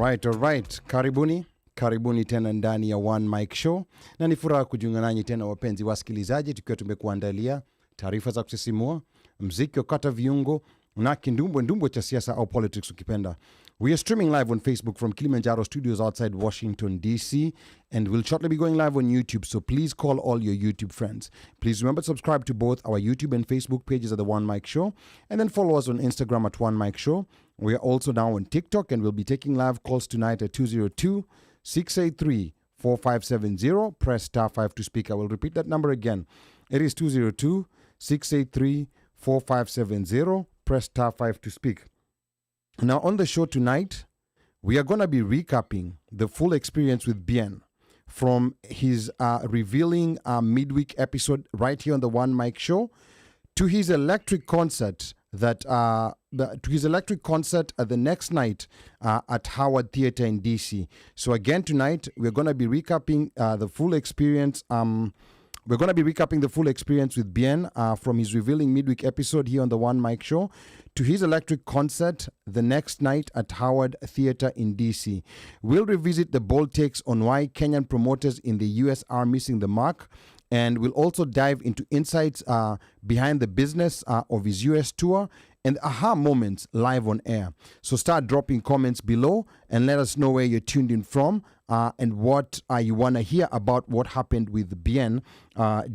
All right. Karibuni tena ndani ya OneMic Show. Na ni furaha kujiunga nanyi tena wapenzi wasikilizaji, tukiwa tumekuandalia taarifa za kusisimua, muziki wa kata viungo na kindumbwe cha siasa au politics ukipenda. We are streaming live on Facebook from Kilimanjaro Studios outside Washington, D.C. And we'll shortly be going live on YouTube, so please call all your YouTube friends. Please remember to subscribe to both our YouTube and Facebook pages at The OneMic Show, and then follow us on Instagram at OneMic Show. We are also now on TikTok, and we'll be taking live calls tonight at 202-683-4570. Press star 5 to speak. I will repeat that number again. It is 202-683-4570. Press star 5 to speak. Now, on the show tonight, we are going to be recapping the full experience with Bien from his revealing midweek episode right here on the OneMic Show to his electric concert the next night at Howard Theater in DC. So again tonight, we're going to be recapping the full experience. We're going to be recapping the full experience with Bien from his revealing midweek episode here on the OneMic Show to his electric concert the next night at Howard Theater in DC. We'll revisit the bold takes on why Kenyan promoters in the US are missing the mark, and we'll also dive into insights behind the business of his US tour and aha moments live on air. So start dropping comments below and let us know where you're tuned in from and what you want to hear about what happened with Bien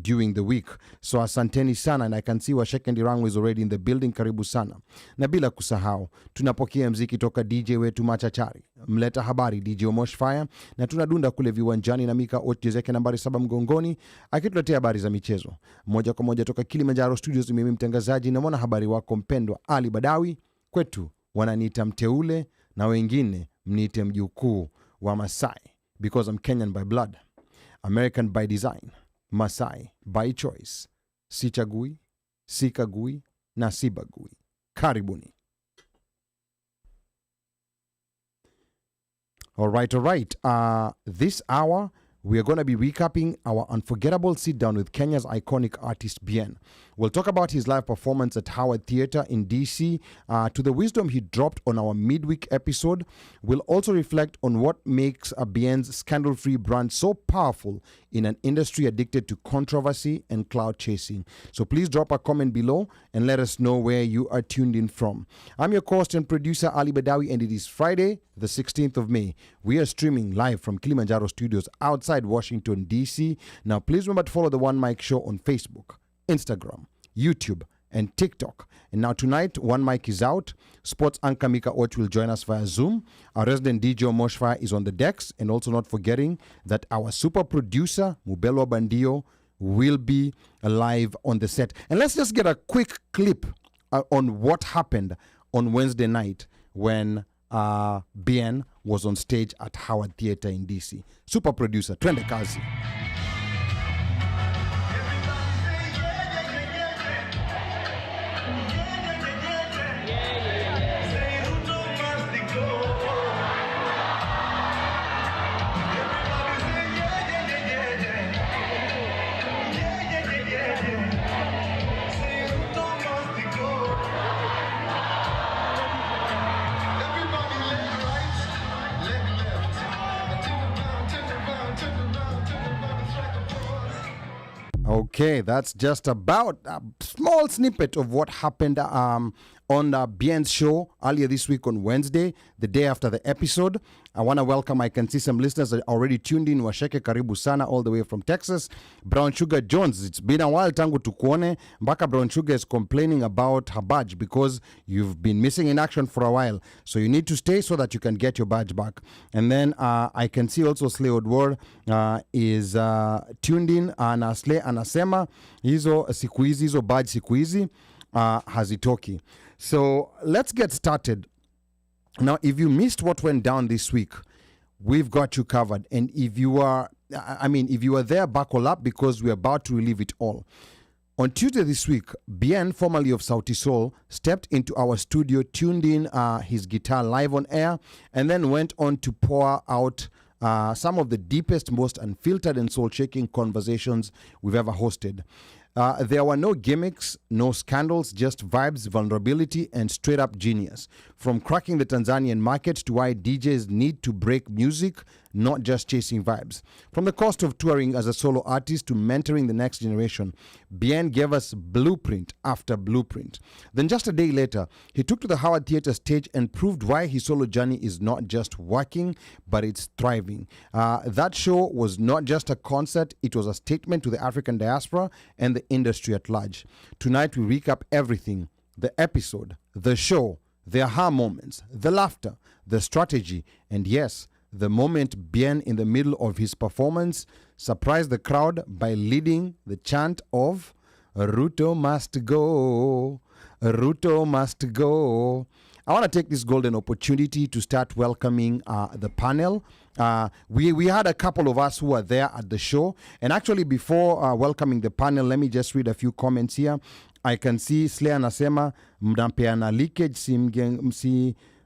during the week. So asanteni sana, and I can see Washeke Ndirangu is already in the building. Karibu sana. Na bila kusahau, tunapokea mziki toka DJ wetu machachari, mleta habari DJ OmoshFaya, na tunadunda kule viwanjani na Micah Jezeke nambari 7 mgongoni, akituletea habari za michezo. Moja kwa moja toka Kilimanjaro Studios, mimi mtangazaji na mwana habari wako mpendwa Ali Badawy. Kwetu wananiita mteule na wengine mniite mjukuu wa Masai, because I'm Kenyan by blood, American by design, Masai by choice. Sichagui, sikagui na sibagui. Karibuni. All right. This hour, we are going to be recapping our unforgettable sit-down with Kenya's iconic artist Bien. We'll talk about his live performance at Howard Theater in DC, to the wisdom he dropped on our midweek episode. We'll also reflect on what makes Bien's scandal-free brand so powerful in an industry addicted to controversy and cloud chasing. So please drop a comment below and let us know where you are tuned in from. I'm your host and producer Ali Badawy, and it is Friday, the 16th of May. We are streaming live from Kilimanjaro Studios outside Washington, D.C. Now, please remember to follow the OneMic Show on Facebook, Instagram, YouTube, and TikTok. And now tonight, OneMic is out. Sports anchor Micah will join us via Zoom. Our resident DJ OmoshFaya is on the decks. And also not forgetting that our super producer, Mubelwa Bandio, will be live on the set. And let's just get a quick clip on what happened on Wednesday night when Bien was on stage at Howard Theater in DC. Super producer, twende kazi. Okay, that's just about a small snippet of what happened on Bien's show earlier this week on Wednesday, the day after the episode. I want to welcome, I can see some listeners that are already tuned in. Washeke karibu sana, all the way from Texas. Brown Sugar Jones, it's been a while tangu tukuone. Mbaka Brown Sugar is complaining about her badge because you've been missing in action for a while. So you need to stay so that you can get your badge back. And then I can see also Slay Odwar is tuned in. Na Slay anasema hizo siku hizi, hizo badge siku hizi hazitoki. So let's get started. Now, if you missed what went down this week, we've got you covered. And if you are there, buckle up because we're about to relive it all. On Tuesday this week, Bien, formerly of Sauti Sol, stepped into our studio, tuned in his guitar live on air, and then went on to pour out some of the deepest, most unfiltered and soul-shaking conversations we've ever hosted. There were no gimmicks, no scandals, just vibes, vulnerability, and straight up genius. From cracking the Tanzanian market to why DJs need to break music, not just chasing vibes. From the cost of touring as a solo artist to mentoring the next generation, Bien gave us blueprint after blueprint. Then just a day later, he took to the Howard Theatre stage and proved why his solo journey is not just working, but it's thriving. That show was not just a concert, it was a statement to the African diaspora and the industry at large. Tonight we recap everything: the episode, the show, the aha moments, the laughter, the strategy, and yes, the moment Bien, in the middle of his performance, surprised the crowd by leading the chant of RUTO must go, RUTO must go. I want to take this golden opportunity to start welcoming the panel. We had a couple of us who were there at the show. And actually, before welcoming the panel, let me just read a few comments here. I can see Slayer anasema mnampeana leakage, si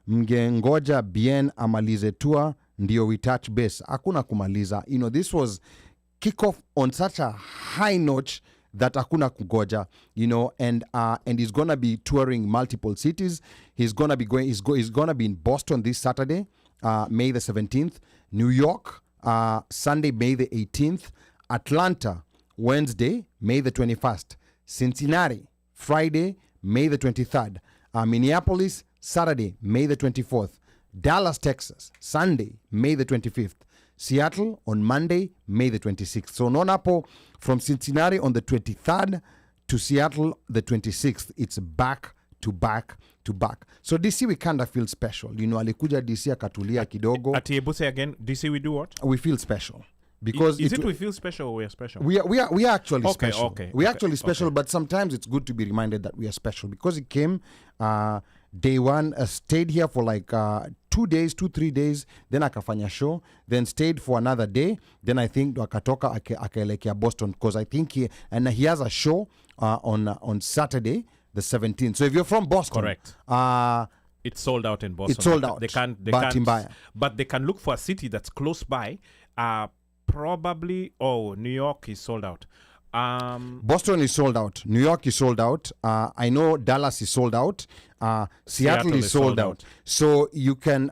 mgengoja Bien amalize tour ndio we touch base. Hakuna kumaliza. You know, this was kickoff on such a high notch that hakuna kugoja, you know, and he's gonna be touring multiple cities. He's gonna be in Boston this Saturday, May the 17th, New York, Sunday, May the 18th, Atlanta, Wednesday, May the 21st, Cincinnati, Friday, May the 23rd, Minneapolis, Saturday, May the 24th, Dallas, Texas, Sunday, May the 25th, Seattle on Monday, May the 26th. So Nonapo from Cincinnati on the 23rd to Seattle the 26th. It's back to back to back. So DC we kind of feel special. You know, alikuja DC akatulia kidogo. At Ebuse again, DC we do what? We feel special. Because is it we feel special or we are special? We are actually special. Okay, we are actually special, but sometimes it's good to be reminded that we are special because it came day one, stayed here for like 2 days, 3 days, then akafanya show, then stayed for another day, then I think akatoka akaelekea Boston because I think he has a show on Saturday the 17th. So if you're from Boston, correct. It's sold out in Boston. It's sold out. They can't, but they can look for a city that's close by. Probably, New York is sold out. Boston is sold out. New York is sold out. I know Dallas is sold out. Seattle is sold out. So you can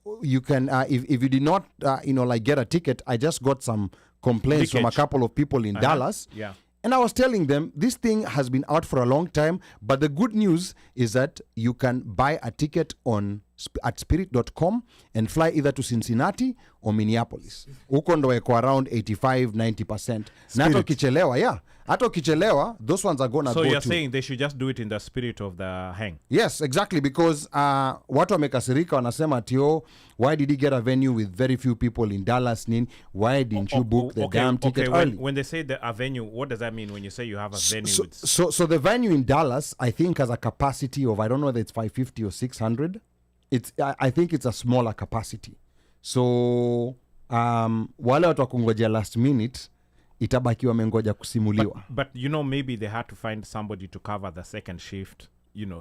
if you did not like get a ticket. I just got some complaints from a couple of people in Dallas. Yeah. And I was telling them this thing has been out for a long time, but the good news is that you can buy a ticket at spirit.com and fly either to Cincinnati or Minneapolis. Huko ndo weko around 85-90%. Na hata ukichelewa, those ones are gonna go. So you're saying they should just do it in the spirit of the hang? Yes, exactly, because watu wamekasirika wanasema ati why did he get a venue with very few people in Dallas? Why didn't you book the damn ticket early? When they say a venue, what does that mean when you say you have a venue? So the venue in Dallas, I think, has a capacity of, I don't know whether it's 550 or 600. I think it's a smaller capacity. So wale watu wakungojea last minute itabaki wamengoja kusimuliwa. But maybe they had to find somebody to cover the second shift,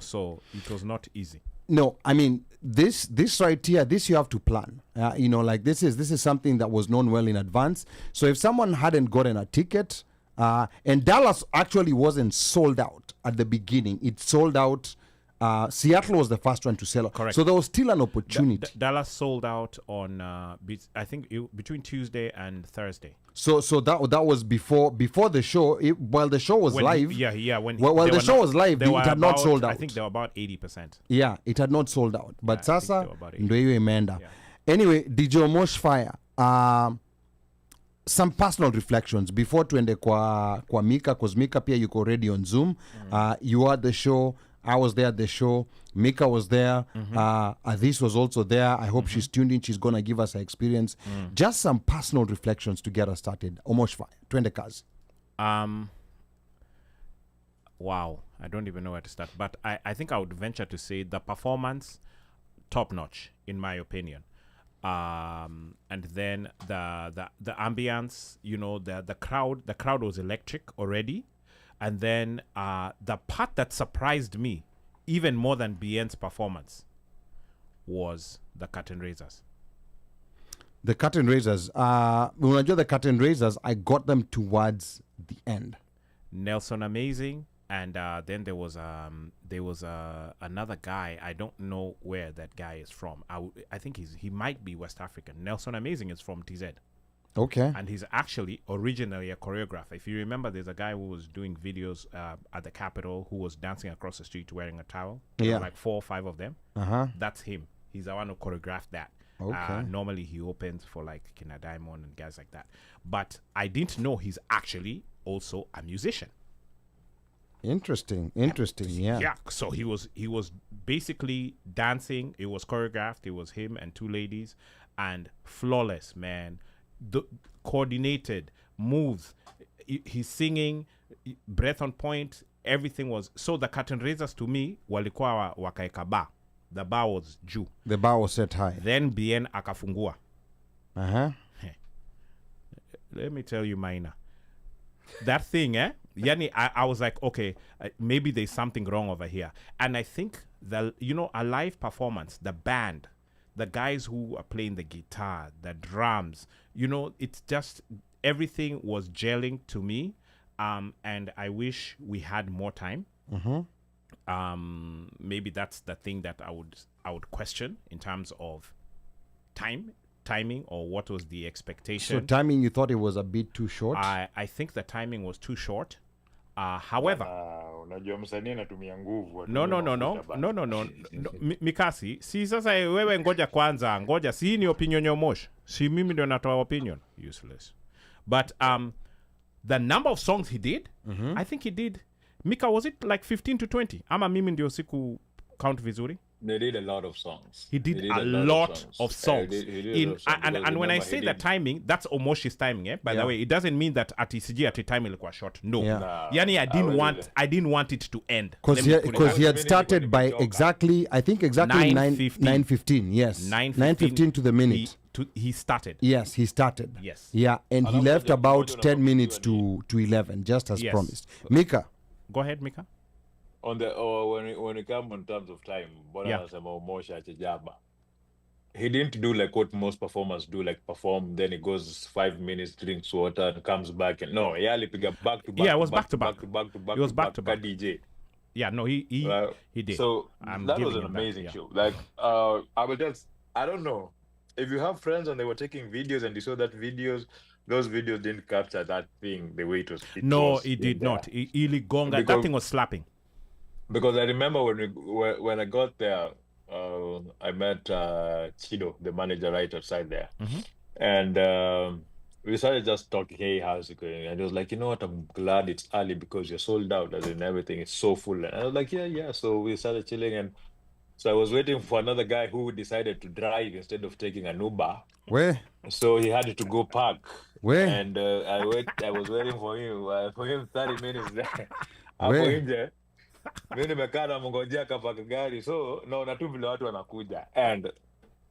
so it was not easy. No, I mean, this right here, this you have to plan. Like this is something that was known well in advance. So if someone hadn't gotten a ticket, and Dallas actually wasn't sold out at the beginning. It sold out. Seattle was the first one to sell out. Correct. So there was still an opportunity. Dallas sold out on, I think, between Tuesday and Thursday. So that was before the show. While the show was live. Yeah. While the show was live, it had not sold out. I think they were about 80%. Yeah, it had not sold out. But sasa ndio hiyo imeenda. Anyway, DJ OmoshFaya, some personal reflections before tuende kwa Micah, because Micah pia yuko already on Zoom. You were at the show. I was there at the show. Micah was there. Adis was also there. I hope she's tuned in. She's going to give us her experience. Just some personal reflections to get us started. OmoshFaya, twende kazi. Wow. I don't even know where to start. But I think I would venture to say the performance, top-notch, in my opinion. And then the ambience, the crowd was electric already. And then the part that surprised me, even more than Bien's performance, was the curtain raisers. The curtain raisers. Unajua the curtain raisers, I got them towards the end. Nelson Amazing, and then there was another guy. I don't know where that guy is from. I think he might be West African. Nelson Amazing is from TZ. Okay. And he's actually originally a choreographer. If you remember, there's a guy who was doing videos at the Capitol who was dancing across the street wearing a towel. There were like 4 or 5 of them. That's him. He's the one who choreographed that. Okay. Normally he opens for like Kina Diamond and guys like that. But I didn't know he's actually also a musician. Interesting. Yeah. Yeah. So he was basically dancing. It was choreographed. It was him and 2 ladies, and flawless, man. The coordinated moves. He's singing, breath on point. Everything was so. The curtain raisers to me walikuwa wakaeka bar. The bar was juu. The bar was set high. Then Bien akafungua. Let me tell you, Maina. That thing, Yani, I was like, okay, maybe there's something wrong over here. And I think a live performance, the band, the guys who are playing the guitar, the drums, it's just everything was gelling to me. And I wish we had more time. Maybe that's the thing that I would question in terms of timing, or what was the expectation. So timing, you thought it was a bit too short? I think the timing was too short. However, unajua msanii anatumia nguvu. No. Mikasi, si sasa wewe ngoja si ni opinion ya Omosh. Si mimi ndio natoa opinion. Useless. But the number of songs he did, I think he did. Mika, was it like 15 to 20? Ama mimi ndio siku count vizuri? They did a lot of songs. He did a lot of songs. And when I say the timing, that's Omosh's timing, By the way, it doesn't mean that at ECG at the time ilikuwa short. No. Yani I didn't want it to end. Because he had started by exactly 9:15. Yes. 9:15 to the minute. He started. Yes, he started. Yes. Yeah, and he left about 10 minutes to 11, just as promised. Mika. Go ahead, Mika. When it comes in terms of time, he didn't do like what most performers do, like perform, then he goes 5 minutes, drinks water, and comes back. And no, pick back to back. Yeah, it was back to back. It was back to back. DJ. Yeah, no, he did. So that was an amazing show. Like, I don't know. If you have friends and they were taking videos and you saw that those videos didn't capture that thing the way it was. It did not. That thing was slapping. Because I remember when I got there, I met Chido, the manager, right outside there. And we started just talking, hey, how's it going? And he was like, you know what, I'm glad it's early because you're sold out, as in everything is so full. And I was like, yeah. So we started chilling, and so I was waiting for another guy who decided to drive instead of taking an Uber. Where? So he had to go park. Where? And I was waiting for him 30 minutes there. Where? Mimi nimekaa na mngojea kapaka gari, so naona tu vile watu wanakuja, and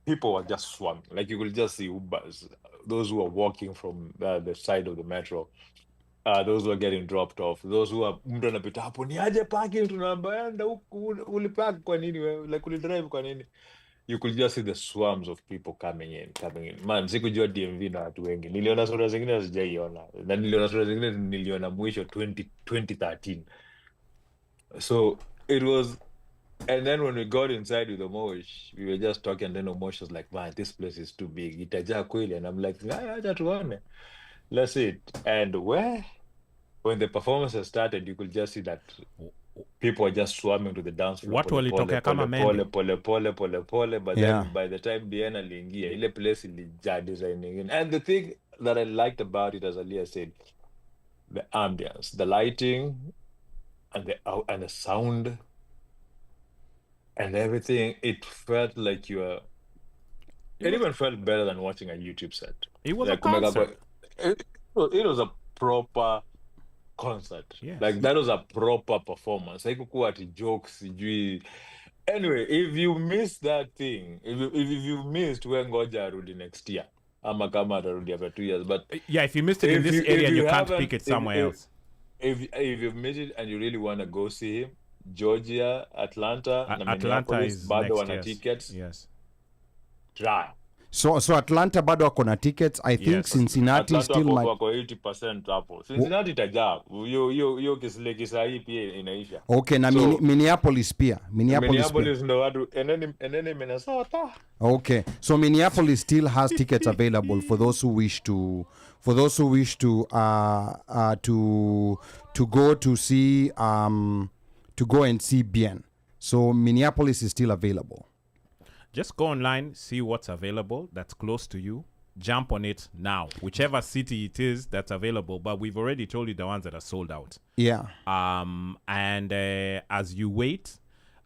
people were just swarming. Like you could just see Ubers, those who are walking from the side of the metro, those who are getting dropped off, those who are mtu anapita hapo ni aje parking, tunaambiana huku ulipark kwa nini wewe, like ulidrive kwa nini. You could just see the swarms of people coming in. Man, sikujua DMV na watu wengi. Niliona sura zingine sijaiona. Na niliona sura zingine niliona mwisho 2013. So it was, and then when we got inside with Omosh, we were just talking, and then Omosh was like, man, this place is too big. Itajaa kweli. And I'm like, let's see it. And when the performances started, you could just see that people were just swarming to the dance floor. What walitokea kama meme. Pole. But then by the time Bien aliingia, ile place ilijaa designing. And the thing that I liked about it, as Aliyah said, the ambience, the lighting, and the sound and everything, it felt like it even felt better than watching a YouTube set. It was like a concert. It was a proper concert. Yes. Like that was a proper performance. Haikukuwa ati jokes, sijui. Anyway, if you missed that thing, if you missed when ngoja arudi next year, ama kama atarudi after 2 years, but if you missed it in this area, you can't pick it somewhere else. If you've missed it and you really want to go see him, Georgia, Atlanta, Atlanta is bado next wana year. tickets. Yes. Try. So Atlanta bado wako na tickets. I think Yes. Cincinnati Atlanta still might. wako 80% hapo. Cincinnati itajaa. Hiyo kisile kisahii pia inaisha. Okay, na So, Minneapolis pia. Minneapolis ndo watu eneni Minnesota. Okay, so Minneapolis still has tickets available for those who wish to go to see to go and see Bien. So Minneapolis is still available. Just go online, see what's available that's close to you. Jump on it now, whichever city it is that's available. But we've already told you the ones that are sold out. Yeah. And as you wait,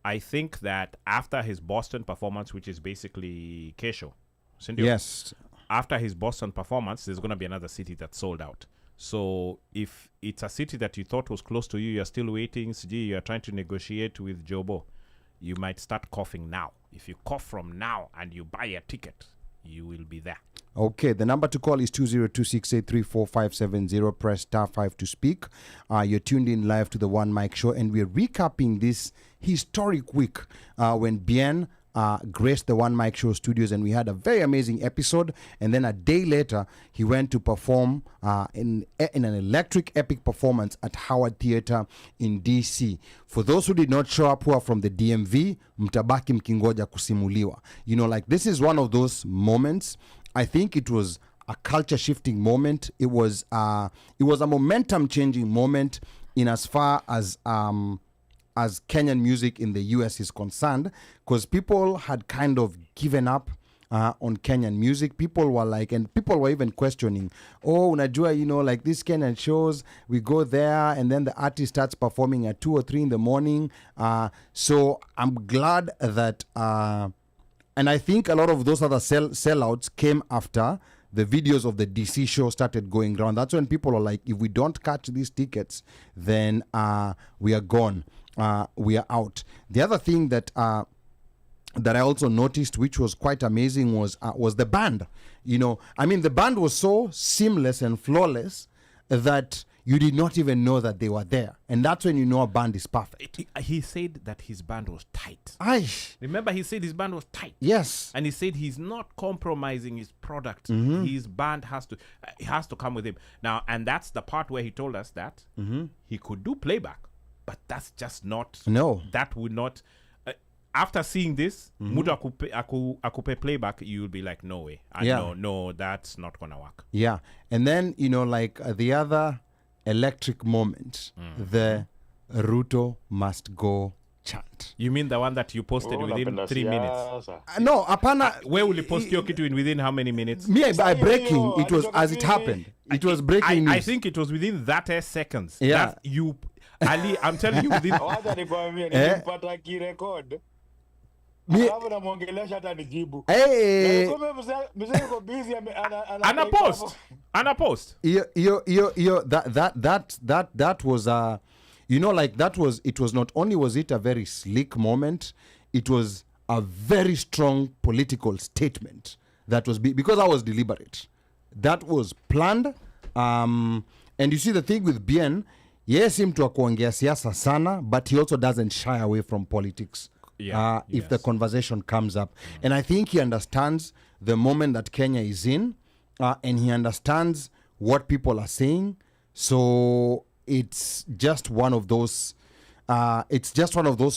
I think that after his Boston performance, which is basically Kesho, Yes. after his Boston performance, there's going to be another city that's sold out. So if it's a city that you thought was close to you, you're still waiting, you're trying to negotiate with Jobo, you might start coughing now. If you cough from now and you buy a ticket, you will be there. Okay, the number to call is 202-683-4570. Press star 5 to speak. You're tuned in live to the OneMic Show, and we're recapping this historic week when Bien graced the OneMic Show studios, and we had a very amazing episode. And then a day later, he went to perform in an electric epic performance at Howard Theater in DC. For those who did not show up, who are from the DMV, mtabaki mkingoja kusimuliwa. You know, like, this is one of those moments. I think it was a culture shifting moment. It was a momentum changing moment in as far as Kenyan music in the US is concerned, because people had kind of given up on Kenyan music. People were like, and people were even questioning, oh, unajua, you know, like these Kenyan shows, we go there and then the artist starts performing at 2 or 3 in the morning. So I'm glad that, and I think a lot of those other sellouts came after the videos of the DC show started going around. That's when people are like, if we don't catch these tickets, then we are gone. We are out. The other thing that I also noticed, which was quite amazing, was the band. You know, I mean, the band was so seamless and flawless that you did not even know that they were there. And that's when you know a band is perfect. He said that his band was tight. Remember, he said his band was tight. Yes. And he said he's not compromising his product. His band has to come with him. Now, and that's the part where he told us that he could do playback. But that's just not... No. That would not... after seeing this, mutu akupe playback, you'll be like, no way. No, that's not going to work. Yeah. And then, you know, like the other electric moment, the RUTO Must Go chant. You mean the one that you posted within 3 minutes? No, apana. Where will you post your kit within how many minutes? Me, by breaking, it was as it happened. It was breaking news. I think it was within that seconds. Yeah. Ali, I'm telling you within... Ana post. That was you know, like, it was not only was it a very sleek moment, it was a very strong political statement that was because I was deliberate. That was planned. And you see the thing with Bien, yes, him to kuongea siasa sana, but he also doesn't shy away from politics. If the conversation comes up. And I think he understands the moment that Kenya is in, and he understands what people are saying. So it's just one of those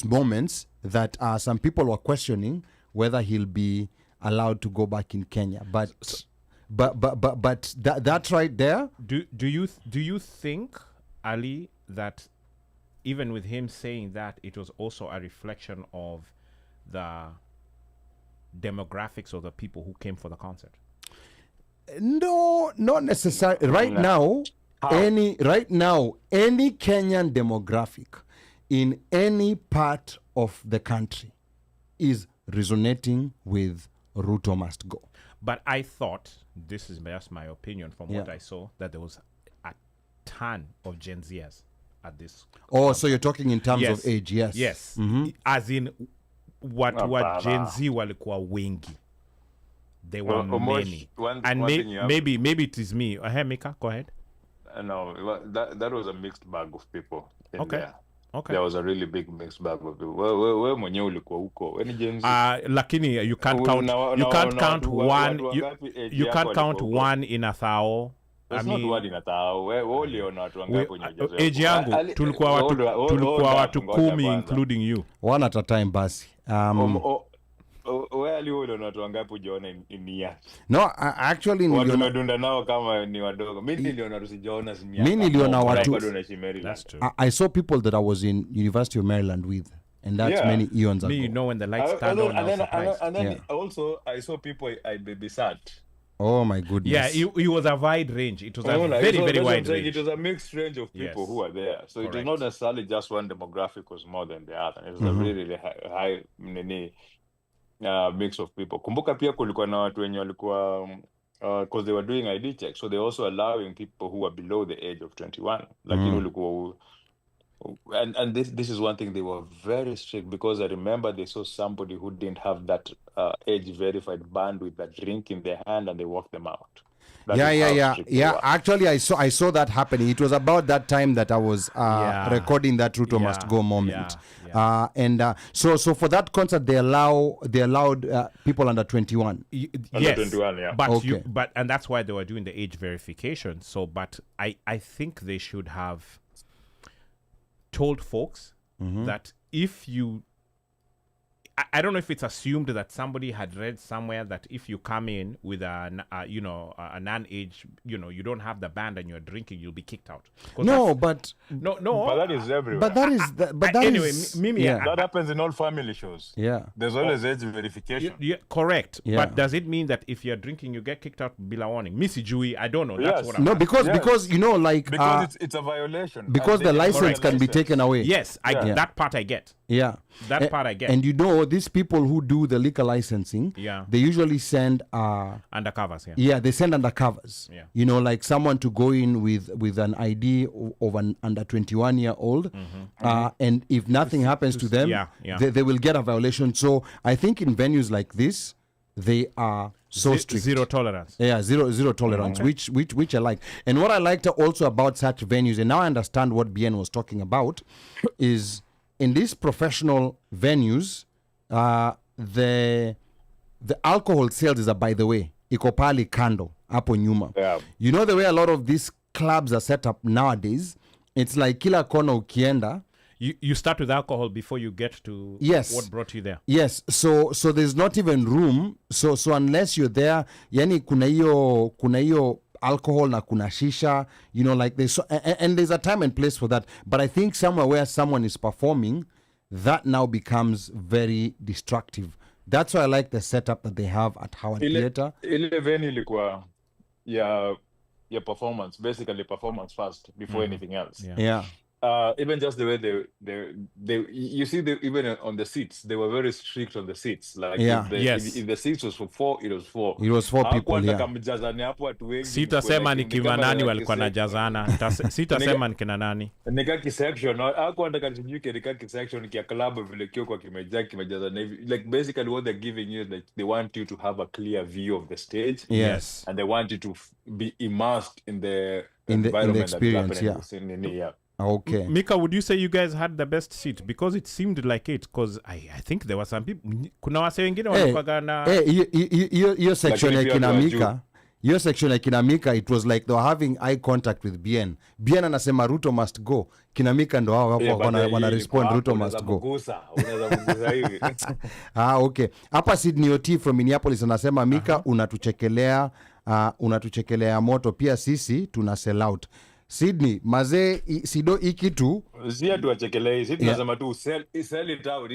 moments that some people were questioning whether he'll be allowed to go back in Kenya. But that right there. Do you think, Ali, that even with him saying that, it was also a reflection of the demographics of the people who came for the concert? No, not necessarily. Right now, any Kenyan demographic in any part of the country is resonating with RUTO Must Go. But I thought, this is just my opinion from what I saw, that there was a ton of Gen Zers at this. Oh, so you're talking in terms of age? Yes. Yes. As in what Gen Z walikuwa wengi. They were many. And maybe it is me. Micah, go ahead. No, that was a mixed bag of people in there. Okay. There was a really big mixed bag of people. Wewe mwenyewe ulikuwa huko. Wewe ni Gen Z. Lakini you can't count you can't count one in 1,000. It's not one in 1,000. Wewe uliona watu wangapi kwenye ujazo? Age yangu tulikuwa watu 10 including you. One at a time basi. Wewe uliona watu wangapi ujaona in years? No, actually watu medunda nao kama ni wadogo. Mimi niliona tusijaona simia. Mimi niliona watu. That's true. I saw people that I was in University of Maryland with, and that's many eons ago. You know, when the lights turned on, and then also I saw people I babysat. Oh my goodness. Yeah, it was a wide range. It was a very wide range. It was a mixed range of people who were there. So Correct. It was not necessarily just one demographic was more than the other. It was a really high mix of people. Kumbuka pia kulikuwa na watu wenye walikuwa because they were doing ID checks, so they also allowing people who were below the age of 21. Lakini ulikuwa and this is one thing, they were very strict, because I remember they saw somebody who didn't have that age verified band with a drink in their hand, and they walked them out. Yeah. Actually, I saw that happening. It was about that time that I was recording that RUTO Must Go moment. So for that concert, they allowed people under 21. Under 21, yeah. But and that's why they were doing the age verification. So, but I think they should have told folks that if you, I don't know if it's assumed that somebody had read somewhere that if you come in with a non-age, you don't have the band and you're drinking, you'll be kicked out. No, but that is everywhere. But that is anyway, Mimi, that happens in all family shows. Yeah, there's always age verification. Correct. Yeah. But does it mean that if you're drinking, you get kicked out bila warning? Missy Jui, I don't know. That's what I'm asking. Because because it's a violation. Because the license can be taken away. Yes, that part I get. Yeah. That part I get. And these people who do the liquor licensing, they usually send undercovers. Yeah, they send undercovers. Yeah. Like someone to go in with an ID of an under 21-year-old, and if nothing happens to them, they will get a violation. So I think in venues like this, they are so strict. Zero tolerance. Yeah, zero tolerance, which I like. And what I liked also about such venues, and now I understand what Bien was talking about, is in these professional venues, the alcohol sales is by the way, iko pale kando hapo nyuma. Yeah. You know the way a lot of these clubs are set up nowadays, it's like kila kona ukienda. You start with alcohol before you get to what brought you there. Yes, so there's not even room. So unless you're there, yani kuna hiyo alcohol na kuna shisha, like this, and there's a time and place for that. But I think somewhere where someone is performing, that now becomes very destructive. That's why I like the setup that they have at Howard Theatre. Ile venue ilikuwa ya performance, basically performance first before anything else. Yeah. Even just the way they you see, even on the seats, they were very strict on the seats. Like if the seats was for 4, it was 4. It was 4 people. Sitasema ni kina nani walikuwa najazana. Sitasema ni kina nani. Nikaki section, hakuwa nataka tujuke nikaki section kia club vile kio kwa kimejazana. Like basically what they're giving you is like they want you to have a clear view of the stage. Yes. And they want you to be immersed in the environment, in the experience. Okay. Micah, would you say you guys had the best seat? Because it seemed like it. Because I think there were some people. Kuna wase wengine walikuwa na. Hiyo section ya kina Micah. Hiyo section ya kina Micah, it was like they were having eye contact with Bien. Bien anasema RUTO must go. Kina Micah ndo hao hapo wana respond RUTO must go. Unaweza kugusa hivi. Okay. Hapa Sydney OT from Minneapolis anasema Micah unatuchekelea moto, pia sisi tuna sell out. Sydney, mazee sido ikitu. Zia tuwachekelei, Sydney nasema tu sell it out,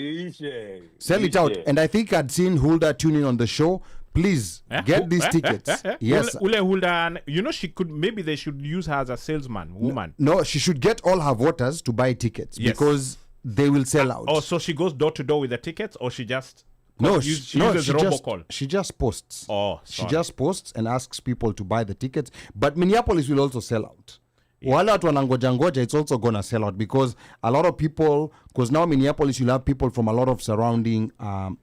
Sell it out. And I think I'd seen Hulda tuning on the show. Please, get these tickets. Yes. Ule Hulda, maybe they should use her as a salesman, woman. No, she should get all her voters to buy tickets because they will sell out. Oh, so she goes door to door with the tickets, or she just... She just posts. Oh, sorry. She just posts and asks people to buy the tickets. But Minneapolis will also sell out. Wale watu wanangoja, it's also gonna sell out because a lot of people, because now Minneapolis you'll have people from a lot of surrounding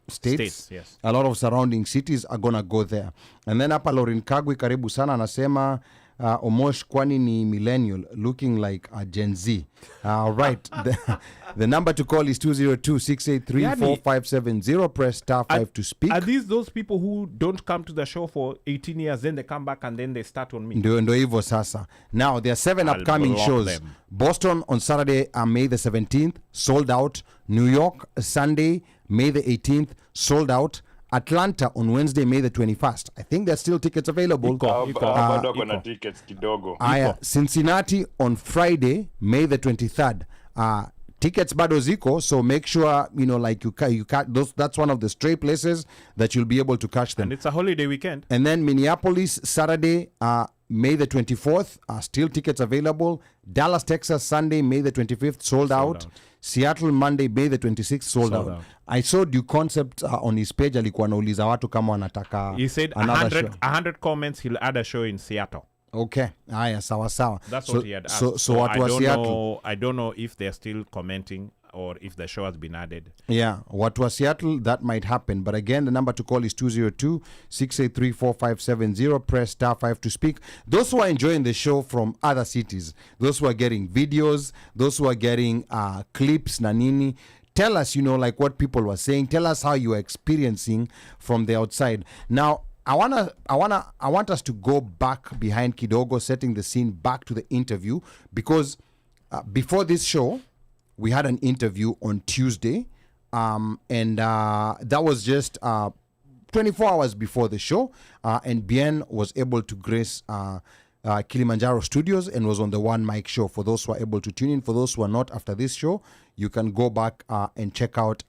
states. Yes. A lot of surrounding cities are gonna go there. And then hapa Lauren Kagwe karibu sana anasema Omosh kwani ni millennial looking like a Gen Z. Right. The number to call is 202-683-4570. Press star 5 to speak. Are these those people who don't come to the show for 18 years, then they come back and then they start on me? Ndo hivyo sasa. Now, there are 7 I'll upcoming block shows. them. Boston on Saturday, May the 17th, sold out. New York, Sunday, May the 18th, sold out. Atlanta on Wednesday, May the 21st. I think there's still tickets available. Bado kuna tickets kidogo. Cincinnati on Friday, May the 23rd. Tickets bado ziko, so make sure like you those. That's one of the stray places that you'll be able to catch them. And it's a holiday weekend. And then Minneapolis Saturday, May the 24th, still tickets available. Dallas, Texas Sunday, May the 25th, sold out. Seattle Monday, May the 26th, sold out. I saw Due Concept on his page alikuwa anauliza watu kama wanataka. He said 100 comments, he'll add a show in Seattle. Okay. Aya, sawa. That's what he had asked. So what was Seattle? I don't know if they're still commenting or if the show has been added. Yeah, what was Seattle? That might happen. But again, the number to call is 202-683-4570. Press star 5 to speak. Those who are enjoying the show from other cities, those who are getting videos, those who are getting clips, nanini, tell us, like what people were saying. Tell us how you are experiencing from the outside. Now, I want us to go back behind Kidogo, setting the scene back to the interview, because before this show, we had an interview on Tuesday, and that was just 24 hours before the show, and Bien was able to grace Kilimanjaro Studios and was on the OneMic Show. For those who are able to tune in, for those who are not after this show, you can go back and check out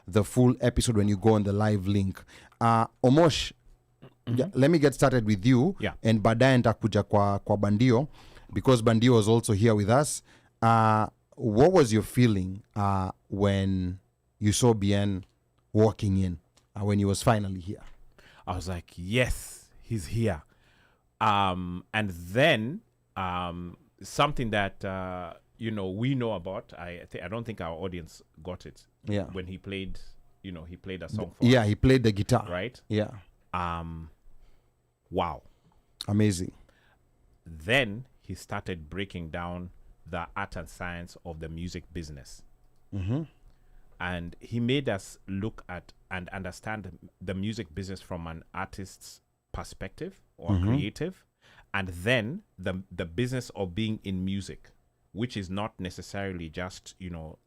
the full episode when you go on the live link. Omosh, let me get started with you, and baadaye nitakuja kwa Bandio, because Bandio was also here with us. What was your feeling when you saw Bien walking in, when he was finally here? I was like, yes, he's here. And then something that we know about. I don't think our audience got it. Yeah. When he played, he played a song for Yeah, us, he played the guitar. right? Yeah. Wow. Amazing. Then he started breaking down the art and science of the music business. Mm-hmm. And he made us look at and understand the music business from an artist's perspective or creative, and then the business of being in music, which is not necessarily just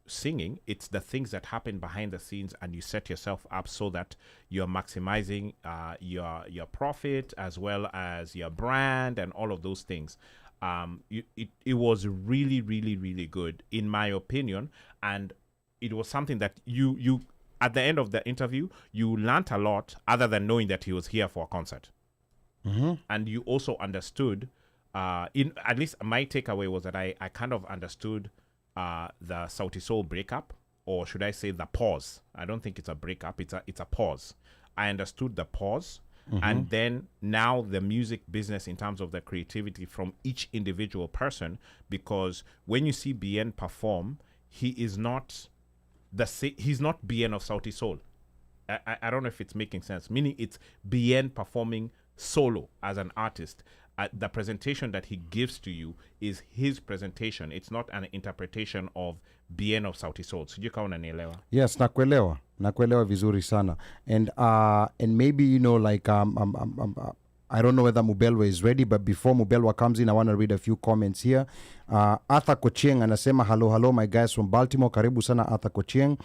singing. It's the things that happen behind the scenes, and you set yourself up so that you're maximizing your profit as well as your brand and all of those things. It was really, really, really good in my opinion, and it was something that you at the end of the interview you learned a lot, other than knowing that he was here for a concert. And you also understood, at least my takeaway was that I kind of understood the Sauti Sol breakup, or should I say the pause. I don't think it's a breakup, it's a pause. I understood the pause. And then now the music business in terms of the creativity from each individual person, because when you see Bien perform, he is not he's not Bien of Sauti Sol. I don't know if it's making sense, meaning it's Bien performing solo as an artist. The presentation that he gives to you is his presentation. It's not an interpretation of Bien of Sauti Sol. Sijui kama unanielewa. Yes, nakuelewa vizuri sana. And maybe I don't know whether Mubelwa is ready, but before Mubelwa comes in, I want to read a few comments here. Arthur Kochieng anasema, hello my guys from Baltimore. Karibu sana Arthur Kochieng.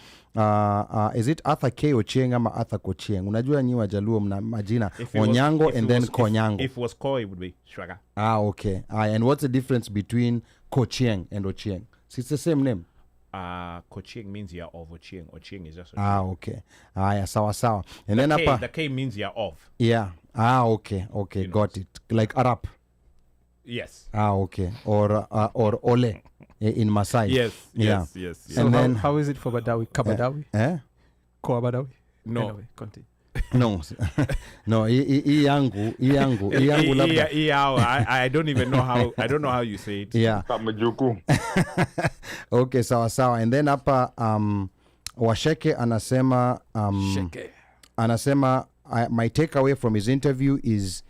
Is it Arthur K. Ochieng ama Arthur Kochieng? Unajua nyi Wajaluo mna majina Onyango and then Konyango. If it was Ko, it would be Shwaga. Okay. And what's the difference between Kochieng and Ochieng? So it's the same name. Kochieng means you're of, Ochieng. Ochieng is just Ochieng. Okay. Sawa. And the then K, the K means you're of. Yeah. Okay. Got it. Like Arab. Yes. Okay. Or Ole in Masai. Yes. So and then how is it for Badawi? Kabadawi? Kwa Badawi? No. Anyway, continue. No, yangu labda. I don't even know how. I don't know how you say it. Yeah. Okay, sawa. And then hapa Washeke anasema Sheke. anasema my takeaway from his interview is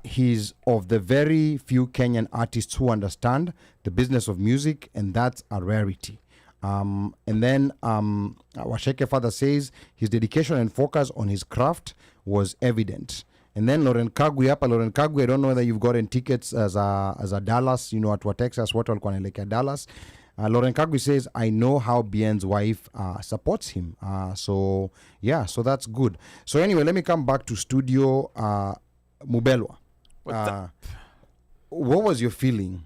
He's of the very few Kenyan artists who understand the business of music, and that's a rarity. And then Washeke father says his dedication and focus on his craft was evident. And then Lauren Kagwe, I don't know whether you've gotten tickets as a Dallas, at Texas, what walikuwa naelekea Dallas. Lauren Kagwe says, I know how Bien's wife supports him. So that's good. So anyway, let me come back to studio. Mubelwa, what was your feeling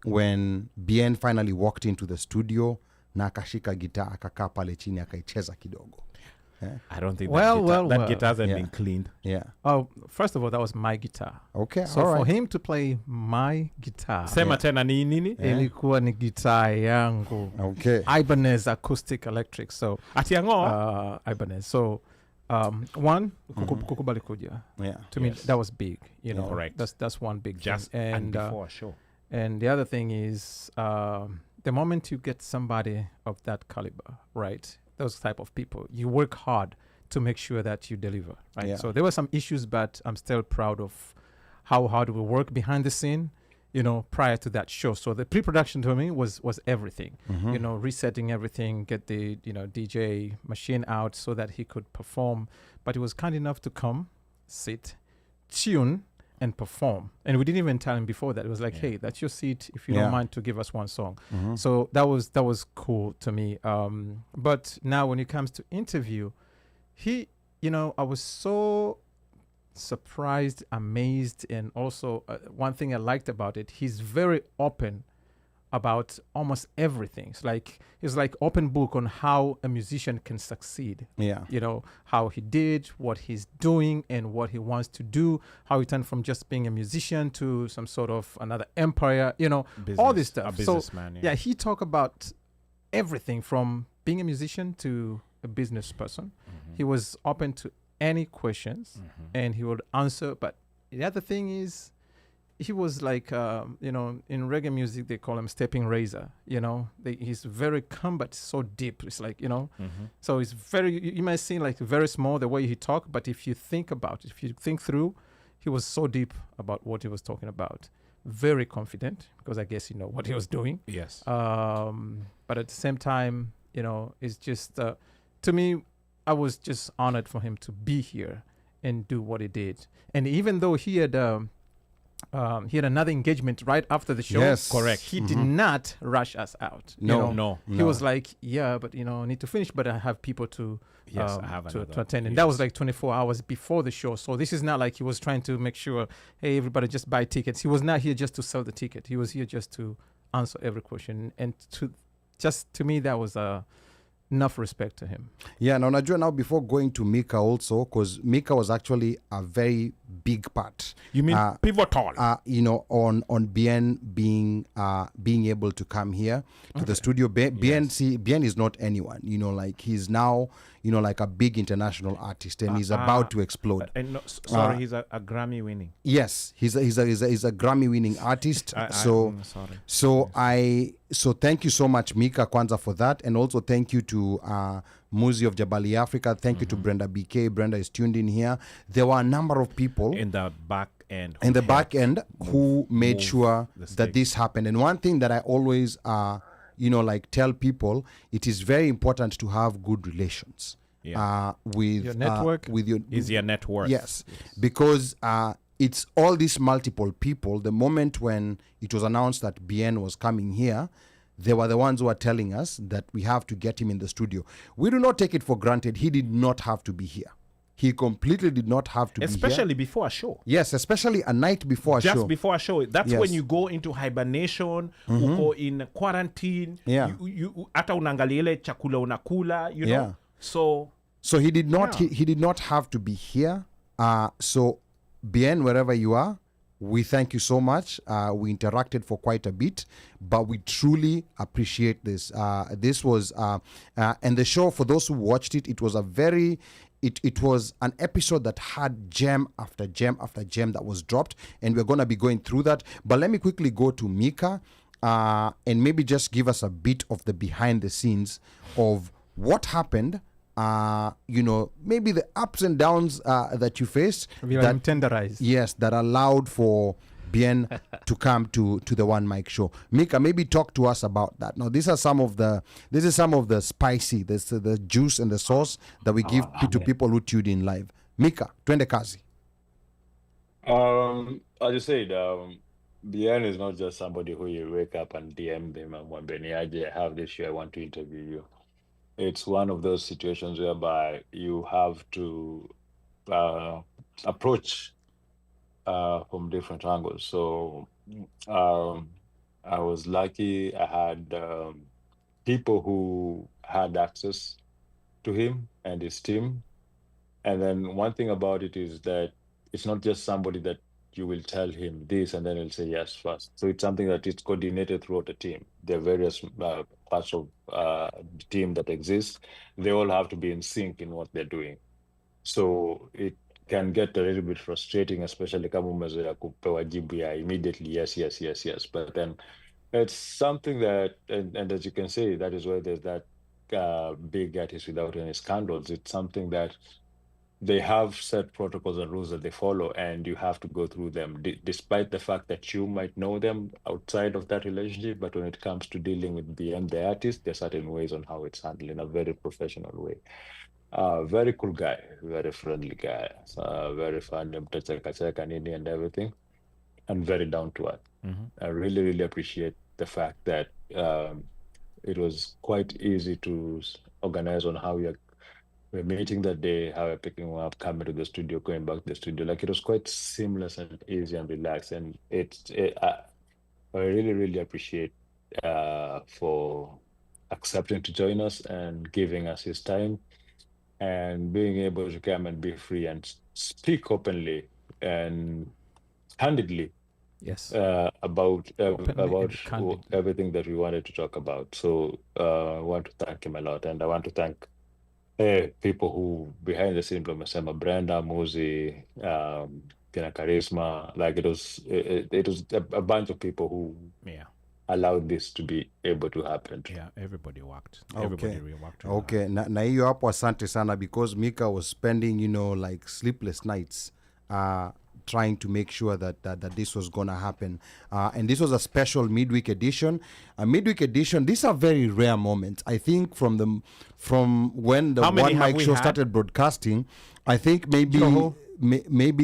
when Bien finally walked into the studio na akashika guitar akakaa pale chini akaicheza kidogo? I don't think that guitar hasn't been cleaned. Yeah. Oh, first of all, that was my guitar. Okay. So all right. for him to play my guitar, Sema tena ni nini? ilikuwa ni guitar yangu. Okay. Ibanez acoustic electric. So Atiango? Ibanez. So one, kukubali kuja. Yeah. To me, that was big. Correct. That's one big Just thing. and before sure. And the other thing is, the moment you get somebody of that caliber, right? Those type of people, you work hard to make sure that you deliver, right? Yeah. So there were some issues, but I'm still proud of how hard we work behind the scene, prior to that show. So the pre-production to me was everything, resetting everything, get the, DJ machine out so that he could perform. But he was kind enough to come, sit, tune, and perform. And we didn't even tell him before that. It was like, hey, that's your seat if you don't mind to give us one song. So that was cool to me. But now when it comes to interview, he, I was so surprised, amazed, and also one thing I liked about it, he's very open about almost everything. It's like open book on how a musician can succeed. Yeah. How he did, what he's doing, and what he wants to do, how he turned from just being a musician to some sort of another empire, all this stuff. A businessman, yeah, he talked about everything from being a musician to a business person. He was open to any questions and he would answer. But the other thing is, he was like, in reggae music, they call him stepping razor. He's very calm, but so deep. It's like, so it's very, you might seem like very small the way he talked, but if you think about it, if you think through, he was so deep about what he was talking about. Very confident, because I guess what he was doing. Yes. But at the same time, it's just, to me, I was just honored for him to be here and do what he did. And even though he had another engagement right after the show. Yes. Correct. He did not rush us out. No. He was like, but I need to finish, but I have people to I have to another. attend. And that was like 24 hours before the show. So this is not like he was trying to make sure, hey, everybody just buy tickets. He was not here just to sell the ticket. He was here just to answer every question. And to me, that was enough respect to him. Yeah, now before going to Micah also, because Micah was actually a very big part. You mean pivotal? On Bien being able to come here to the studio. Bien is not anyone. He's now like a big international artist, and he's about to explode. He's a Grammy winning. Yes, he's a Grammy winning artist. I'm sorry. So thank you so much, Micah Kwanza, for that, and also thank you to Muzi of Jabali Africa. Thank you to Brenda BK. Brenda is tuned in here. There were a number of people in the back end. Who made sure that this happened. And one thing that I always tell people, it is very important to have good relations. With your network. Is your network. Yes. Because it's all these multiple people. The moment when it was announced that Bien was coming here, they were the ones who were telling us that we have to get him in the studio. We do not take it for granted. He did not have to be here. He completely did not have to be here. Especially before a show. Yes, especially a night before a show. Just before a show. That's when you go into hibernation, you go in quarantine, you ata unaangalia ile chakula unakula, know. So he did not he did not have to be here. So Bien, wherever you are, we thank you so much. We interacted for quite a bit, but we truly appreciate this. This was and the show, for those who watched it, it was it was an episode that had gem after gem after gem that was dropped, and we're going to be going through that. But let me quickly go to Micah and maybe just give us a bit of the behind the scenes of what happened maybe the ups and downs that you faced. We are tenderized. Yes, that allowed for Bien to come to the OneMic Show. Micah, maybe talk to us about that. Now, this is some of the spicy, the juice and the sauce that we give to people who tuned in live. Micah, twende kazi. As you said, Bien is not just somebody who you wake up and DM them and mwambie I have this show, I want to interview you. It's one of those situations whereby you have to approach from different angles. So I was lucky. I had people who had access to him and his team. And then one thing about it is that it's not just somebody that you will tell him this and then he'll say yes first. So it's something that is coordinated throughout the team. There are various parts of the team that exist. They all have to be in sync in what they're doing. So it can get a little bit frustrating, especially kama umezoea kupewa jibu ya immediately yes. But then it's something that, and as you can say, that is why there's that big artist without any scandals. It's something that they have set protocols and rules that they follow, and you have to go through them, despite the fact that you might know them outside of that relationship. But when it comes to dealing with the artist, there are certain ways on how it's handled in a very professional way. Very cool guy, very friendly guy, very fun, and everything, and very down to earth. I really, really appreciate the fact that it was quite easy to organize on how we're meeting that day, how we're picking him up, coming to the studio, going back to the studio. Like, it was quite seamless and easy and relaxed. And I really, really appreciate for accepting to join us and giving us his time and being able to come and be free and speak openly and candidly. Yes. About everything that we wanted to talk about. So I want to thank him a lot, and I want to thank people who behind the scenes, like Brenda, Muzi, Kina Charisma. Like, it was a bunch of people who allowed this to be able to happen. Yeah, everybody worked. Okay. Everybody really worked. Okay, na hiyo hapo asante sana, because Micah was spending, like sleepless nights trying to make sure that this was going to happen. And this was a special midweek edition. A midweek edition, these are very rare moments. I think from when the OneMic Show started broadcasting, I think maybe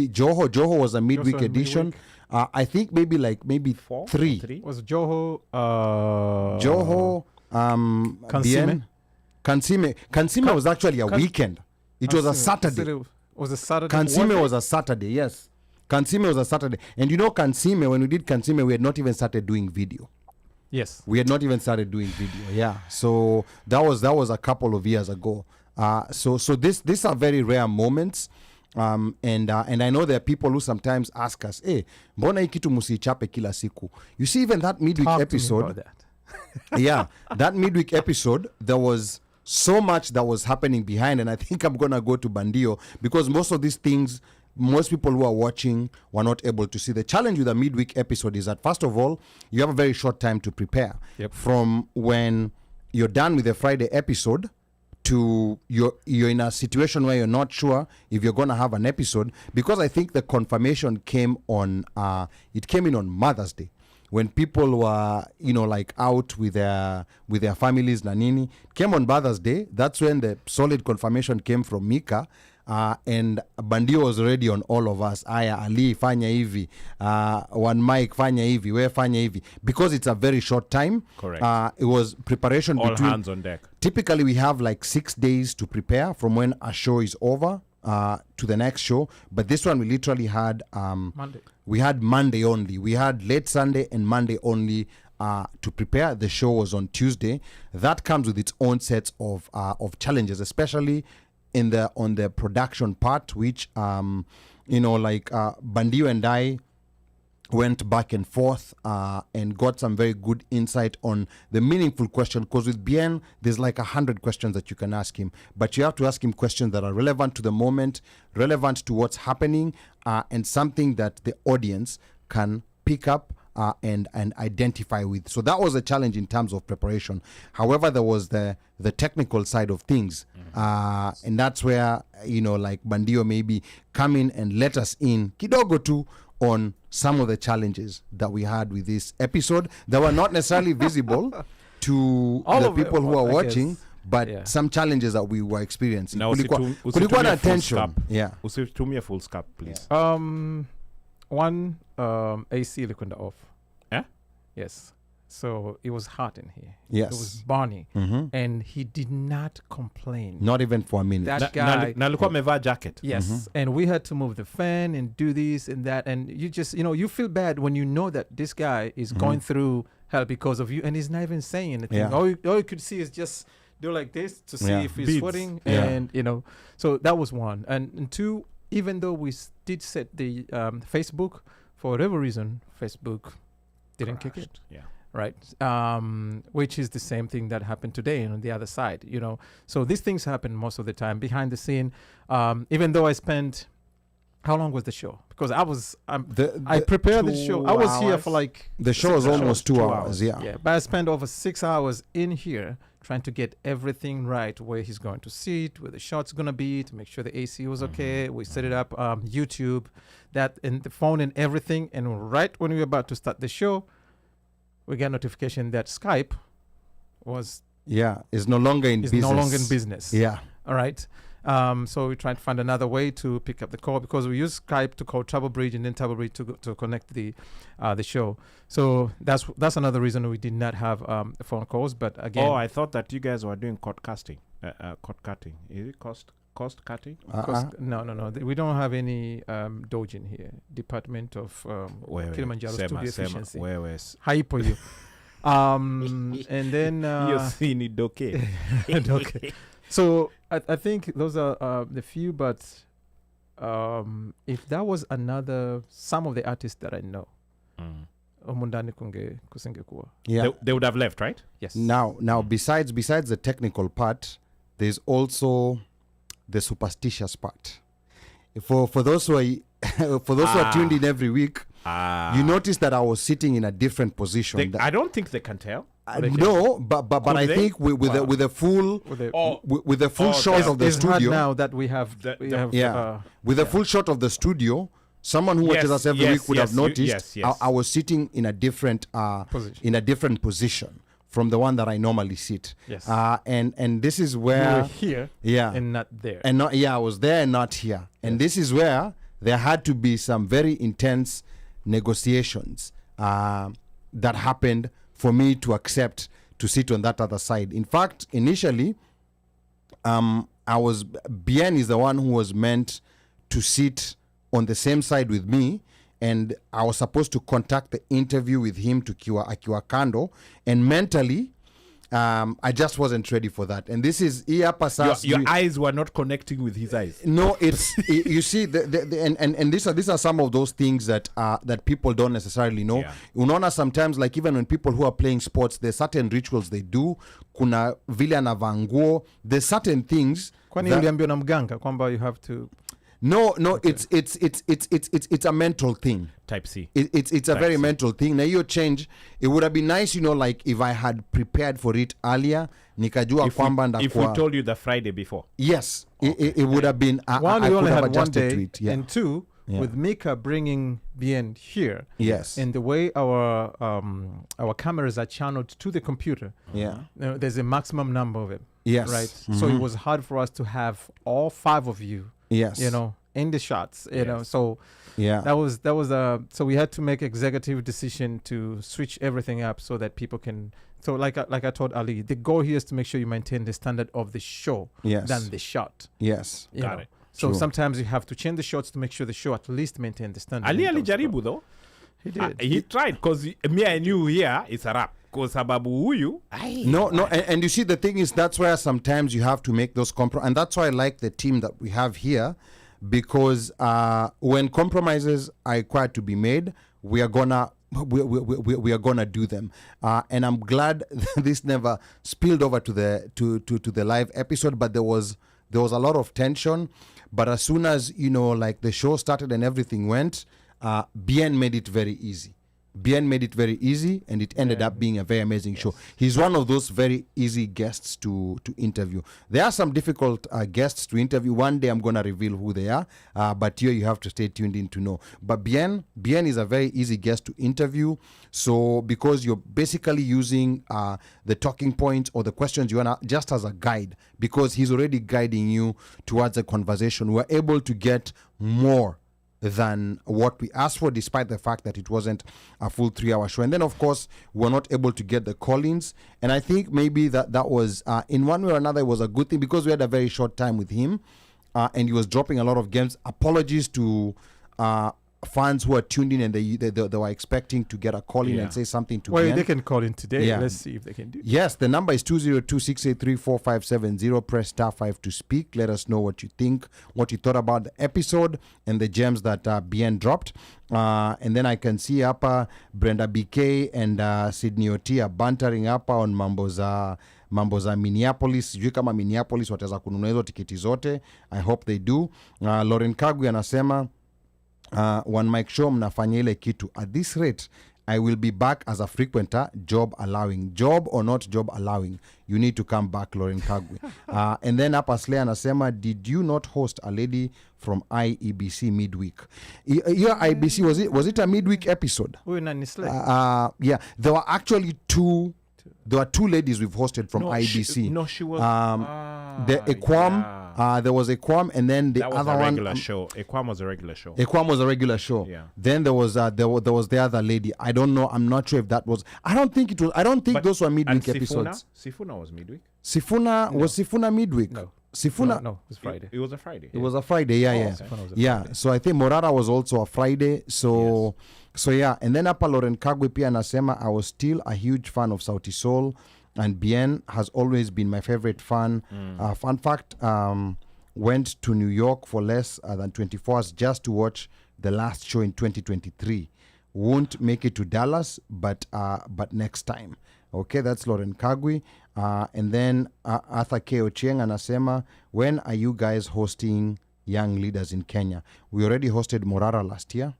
Joho was a midweek edition. I think maybe 3. Was Joho Kansime was actually a weekend. It was a Saturday. Was a Saturday. Kansime was a Saturday, yes. Kansime was a Saturday. And Kansime, when we did Kansime, we had not even started doing video. Yes. We had not even started doing video, yeah. So that was a couple of years ago. So these are very rare moments. And I know there are people who sometimes ask us, mbona hii kitu musichape kila siku? You see, even that midweek episode, yeah, that midweek episode, there was so much that was happening behind, and I think I'm gonna go to Bandio, because most of these things, most people who are watching were not able to see. The challenge with a midweek episode is that, first of all, you have a very short time to prepare. Yep. From when you're done with the Friday episode to you're in a situation where you're not sure if you're going to have an episode, because I think the confirmation came on in on Mother's Day, when people were out with their families na nini. Came on Mother's Day. That's when the solid confirmation came from Micah. And Bandio was already on all of us. Aya, Ali, fanya hivi. OneMic, fanya hivi. We fanya hivi. Because it's a very short time. Correct. It was preparation all between... hands on deck. Typically, we have 6 days to prepare from when a show is over to the next show. But this one, we literally had... Monday. We had Monday only. We had late Sunday and Monday only to prepare. The show was on Tuesday. That comes with its own sets of challenges, especially on the production part, which Bandio and I went back and forth and got some very good insight on the meaningful question, because with Bien, there's 100 questions that you can ask him, but you have to ask him questions that are relevant to the moment, relevant to what's happening, and something that the audience can pick up and identify with. So that was a challenge in terms of preparation. However, there was the technical side of things, and that's where like Bandio maybe come in and let us in kidogo too on some of the challenges that we had with this episode that were not necessarily visible to All the of it, people who are I watching. guess. But Yeah. some challenges that we were experiencing. Now, Kulikuwa na tension. Yeah. Usitumie full scap, please. One AC liquid off. Eh? Yes. So it was hot in here. Yes. It was burning. Mhm. And he did not complain. Not even for a minute. That guy. Na alikuwa amevaa jacket. Yes. And we had to move the fan and do this and that. And you just, you feel bad when you know that this guy is going through hell because of you. And he's not even saying anything. Yeah. All you could see is just do like this to see Yeah. if he's Beads. sweating. Yeah. And, so that was one. And two, even though we did set the Facebook, for whatever reason, Facebook didn't kick it. Yeah. Right, which is the same thing that happened today on the other side, So these things happen most of the time behind the scene. Even though I spent, how long was the show? Because I prepared the show. I was here for like the show was almost 2 hours. Yeah. Yeah, but I spent over 6 hours in here trying to get everything right, where he's going to sit, where the shot's gonna be, to make sure the AC was okay. We set it up, YouTube, that, and the phone and everything. And right when we were about to start the show, we got notification that Skype is no longer in business. Yeah. All right. So we tried to find another way to pick up the call, because we use Skype to call Trouble Bridge and then Trouble Bridge to connect the show. So that's another reason we did not have phone calls. But again, I thought that you guys were doing cord cutting. Is it cost cutting? No. We don't have any Doge in here. Department of Kilimanjaro Studio Efficiency. Haipo you. And then You seen it, okay? okay. So I think those are the few, but if that was some of the artists that I know, omundani kusingekuwa. Yeah. They would have left, right? Yes. Now besides the technical part, there's also the superstitious part. For those who are tuned in every week, you notice that I was sitting in a different position. I don't think they can tell. No, but I think with the full shot of the it's hard studio now that we have with the full shot of the studio. Someone who watches us every week would have noticed I was sitting in a different position from the one that I normally sit. Yes. And this is where you were here and not there. And not I was there and not here. And this is where there had to be some very intense negotiations that happened for me to accept to sit on that other side. In fact, initially, Bien is the one who was meant to sit on the same side with me, and I was supposed to contact the interview with him to akiwa kando, and mentally, I just wasn't ready for that. And this is your eyes were not connecting with his eyes. No, it's you see, and these are some of those things that people don't necessarily know. Yeah. Unaona, sometimes, like even when people who are playing sports, there's certain rituals they do. Kuna vile anavaa nguo. There's certain things. Kwani uliambiwa na mganga kwamba you have to? No, okay. It's a mental thing. Type C. It's a very mental thing. Now your change, it would have been nice, like if I had prepared for it earlier. Nikajua kwamba if we told you the Friday before. Yes, okay. it would have been. One, we only had one day, to it. Yeah. and two, with Micah bringing Bien here. Yes. And the way our cameras are channeled to the computer. Yeah. There's a maximum number of it. Yes. Right. Mm-hmm. So it was hard for us to have all 5 of you. Yes. In the shots. So yeah. that was so we had to make executive decision to switch everything up so that people can. So like I told Ali, the goal here is to make sure you maintain the standard of the show than the shot. Yes. Got it. So True. Sometimes you have to change the shots to make sure the show at least maintain the standard. Ali alijaribu though. He did. He tried, because me I knew here it's a rap. Because sababu huyu. No, and you see, the thing is, that's where sometimes you have to make those compromises, and that's why I like the team that we have here, because when compromises are required to be made, we are gonna do them, and I'm glad this never spilled over to the live episode. But there was a lot of tension. But as soon as like the show started and everything went, Bien made it very easy. Bien made it very easy, and it ended up being a very amazing show. He's one of those very easy guests to interview. There are some difficult guests to interview. One day I'm going to reveal who they are, but here you have to stay tuned in to know. But Bien is a very easy guest to interview. So because you're basically using the talking points or the questions you want just as a guide, because he's already guiding you towards a conversation, we're able to get more than what we asked for, despite the fact that it wasn't a full 3-hour show. And then, of course, we're not able to get the call-ins. And I think maybe that was, in one way or another, it was a good thing, because we had a very short time with him, and he was dropping a lot of games. Apologies to fans who are tuned in and they were expecting to get a call in and say something to Well, Bien. they can call in today. Yeah. Let's see if they can do it. Yes, the number is 202-683-4570. Press *5 to speak. Let us know what you think, what you thought about the episode and the gems that Bien dropped. And then I can see hapa Brenda BK and Sydney Otia bantering hapa on mambo za Minneapolis. Sijui kama Minneapolis wataweza kununua hizo tiketi zote. I hope they do. Lauren Kagwe anasema OneMic Show mnafanya ile kitu. At this rate, I will be back as a frequenter, job allowing. Job or not job allowing, you need to come back, Lauren Kagwe. And then hapa Slay anasema, did you not host a lady from IEBC midweek? Your IBC, was it a midweek episode? Yeah, there were actually two. There were two ladies we've hosted from IBC. She was. The Equam, there was Equam, and then the other one. Regular show. Equam was a regular show. Equam was a regular show. Yeah. Then there was the other lady. I don't know. I'm not sure if that was. I don't think it was. I don't think But- those were midweek and episodes. Sifuna was midweek. Was Sifuna midweek? No. Sifuna. No, it was Friday. It was a Friday. It was a Friday. Yeah, yeah. Sifuna was a Yeah, Friday. so I think Morara was also a Friday. So yeah, and then hapa Lauren Kagwe pia anasema, I was still a huge fan of Sauti Sol, and Bien has always been my favorite fan. Fun fact, went to New York for less than 24 hours just to watch the last show in 2023. Won't make it to Dallas, but next time. Okay, that's Lauren Kagwe. And then Arthur K. Ochieng anasema, when are you guys hosting young leaders in Kenya? We already hosted Morara last year.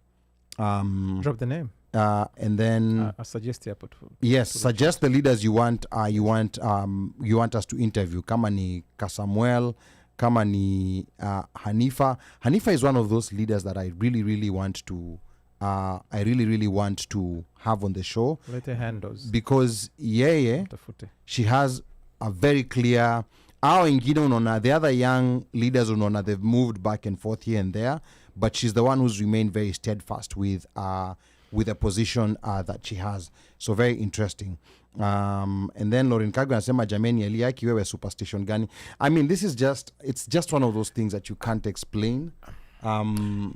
Drop the name. And then I suggest the airport. yes, suggest the leaders you want us to interview. Kama ni Kasamuel, kama ni Hanifa. Hanifa is one of those leaders that I really want to have on the show, Let her handles. because Tafute. she has a very clear. The other young leaders they've moved back and forth here and there, but she's the one who's remained very steadfast with a position that she has. So very interesting. And then Lauren Kagwe anasema, jameni Eliaki wewe superstition gani? I mean, it's just one of those things that you can't explain.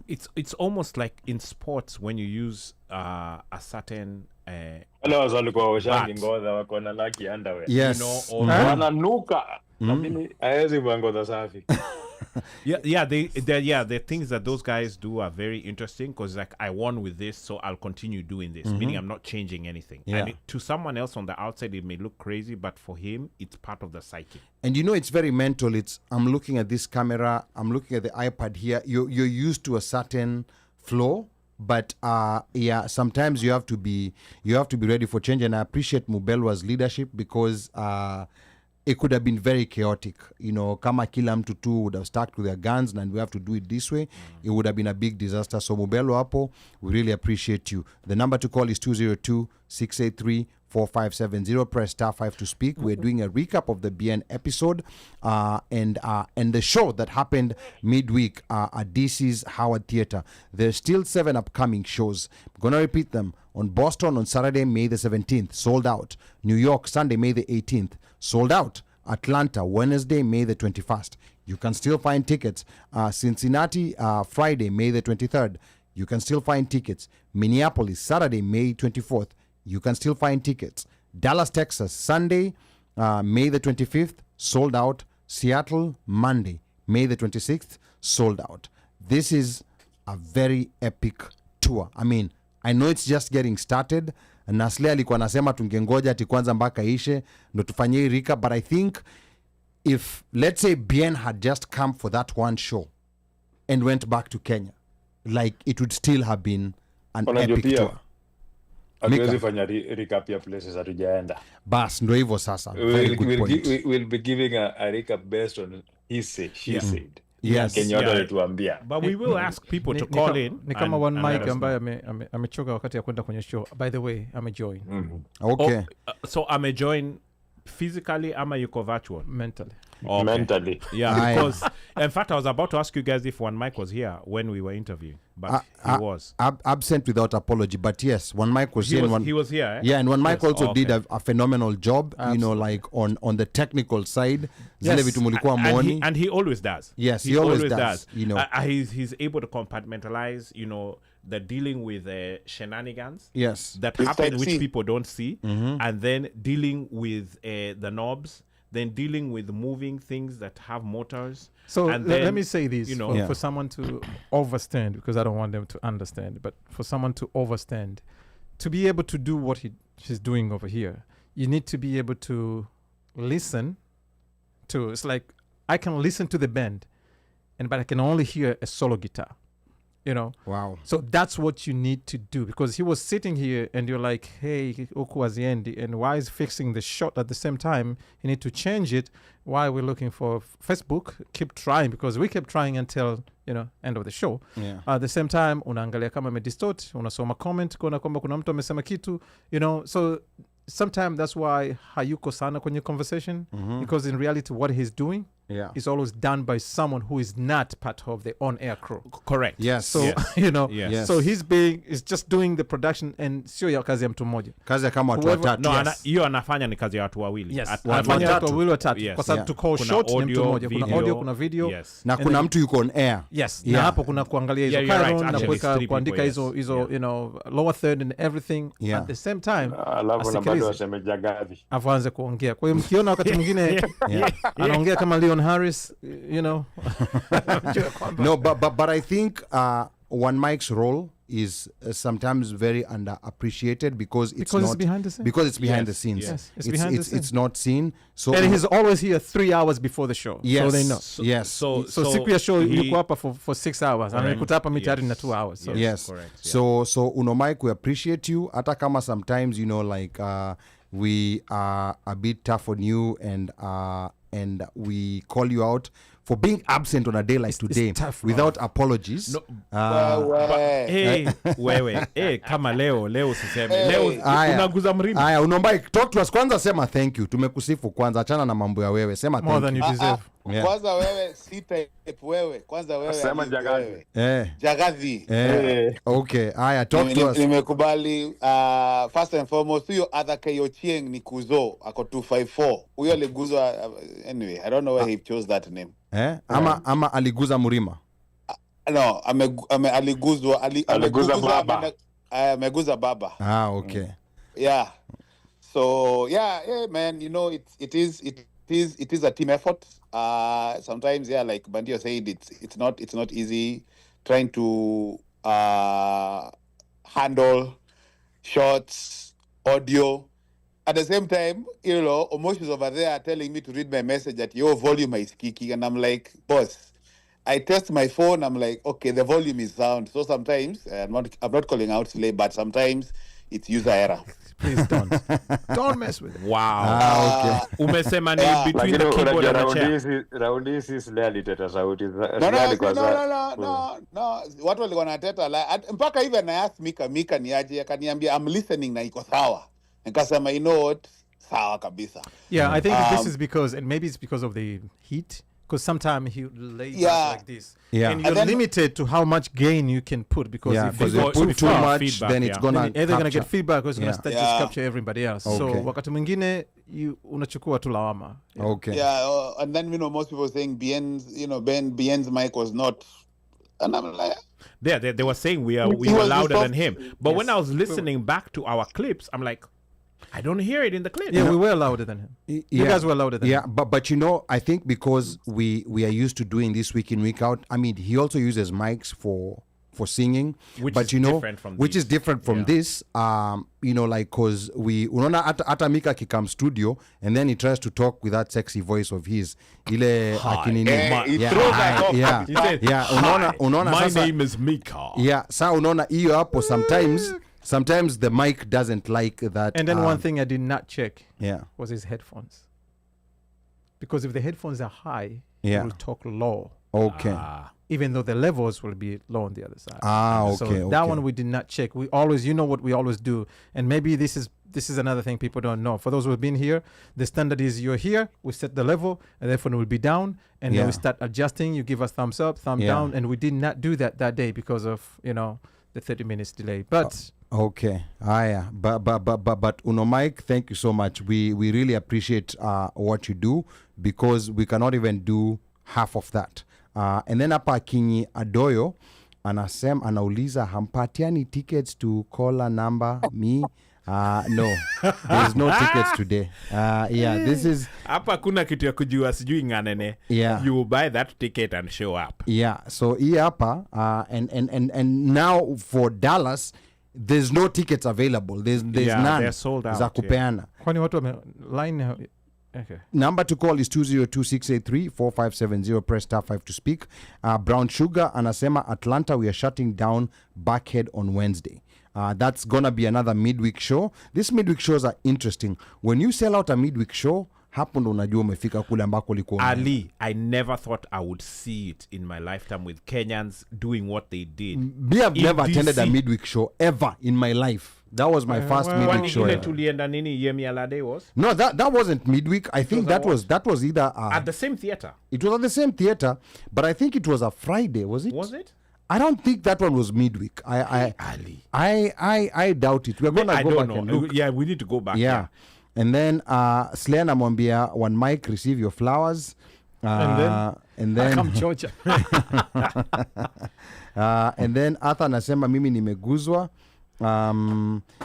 It's almost like in sports when you use a certain Wale wazee walikuwa washangi But- ngodha wako na lucky underwear. Yes. you know, or Wananuka. Lakini haezi vaa ngodha safi. the things that those guys do are very interesting, because like I won with this, so I'll continue doing this, meaning I'm not changing anything. Yeah. And to someone else on the outside it may look crazy, but for him it's part of the psyche. And it's very mental. I'm looking at this camera, I'm looking at the iPad here. You're used to a certain flow, but sometimes you have to be ready for change. And I appreciate Mubelwa's leadership, because it could have been very chaotic. Kama kila mtu tu would have stuck to their guns and we have to do it this way, it would have been a big disaster. So Mubelwa hapo, we really appreciate you. The number to call is 202-683-4570. Press *5 to speak. We're doing a recap of the BN episode and the show that happened midweek at DC's Howard Theatre. There's still 7 upcoming shows. I'm going to repeat them. On Boston on Saturday, May the 17th, sold out. New York, Sunday, May the 18th, sold out. Atlanta, Wednesday, May the 21st. You can still find tickets. Cincinnati, Friday, May the 23rd. You can still find tickets. Minneapolis, Saturday, May 24th. You can still find tickets. Dallas, Texas, Sunday, May the 25th, sold out. Seattle, Monday, May the 26th, sold out. This is a very epic tour. I mean, I know it's just getting started. Nasle alikuwa nasema tungengoja ati kwanza mpaka ishe ndo tufanye hii recap, but I think if, let's say, Bien had just come for that one show and went back to Kenya, like, it would still have been an Unajua epic pia, tour. hatuwezi fanya recap ya places hatujaenda. Bas ndo hivyo sasa. Very good point. We'll be giving a recap based on he said, she said. Yes. Kenya watu walituambia. But we will ask people to call in. Ni kama OneMic ambaye know. amechoka wakati ya kwenda kwenye show. By the way, amejoin. Okay. So amejoin physically ama yuko virtual? Mentally. Okay. Mentally. Yeah, because in fact I was about to ask you guys if OneMic was here when we were interviewing, but he was Absent without apology, but yes, OneMic was here. he was here. Yeah, and OneMic also okay. did a phenomenal job. You know, like on the technical side. Zile vitu mulikuwa muoni. And he always does. Yes, he always does. You know, he's able to compartmentalize. You know, the dealing with shenanigans. Yes, that happen which people don't see, and then dealing with the knobs. Then dealing with moving things that have motors. So and then, let me say this, you know, for someone to overstand, because I don't want them to understand, but for someone to overstand, to be able to do what he's doing over here, you need to be able to listen to, it's like, I can listen to the band, but I can only hear a solo guitar. You know, wow. So that's what you need to do, because he was sitting here and you're like, hey, Oku Aziendi, and why is fixing the shot at the same time? You need to change it. Why we're looking for Facebook? Keep trying, because we kept trying until, you know, end of the show. Yeah. At the same time, unaangalia kama medistort, unasoma comment, kuona kwamba kuna mtu amesema kitu, you know, so sometimes that's why hayuko sana kwenye conversation, because in reality what he's doing is always done by someone who is not part of the on-air crew. Correct. Yes. So, you know, Yes. so is just doing the production, and sio ya kazi ya mtu mmoja. Kazi ya kama watu watatu. No, hiyo anafanya ni kazi ya watu wawili. Yes. Anafanya watu wawili watatu. Yes. Kwa sababu to call Kuna short ni mtu audio, mmoja. Kuna audio, kuna video. Yes. Na kuna mtu yuko on air. Yes. Yeah. Na hapo kuna kuangalia hizo you're right. Chiron, na Actually, kuweka it's kuandika three hizo people, you know, lower third and everything. Yeah. At the same time, Alafu na bado waseme Jagavi. afanze kuongea. Kwa hiyo mkiona wakati mwingine anaongea kama Leon Harris, you know. No, but I think OneMic's role is sometimes very underappreciated because it's behind the scenes. Because it's behind the scenes. Yes, it's behind the scenes. It's not seen. So and he's always here 3 hours before the show. Yes, so they know. Yes. So siku ya show yuko hapa for 6 hours. Anakuta hapa mitari na 2 hours. So. Yes. Correct. So UnoMic, we appreciate you. Hata kama sometimes, you know, like we are a bit tough on you and we call you out for being absent on a day like today without apologies. No, wewe kama leo usiseme. Leo unaguza mrima. Aya, UnoMic, talk to us kwanza, sema thank you. Tumekusifu kwanza, achana na mambo ya wewe. Sema more thank than you. you deserve. Yeah. Kwanza wewe si type wewe. Kwanza wewe. Sema Jagavi. Jagavi. Okay. Aya, talk to us. Nimekubali first and foremost huyo Adhaka Ochieng ni Kuzo ako 254. Huyo aliguzwa anyway, I don't know why he chose that name. Ama aliguza mrima. No, aliguzwa baba. Ameguza baba. Okay. Yeah. So yeah, man, you know it is a team effort. Sometimes, like Bandio said, it's not easy trying to handle shots, audio. At the same time, you know, Omosh is over there telling me to read my message that your volume is kicking, and I'm like, boss, I test my phone. I'm like, okay, the volume is sound. So sometimes I'm not calling out Slay, but sometimes it's user error. Please don't mess with it. Wow. Okay. Umesema ni between the keyboard and the chair. Raundi hisi Slay aliteta sauti. No. Watu walikuwa wanateta mpaka hivi na ask Micah ni aje, akaniambia I'm listening na iko sawa. Nikasema, you know what? Sawa kabisa. Yeah, I think this is because, and maybe it's because of the heat, because sometimes he lays back like this. Yeah. And you're limited to how much gain you can put, because if you put too much, feedback, then it's gonna either going to get feedback or it's going to start just capture everybody else. Okay. So wakati mwingine unachukua tu lawama. Okay. Yeah, and then, you know, most people saying Bien's mic was not, and I'm like, they were saying we were louder than him. But when I was listening back to our clips, I'm like, I don't hear it in the clip. Yeah, we were louder than him. You guys were louder than him. Yeah, but you know, I think because we are used to doing this week in, week out. I mean, he also uses mics for singing, which but is you know, different from which is different from this. You know, like, cause unaona hata Micah kikam studio and then he tries to talk with that sexy voice of his. Ile akinini. He throws that off. He said, unaona my sasa, name is Micah. Yeah, sa unaona hiyo hapo sometimes sometimes the mic doesn't like that. And then one thing I did not check Yeah. was his headphones. Because if the headphones are high, Yeah. it will talk low, Okay. even though the levels will be low on the other side. Okay. So that one we did not check. We always, you know what we always do, and maybe this is another thing people don't know. For those who have been here, the standard is you're here, we set the level, and therefore it will be down, and then we start adjusting. You give us thumbs up, thumb down, and we did not do that day because of the 30 minutes delay. But Okay. Yeah. But Mike, thank you so much. We really appreciate what you do, because we cannot even do half of that. And then hapa Kinyi Adoyo anauliza hampatiani tickets to caller number me. No, there's no tickets today. This is hapa kuna kitu ya kujua sijui nganene. You will buy that ticket and show up. So hapa and now for Dallas there's no tickets available. There's none. They're sold out. Za kupeana. kwani watu wame line. Okay. Number to call is 202-683-4570. Press star 5 to speak. Brown Sugar anasema Atlanta, we are shutting down Backhead on Wednesday. That's gonna be another midweek show. These midweek shows are interesting. When you sell out a midweek show, hapo ndo unajua umefika kule ambako ulikuwa. Ali, I never thought I would see it in my lifetime with Kenyans doing what they did. Me, I've never attended a midweek show ever in my life. That was my first midweek show. Tulienda nini Yemi Alade was? No, that wasn't midweek. I think that was either at the same theater. It was at the same theater, but I think it was a Friday, was it? Was it? I don't think that one was midweek. I doubt it. We're gonna go back and look. Yeah, we need to go back. Yeah. And then Slayer namwambia OneMic, receive your flowers. And then Come Georgia. and then Arthur anasema mimi nimeguzwa.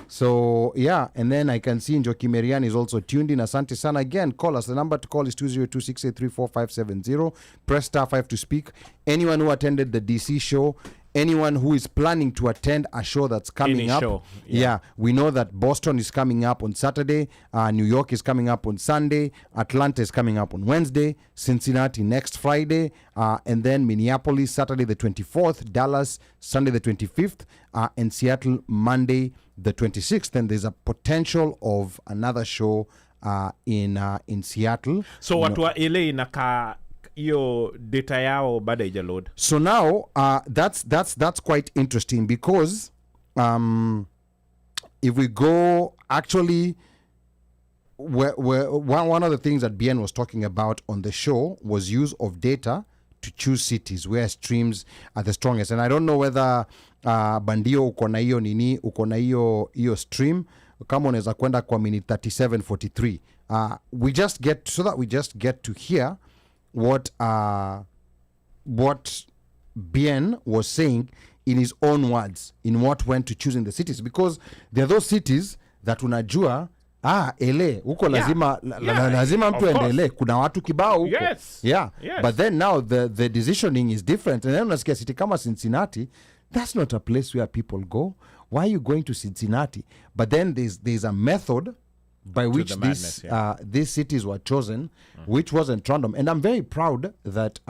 So yeah, and then I can see Njoki Merian is also tuned in. Asante sana. Again, call us. The number to call is 202-683-4570. Press star 5 to speak. Anyone who attended the DC show, anyone who is planning to attend a show that's coming up. Show. Yeah, we know that Boston is coming up on Saturday, New York is coming up on Sunday, Atlanta is coming up on Wednesday, Cincinnati next Friday, and then Minneapolis Saturday the 24th, Dallas Sunday the 25th, and Seattle Monday the 26th. And there's a potential of another show in Seattle. So watu wa LA inaka iyo data yao bado haijaload. So now that's quite interesting, because if we go actually one of the things that BN was talking about on the show was use of data to choose cities where streams are the strongest. And I don't know whether Bandio uko na hiyo nini, uko na hiyo stream kama unaweza kwenda kwa minute 37:43. We just get to hear what Bien was saying in his own words, in what went to choosing the cities, because there are those cities that unajua LA huko lazima lazima mtu aendelee, kuna watu kibao huko. Yes. But then now the decisioning is different, and then unasikia city kama Cincinnati, that's not a place where people go. Why are you going to Cincinnati? But then there's a method by which these cities were chosen, which wasn't random. And I'm very proud that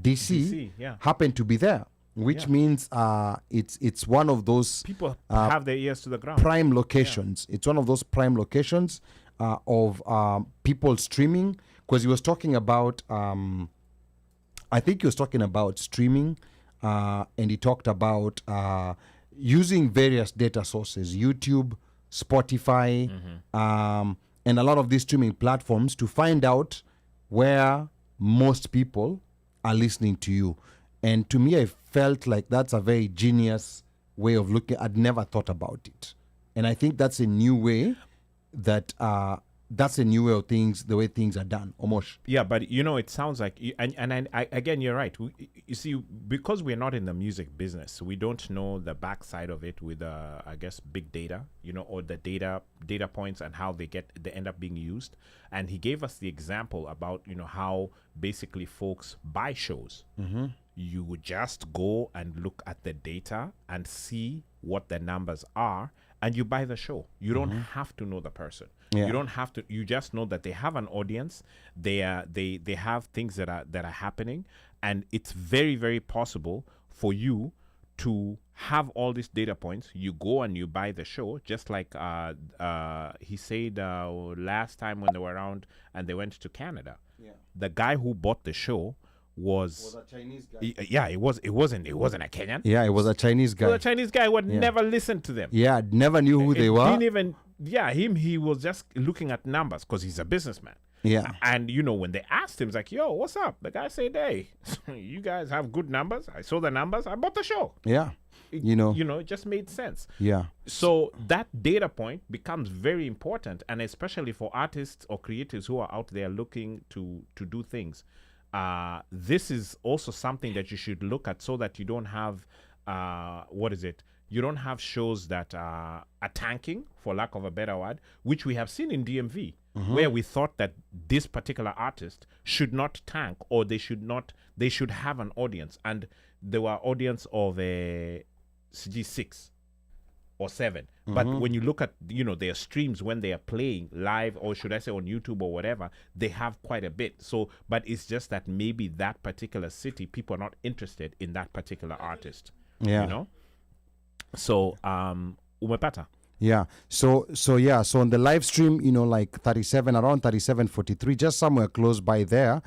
DC happened to be there, which means it's one of those people have their ears to the ground. Prime locations. It's one of those prime locations of people streaming, because he was talking about I think he was talking about streaming, and he talked about using various data sources, YouTube, Spotify, and a lot of these streaming platforms to find out where most people are listening to you. And to me, I felt like that's a very genius way of looking. I'd never thought about it. And I think that's a new way of things, the way things are done. Omosh. Yeah, but it sounds like, and again, you're right. You see, because we're not in the music business, we don't know the backside of it with, I guess, big data, or the data points and how they end up being used. And he gave us the example about, how basically folks buy shows. Mm-hmm. You would just go and look at the data and see what the numbers are, and you buy the show. You don't have to know the person. You don't have to. You just know that they have an audience. They have things that are happening, and it's very, very possible for you to have all these data points, you go and you buy the show, just like he said last time when they were around and they went to Canada. Yeah. The guy who bought the show was a Chinese guy. yeah, it wasn't a Kenyan. Yeah, it was a Chinese It was guy. a Chinese guy who had Yeah. never listened to them. Yeah, never knew who they were. Didn't even he was just looking at numbers because he's a businessman. Yeah. And when they asked him, he's like, yo, what's up? The guy said, hey, you guys have good numbers. I saw the numbers. I bought the show. Yeah. It just made sense. Yeah. So that data point becomes very important, and especially for artists or creatives who are out there looking to do things. This is also something that you should look at so that you don't have, you don't have shows that are tanking, for lack of a better word, which we have seen in DMV, where we thought that this particular artist should not tank, or they should have an audience. And there were audience of CG6 or 7. But when you look at, their streams when they are playing live, or should I say on YouTube or whatever, they have quite a bit. So, but it's just that maybe that particular city, people are not interested in that particular artist. Yeah. So, umepata. Yeah. So on the live stream, like around 37:43, just somewhere close by there,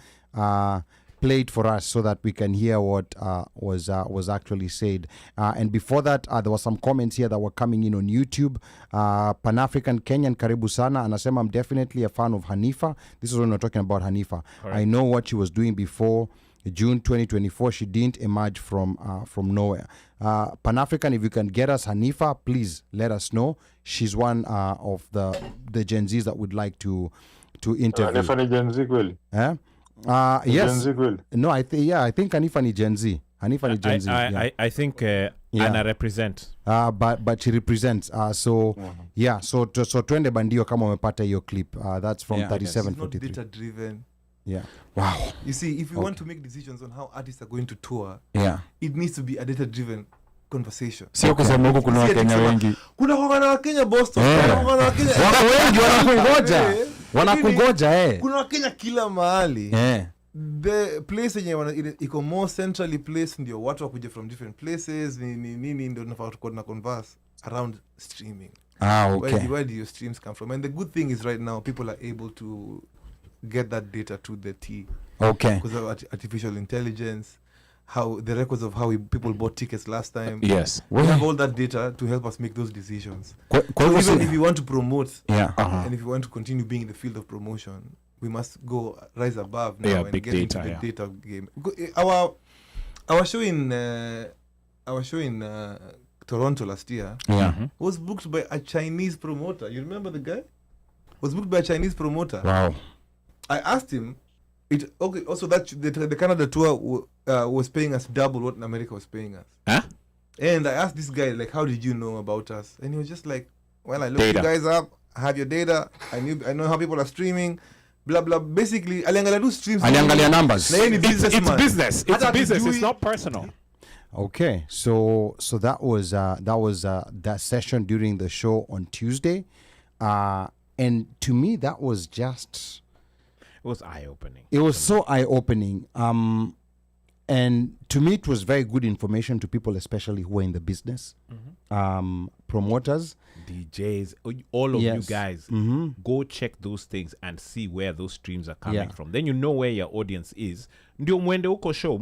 played for us so that we can hear what was actually said. And before that, there were some comments here that were coming in on YouTube. Pan-African Kenyan Karibu Sana, anasema, I'm definitely a fan of Hanifa. This is when we're talking about Hanifa. Correct. I know what she was doing before June 2024. She didn't emerge from nowhere. Pan-African, if you can get us Hanifa, please let us know. She's one of the Gen Zs that would like to interview. Hanifa ni Gen Z kweli? Yes. Gen Z kweli? No, I think Hanifa ni Gen Z. Hanifa ni Gen Z. I think Anna represent. But she represents. So twende bandio kama umepata hiyo clip. That's from 37:43. It's not data driven. Yeah. Wow. You see, if we want to make decisions on how artists are going to tour, Yeah. it needs to be a data driven conversation. Sio kusema huko kuna Wakenya wengi. Kuna Wakenya Boston, kuna Wakenya Wako wengi wanakungoja. Kuna Wakenya kila mahali. Yeah. The place yenye iko more centrally placed ndio watu wakuja from different places nini ndio tunafaa tuko na converse around streaming. Okay. Where do your streams come from? And the good thing is right now people are able to get that data to the T. Okay. Because of artificial intelligence, how the records of how people bought tickets last time. Yes. We have all that data to help us make those decisions. Kwa Even if you want to promote, Yeah. and if you want to continue being in the field of promotion, we must rise above now and big get into data, the data game. Our show in Toronto last year was booked by a Chinese promoter. You remember the guy? Was booked by a Chinese promoter. Wow. I asked him. Also, that the Canada tour was paying us double what America was paying us. Huh? And I asked this guy, like, how did you know about us? And he was just like, well, I looked Data. you guys up. I have your data. I know how people are streaming. Blah blah. Basically, aliangalia do streams. Aliangalia numbers. Na yeye ni It's businessman. business. It's Hata business. hatujui- It's not personal. Okay, so that was that session during the show on Tuesday, and to me that was just, It was eye-opening. it was so eye-opening, and to me it was very good information to people, especially who are in the business, promoters. DJs, all of you Yes. guys, go check those things and see where those streams are coming Yeah. from. Then you know where your audience is. Ndio mwende uko show,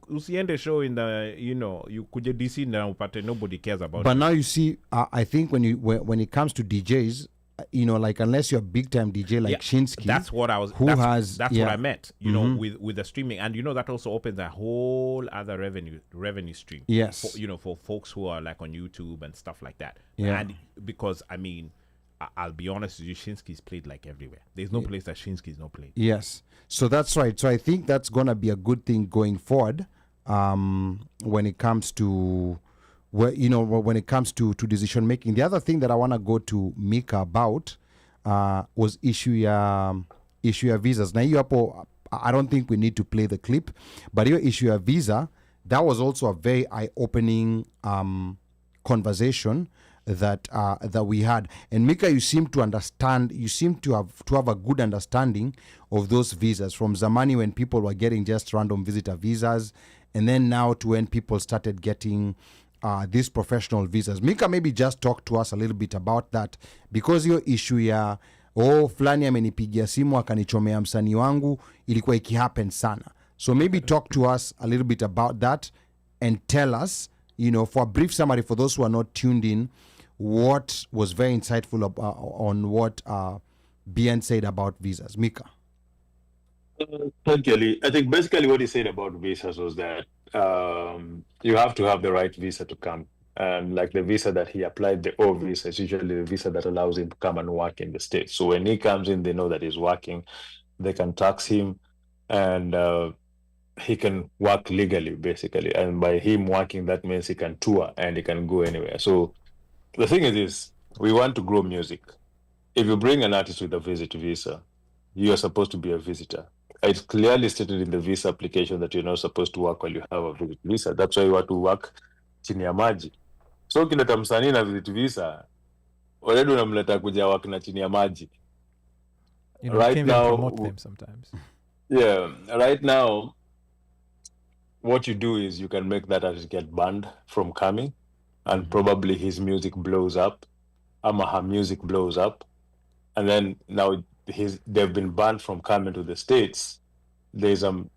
usiende show in the, you kuje DC na upate nobody cares about But it. now you see, I think when it comes to DJs, like unless you're a big time DJ like Yeah, Shinsky, That's what I was. who that's has- that's yeah. what I meant. With the streaming, and that also opens a whole other revenue stream. Yes. For folks who are like on YouTube and stuff like that. Yeah. And because I'll be honest with you, Shinsky's played like everywhere. There's no place that Shinsky's not played. Yes, so that's right. So I think that's gonna be a good thing going forward, when it comes to when it comes to decision making. The other thing that I want to go to Micah about was issue ya visas. Now, I don't think we need to play the clip, but your issue ya visa, that was also a very eye-opening conversation that we had. And Micah, you seem to understand. You seem to have a good understanding of those visas from Zamani, when people were getting just random visitor visas, and then now to when people started getting these professional visas. Micah, maybe just talk to us a little bit about that, because hiyo issue ya fulani amenipigia simu akanichomea msanii wangu ilikuwa ikihappen sana. So maybe talk to us a little bit about that and tell us, for a brief summary for those who are not tuned in, what was very insightful on what Bien said about visas. Micah. Thank you, Ali. I think basically what he said about visas was that you have to have the right visa to come. And like the visa that he applied, the O visa is usually the visa that allows him to come and work in the States. So when he comes in, they know that he's working. They can tax him, and he can work legally, basically. And by him working, that means he can tour and he can go anywhere. So the thing is this, we want to grow music. If you bring an artist with a visit visa, you are supposed to be a visitor. It's clearly stated in the visa application that you're not supposed to work while you have a visit visa. That's why you want to work chini ya maji. So ukileta msanii na visit visa, already unamleta kuja work na chini ya maji. Right now, can promote them sometimes. Yeah, right now, what you do is you can make that artist get banned from coming, and probably his music blows up, ama her music blows up, and then now they've been banned from coming to the States. There's an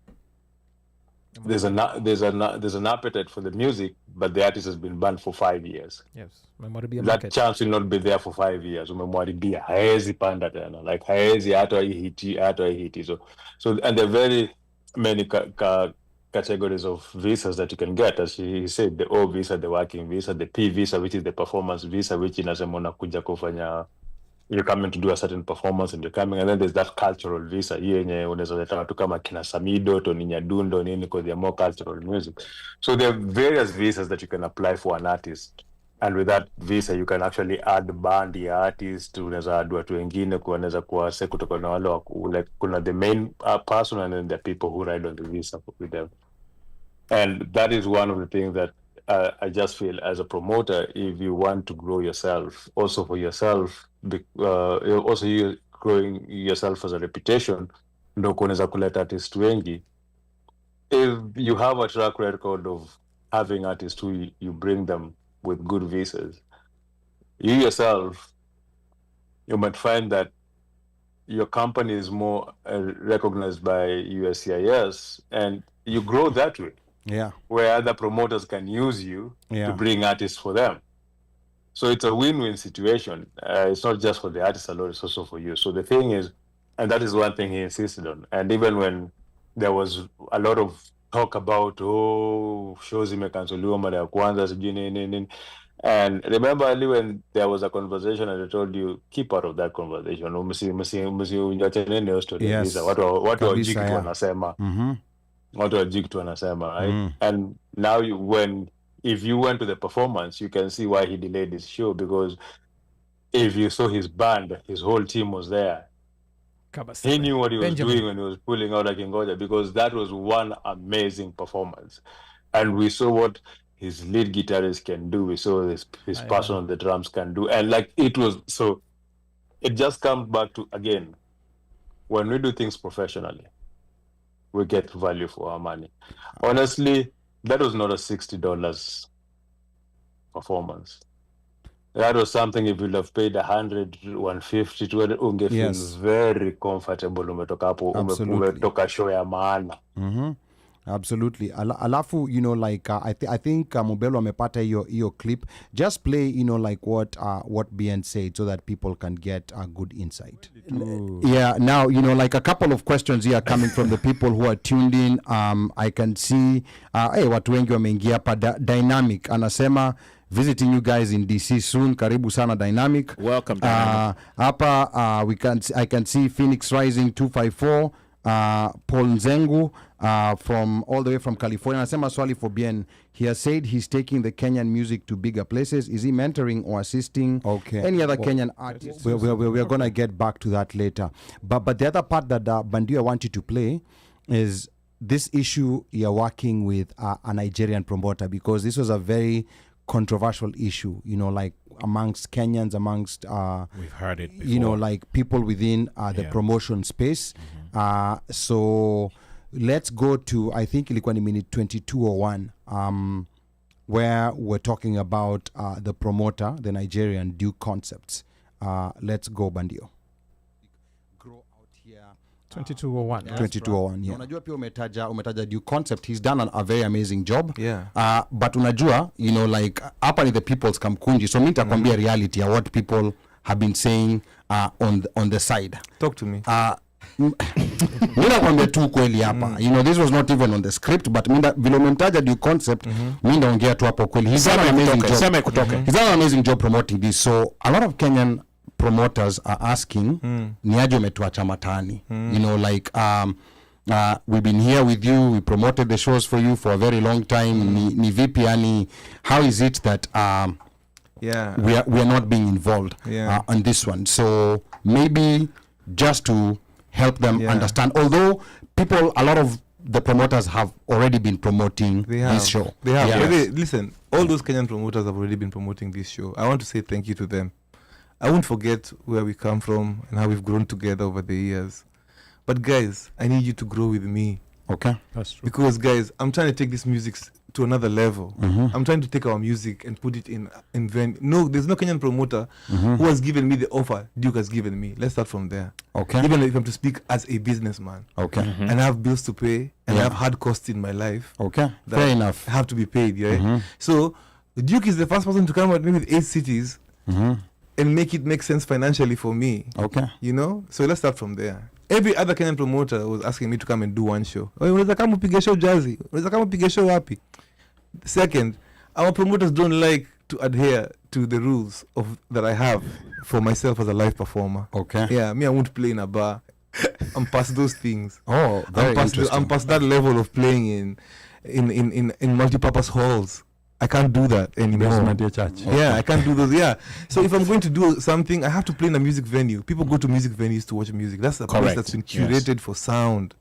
appetite for the music, but the artist has been banned for 5 years. Yes, that chance will not be there for 5 years. Umemwaribia haezi panda tena, like haezi hata hiti. So and there are very many categories of visas that you can get, as he said, the O visa, the working visa, the P visa, which is the performance visa, which inasema unakuja kufanya, you're coming to do a certain performance and you're coming, and then there's that cultural visa. Hii yenye unaweza leta watu kama kina Samido, Tony Nyadundo, nini, because they're more cultural music. So there are various visas that you can apply for an artist, and with that visa you can actually add band ya artist, unaweza add watu wengine, kunaweza kuwa kutoka na wale like kuna the main person, and then the people who ride on the visa with them. And that is one of the things that I just feel as a promoter, if you want to grow yourself, also for yourself, also you growing yourself as a reputation, ndo kunaweza kuleta artist wengi. If you have a track record of having artists who you bring them with good visas, you yourself, you might find that your company is more recognized by USCIS, and you grow that way. Yeah, where other promoters can use you to bring artists for them. So it's a win-win situation. It's not just for the artist alone, it's also for you. So the thing is, and that is one thing he insisted on. And even when there was a lot of talk about, shows imekansoliwa mara ya kwanza, sijui nini. And remember early when there was a conversation and I told you, keep out of that conversation. Yes. Watu wajiki tu wanasema. Watu wajiki tu wanasema, right? And now if you went to the performance, you can see why he delayed his show, because if you saw his band, his whole team was there. He knew what he was doing when he was pulling out Akingoja, because that was one amazing performance. And we saw what his lead guitarist can do. We saw his person on the drums can do. And like it just comes back to, again, when we do things professionally, we get value for our money. Honestly, that was not a $60 performance. That was something if you'd have paid $100, $150, unge feel very comfortable. Umetoka hapo, umetoka show ya maana. Absolutely. Alafu, like I think Mubelo amepata hiyo clip. Just play, like what Bien said, so that people can get a good insight. Yeah. Now, like a couple of questions here coming from the people who are tuned in. I can see, watu wengi wameingia hapa. Dynamic anasema visiting you guys in DC soon. Karibu sana Dynamic. Welcome Dynamic. Hapa I can see Phoenix Rising 254. Paul Nzengu from all the way from California. Anasema swali for Bien. He has said he's taking the Kenyan music to bigger places. Is he mentoring or assisting any other Kenyan artists? We're going to get back to that later. But the other part that Bandio wanted to play is this issue you're working with a Nigerian promoter, because this was a very controversial issue, like amongst Kenyans, amongst we've heard it before. Like people within the promotion space. So let's go to, I think ilikuwa ni minute 22:01. where we're talking about the promoter, the Nigerian Duke Concepts. Let's go, Bandio. Grow out here. 2201. 2201, yeah. Unajua pia umetaja Duke Concept. He's done a very amazing job. Yeah. But unajua, like, hapa ni the people's kamkunji. So minta kwambia reality ya what people have been saying on the side. Talk to me. Mina kwambia tu kweli hapa. This was not even on the script, but vile umemtaja Duke Concept, minda ongea tu hapo kweli. He's done an amazing job. He's done an amazing job promoting this. So a lot of Kenyan promoters are asking, ni aje umetuacha matani? We've been here with you, we promoted the shows for you for a very long time. Ni vipi yani, how is it that we are not being involved on this one? So maybe just to help them understand, although a lot of the promoters have already been promoting this show. They have. Yeah. Listen, all those Kenyan promoters have already been promoting this show. I want to say thank you to them. I won't forget where we come from and how we've grown together over the years. But guys, I need you to grow with me. Okay. That's true. Because guys, I'm trying to take this music to another level. I'm trying to take our music and put it in No, there's no Kenyan promoter who has given me the offer Duke has given me. Let's start from there. Okay. Even if I'm to speak as a businessman. Okay. And I have bills to pay and I have hard costs in my life. Okay. Fair enough. Have to be paid, yeah. So Duke is the first person to come at me with 8 cities and make it make sense financially for me. Okay. So let's start from there. Every other Kenyan promoter was asking me to come and do one show. Unaweza kama upige show Jazzy? Unaweza kama upige show wapi? Second, our promoters don't like to adhere to the rules that I have for myself as a live performer. Okay. Yeah, me, I won't play in a bar. I'm past those things. Oh, very interesting. I'm past that level of playing in multi-purpose halls. I can't do that anymore. Church. Yeah, I can't do those. Yeah. So if I'm going to do something, I have to play in a music venue. People go to music venues to watch music. That's a place that's been curated for sound.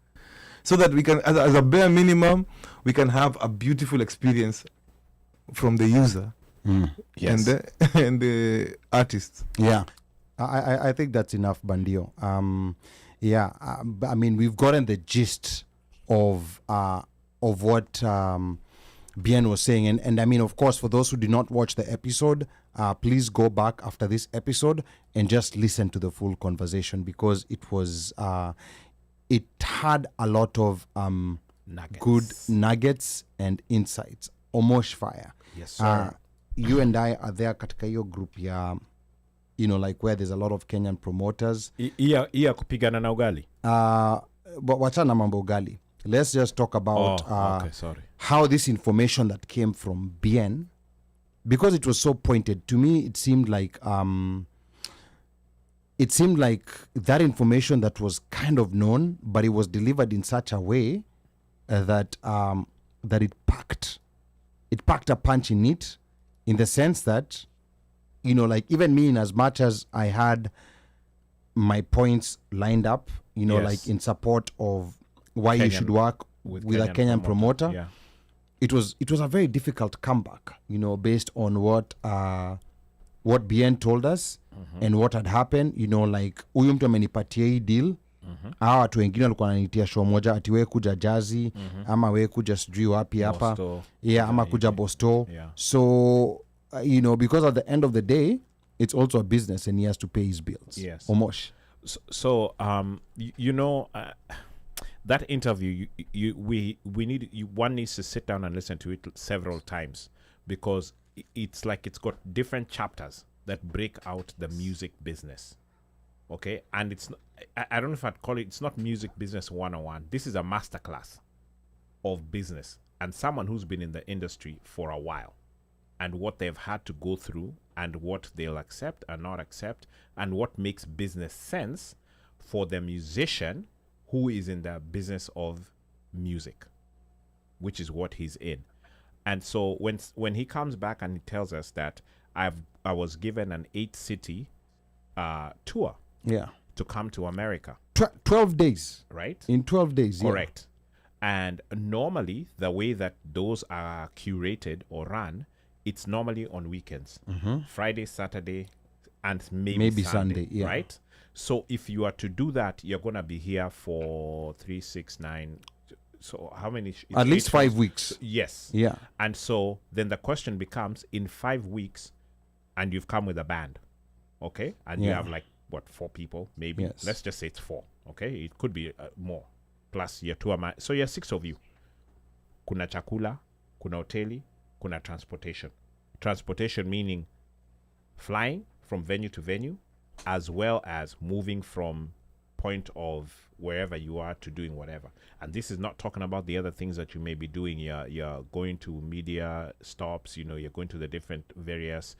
So that we can, as a bare minimum, we can have a beautiful experience from the user Yes. and the artists. Yeah. I think that's enough, Bandio. I mean, we've gotten the gist of what Bien was saying, and I mean, of course, for those who did not watch the episode, please go back after this episode and just listen to the full conversation, because it was it had a lot of good nuggets and insights. OmoshFaya. Yes, sir. You and I are there katika hiyo group ya, like where there's a lot of Kenyan promoters. Iya kupigana na ugali. But wachana mambo ugali. Let's just talk about how this information that came from Bien, because it was so pointed to me, it seemed like that information that was kind of known, but it was delivered in such a way that it packed a punch in it, in the sense that, like even me, in as much as I had my points lined up, like in support of why you should work with a Kenyan promoter. Yeah. It was a very difficult comeback, based on what Bien told us and what had happened. Like huyu mtu amenipatia hii deal, hawa watu wengine walikuwa wananitia show moja ati wewe kuja Jazzy, ama wewe kuja sijui wapi hapa, ama kuja Bosto. So because at the end of the day, it's also a business and he has to pay his bills. Yes. Omosh. So that interview, one needs to sit down and listen to it several times, because it's like it's got different chapters that break out the music business. Okay, and it's not, I don't know if I'd call it, it's not music business 101. This is a masterclass of business, and someone who's been in the industry for a while, and what they've had to go through, and what they'll accept and not accept, and what makes business sense for the musician who is in the business of music, which is what he's in. And so when he comes back and he tells us that I was given an 8-city tour to come to America. 12 days. Right? In 12 days, Correct. And normally, the way that those are curated or run, it's normally on weekends. Friday, Saturday, and maybe Sunday, right? So if you are to do that, you're going to be here for 3, 6, 9, So how many? At least 5 shows. weeks. Yes. Yeah. And so then the question becomes, in 5 weeks, and you've come with a band, okay, and you Yeah. have like what, 4 people, maybe. Yes. Let's just say it's 4, okay. It could be more. Plus your tour so you're 6 of you. Kuna chakula, kuna hoteli, kuna transportation. Transportation meaning flying from venue to venue, as well as moving from point of wherever you are to doing whatever. And this is not talking about the other things that you may be doing. You're going to media stops, you're going to the different various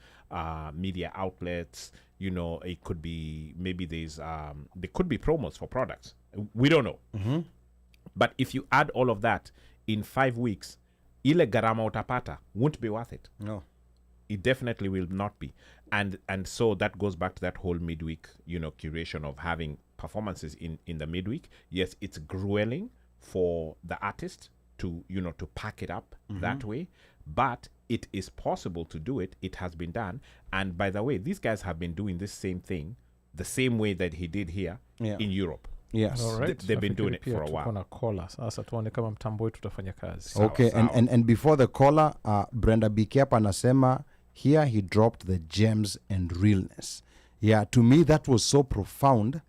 media outlets. It could be, maybe there could be promos for products. We don't know. Mm-hmm. But if you add all of that in 5 weeks, ile garama utapata won't be worth it. No. It definitely will not be. And so that goes back to that whole midweek, curation of having performances in the midweek. Yes, it's grueling for the artist to pack it up that way, but it is possible to do it. It has been done. And by the way, these guys have been doing this same thing the same way that he did here in Europe. Yes. All right. They've been doing it for a while. Sasa tuone kama mtambo wetu tutafanya kazi. Okay, Sawa. and before the caller, Brenda Bikiapa anasema here he dropped the gems and realness. Yeah, to me that was so profound.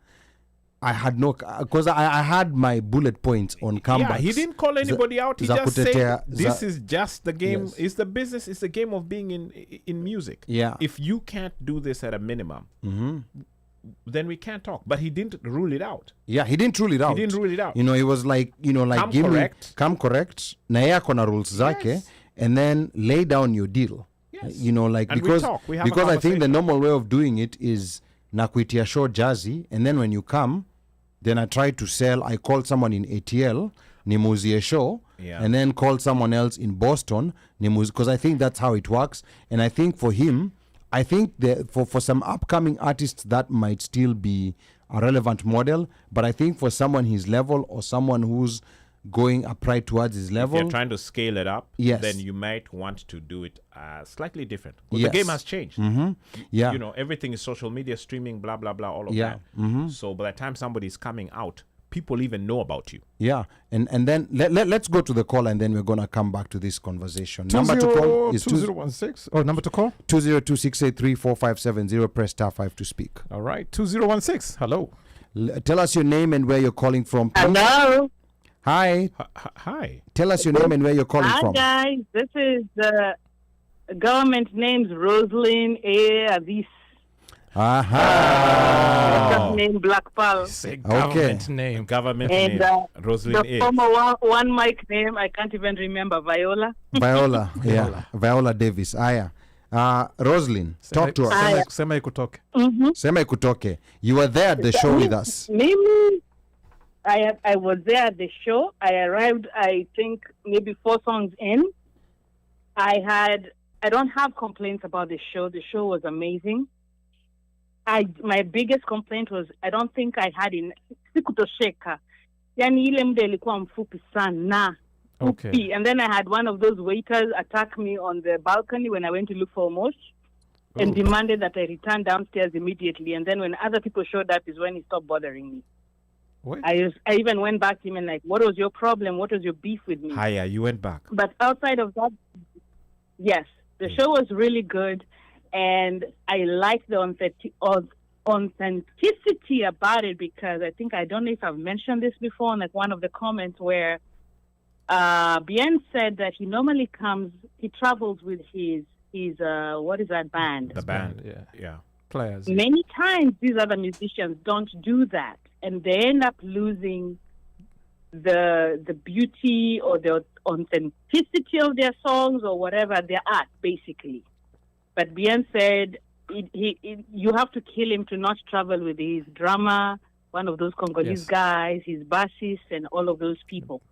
I had no, because I had my bullet points on comebacks. Yeah, he didn't call anybody out. He za just said, kutetea- this za- is just the game. Yes. It's the business. It's the game of being in music. Yeah. If you can't do this at a minimum, then we can't talk. But he didn't rule it out. Yeah, he didn't rule it out. He didn't rule it out. He was like, Come give correct. me, come correct. Na yeye ako na rules zake, Yes. and then lay down your deal. Yes. And we talk. We have a because I think the conversation. normal way of doing it is nakuitia show jazzy, and then when you come, then I try to sell. I call someone in ATL, nimuzie show, Yeah. and then call someone else in Boston, because I think that's how it works. And I think for him, I think that for some upcoming artists that might still be a relevant model, but I think for someone his level or someone who's going upright towards his If level, you're trying to scale it up, Yes. then you might want to do it slightly different. Because Yes. the game has changed. yeah, Everything is social media, streaming, blah, blah, blah, all of Yeah. that. So by the time somebody's coming out, people even know about you. yeah, and then let's go to the call, and then we're gonna come back to this conversation. Number to call is 2016. Oh, number to call? 202-683-4570. Press star 5 to speak. All right. 2016. Hello. Tell us your name and where you're calling from. please. Hello. Hi. Hi. Tell us your name and where you're calling Hi, from. guys. This is the government name's Rosalind A. Avis. Aha. Just named Black Pearl. Say Government name. Government And name. Rosalind the A. former OneMic name, I can't even remember, Viola. Viola. Yeah. Viola Davis. Aya. Roslyn, talk to us. Sema ikutoke. Sema ikutoke. You were there at the show with us. Mimi, I was there at the show. I arrived, I think, maybe 4 songs in. I don't have complaints about the show. The show was amazing. My biggest complaint was I don't think I had sikutosheka. Yani ile muda ilikuwa mfupi sana. Okay. Fupi. And then I had one of those waiters attack me on the balcony when I went to look for Omosh and demanded that I return downstairs immediately. And then when other people showed up is when he stopped bothering me. Wait. I even went back to him and like, what was your problem? What was your beef with me? Hiya, you went back. But outside of that, yes, the show was really good. And I like the authenticity about it because I don't know if I've mentioned this before in like one of the comments where Bien said that he normally he travels with his what is that band? The band. Yeah. Players. Many times these other musicians don't do that and they end up losing the beauty or the authenticity of their songs or whatever, their art basically. But Bien said you have to kill him to not travel with his drummer, one of those Congolese guys, his bassist, and all of those people.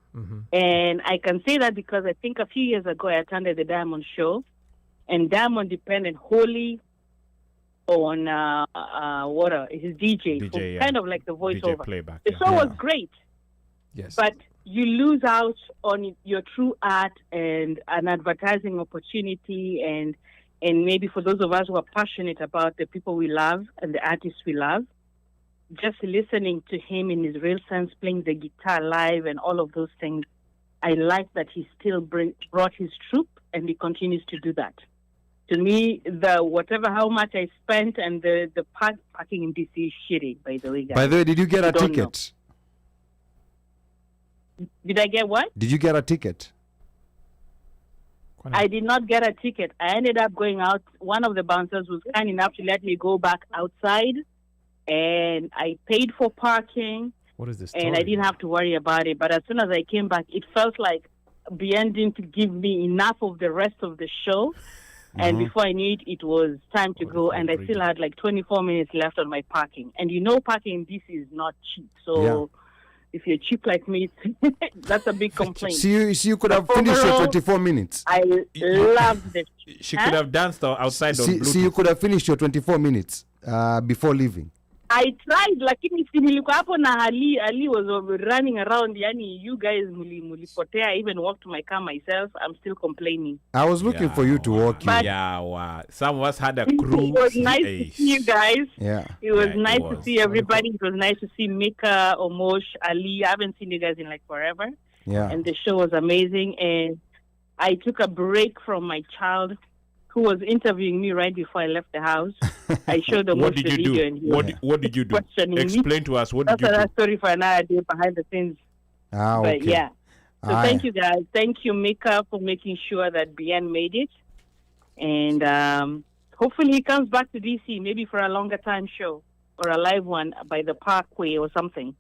And I can say that because I think a few years ago I attended the Diamond show, and Diamond depended wholly on his DJ, kind of like the voiceover. DJ playback. The show was great. Yes. But you lose out on your true art and an advertising opportunity and maybe for those of us who are passionate about the people we love and the artists we love, just listening to him in his real sense, playing the guitar live and all of those things I like that he still brought his troop, and he continues to do that. To me, how much I spent and the parking in DC is shitty, by the way, guys. By the way, did you get a ticket? Did I get what? Did you get a ticket? I did not get a ticket. I ended up going out. One of the bouncers was kind enough to let me go back outside, and I paid for parking. What is this? And I didn't have to worry about it. But as soon as I came back, it felt like Bien didn't give me enough of the rest of the show. And before I knew it, it was time to go. And I still had like 24 minutes left on my parking. And parking in DC is not cheap. So if you're cheap like me, that's a big complaint. So you could have finished your 24 minutes. I loved it. She could have danced outside on Bluetooth. So you could have finished your 24 minutes before leaving. I tried, lakini si nilikuwa hapo na Ali was running around. Yani, you guys mulipotea. I even walked to my car myself. I'm still complaining. I was looking for you to walk you. Wow. Some of us had a crew. It was nice to see you guys. Yeah. It was nice to see everybody. It was nice to see Micah, Omosh, Ali. I haven't seen you guys in like forever. Yeah. And the show was amazing. And I took a break from my child, who was interviewing me right before I left the house. I showed them what did you do? What did you do? Explain to us. What did you do? That's a story for another day behind the scenes. Okay. But yeah. So thank you guys. Thank you, Micah, for making sure that Bien made it. And hopefully he comes back to DC, maybe for a longer time show or a live one by the Parkway or something.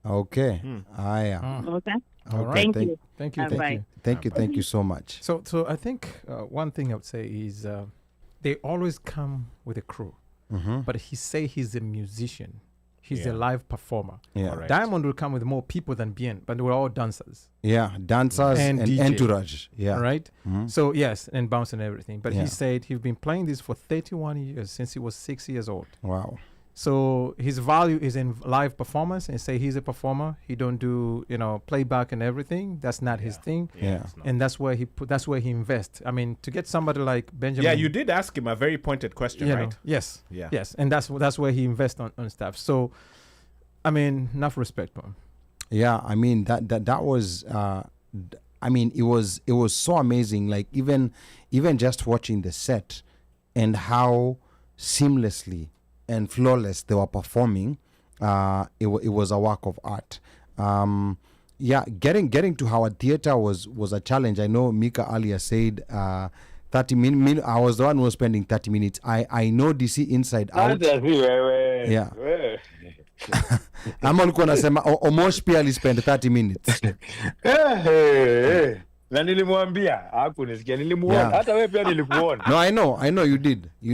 Okay. Okay. All right. Thank you. Thank you so much. So I think one thing I would say is they always come with a crew, but he say he's a musician, he's a live performer. Yeah, Correct. Diamond will come with more people than Bien, but we're all dancers. Yeah, dancers and DJ. entourage. Yeah, right. So yes, and bounce and everything. But Yeah. he said he's been playing this for 31 years since he was 6 years old. Wow. So his value is in live performance, and say he's a performer. He don't do playback and everything. That's not his thing. Yeah. And that's where he invests. I mean, to get somebody like Benjamin. Yeah, you did ask him a very pointed question, right? Yes. Yeah. Yes, and that's where he invests on stuff. So, I mean, enough respect for him. Yeah, I mean that was. I mean, it was so amazing. Like even just watching the set and how seamlessly and flawless they were performing, it was a work of art. Getting to our theater was a challenge. I know Micah earlier said 30 minutes. I was the one who was spending 30 minutes. I know DC inside out. Yeah. Ama ulikuwa nasema Omosh pia alispend 30 minutes. Na nilimwambia hakunisikia, nilimuona hata wewe pia nilikuona. No, I know you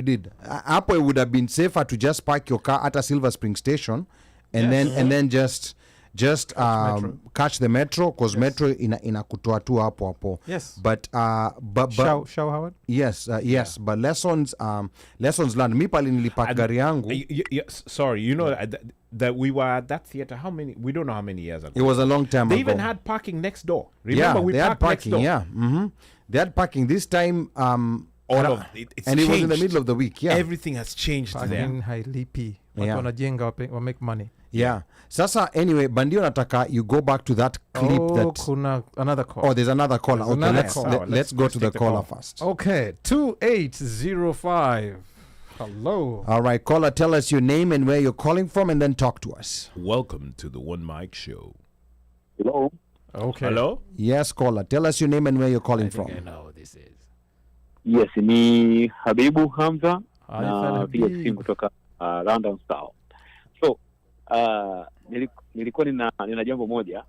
did. Hapo it would have been safer to just park your car at a Silver Spring station and then just catch the metro, because metro inakutoa tu hapo. Yes. But Show Howard. Yes, but lessons learned. Mi pali nilipark gari yangu. Sorry, that we were at that theater. How many? We don't know how many years ago. It was a long time They ago. even had parking next door. Remember, we they had parked next parking. door. Yeah, they had parking this time. All of it's and it was in the changed. middle of the week. Yeah, Everything has changed there. Hailipi. Yeah. Wanajenga wa make money. Yeah. Sasa anyway, Bandio nataka you go back to that clip kuna another call. Oh, there's another caller. There's Okay, another let's call. let's go to the caller first. Okay, 2805. Hello. All right, caller, tell us your name and where you're calling from, and then talk to us. Welcome to the OneMic Show. Hello. Okay. Hello? Yes, caller, tell us your name and where you're calling I think from. I know who this is. Yes, ni Habibu Hamza Hi, na piga Habib. simu kutoka London South. So, nilikuwa nina jambo moja.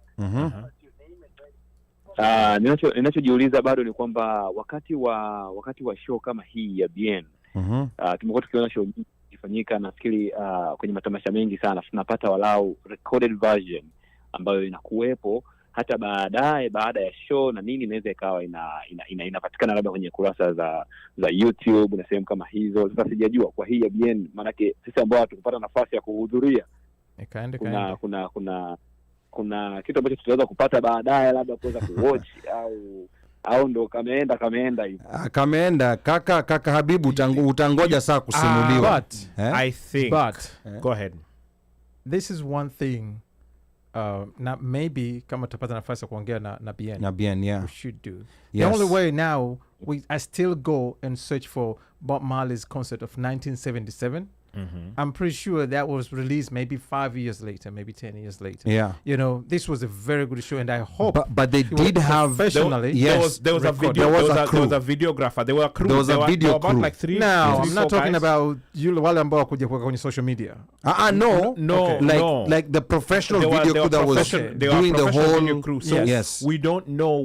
Ninachojiuliza bado ni kwamba wakati wa show kama hii ya Bien, tumekuwa tukiona show nyingi ikifanyika, nafikiri kwenye matamasha mengi sana tunapata walau recorded version ambayo inakuwepo hata baada ya show na nini, inaweza ikawa inapatikana labda kwenye kurasa za YouTube na sehemu kama hizo. Sasa sijajua kwa hii ya Bien, maana sisi ambao hatukupata nafasi ya kuhudhuria, kuna kitu ambacho tutaweza kupata baadaye labda kuweza kuwatch au ndo kameenda hivi. Kameenda kaka Habibu, utangoja saa kusimuliwa. But I think. But Go ahead. this is one thing na maybe kama tutapata nafasi ya kuongea na BN. Na BN, yeah. We should do. Yes. The only way now, I still go and search for Bob Marley's concert of 1977. I'm pretty sure that was released maybe 5 years later, maybe 10 years later. Yeah. You know, this was a very good show, and I hope. But they did have professionally. Yes. There was a video. There was a videographer. There were a crew. There was a video about crew. like three. No, three, I'm not four talking guys. about you wale ambao kuja kuweka kwenye social media. No. Like the professional They were- video they crew were that was profession- they were doing the professional video whole crew. So yes. we don't know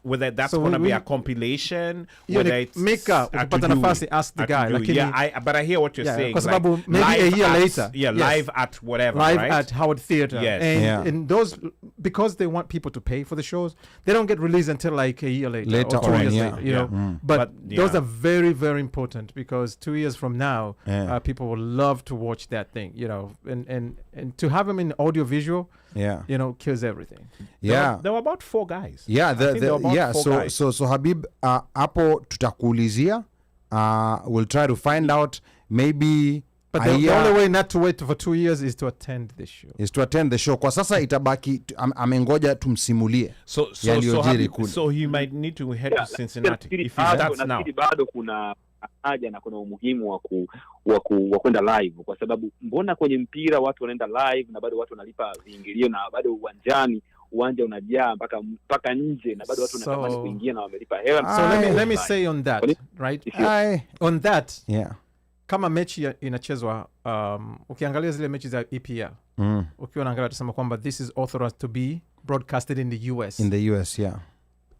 whether that's So going to be we- a compilation, Hiyo whether ni it's Micah, a ukipata to-do. nafasi, ask the A guy, to-do. lakini- Yeah, but I hear what you're Yeah, saying. kwa sababu like, maybe a live year at- later. Yeah, Yes. live at whatever, Live right? at Howard Theater. Yes. And, Yeah. and those, because they want people to pay for the shows, they don't get released until like a year later. Later or 2 on, years yeah. later, you know. But But, those yeah. are very, very important because 2 years from now, Yeah. people will love to watch that thing, you know. And to have them in audio visual, Yeah. you know, kills everything. Yeah. There were about 4 guys. Yeah, I think there were about 4 guys. so Habib, hapo tutakuulizia. We'll try to find out maybe But a the year only way not to wait for 2 years is to attend this show. is to attend the show. Kwa sasa itabaki amengoja tumsimulie. So Yaliyojiri kule. so he might need to head to Cincinnati nafikiri if he starts now. nafikiri bado kuna haja na kuna umuhimu wa kwenda live, kwa sababu mbona kwenye mpira watu wanaenda live na bado watu wanalipa viingilio na bado uwanja unajaa mpaka nje na bado watu wanatamani kuingia na wamelipa hela. So let me say on that, right? On that, Yeah. kama mechi inachezwa, ukiangalia zile mechi za EPL, ukiwa unaangalia tusema kwamba this is authorized to be broadcasted in the US. In the US, yeah.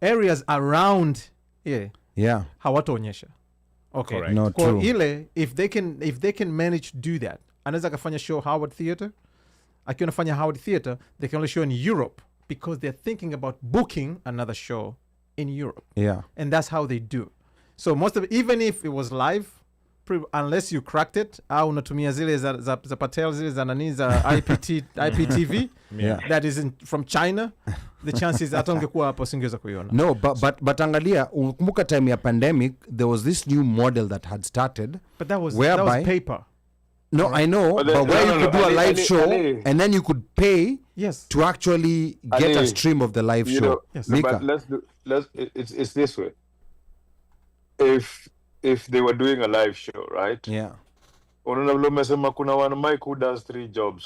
Areas around here, Yeah. hawataonyesha. Okay. Correct. No, Kwa true. ile, if they can manage to do that, anaweza kafanya show Howard Theater. Akiwa nafanya Howard Theater, they can only show in Europe because they're thinking about booking another show in Europe. Yeah. And that's how they do. So most of it, even if it was live, unless you cracked it, au unatumia zile za Patel, zile za nani za IPTV, Yeah. that is from China, the chances hata ungekuwa hapo singeweza kuiona. No, but angalia, ukumbuka time ya pandemic, there was this new model that had started. But that was whereby, paper. No, I know, But but where you could do a live show and then you could pay Yes. to actually get a Ali, stream of the live You show. know, Yes. Mika. but it's this way. If they were doing a live show, right? Yeah. Unaona vile umesema kuna OneMic who does 3 jobs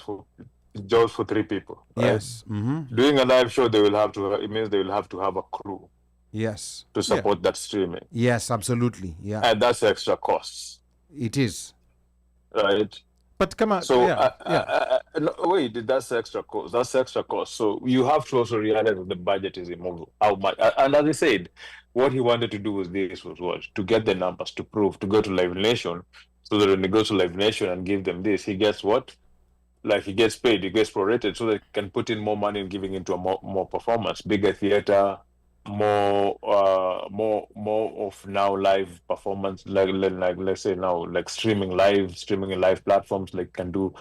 for 3 people. Right? Yes. Mm-hmm. Doing a live show, it means they will have to have a crew Yes. to support that streaming. Yes, absolutely. Yeah. And that's extra costs, It is. right? But come on. So yeah. wait, that's extra cost. That's extra cost. So you have to also realize that the budget is immovable. How much? And as I said, what he wanted to do was what? To get the numbers, to prove, to go to Live Nation, so that when he goes to Live Nation and give them this, he gets what? Like he gets paid, he gets prorated, so that he can put in more money in giving into a more performance, bigger theater, more of now live performance, like let's say now like streaming in live platforms, like can do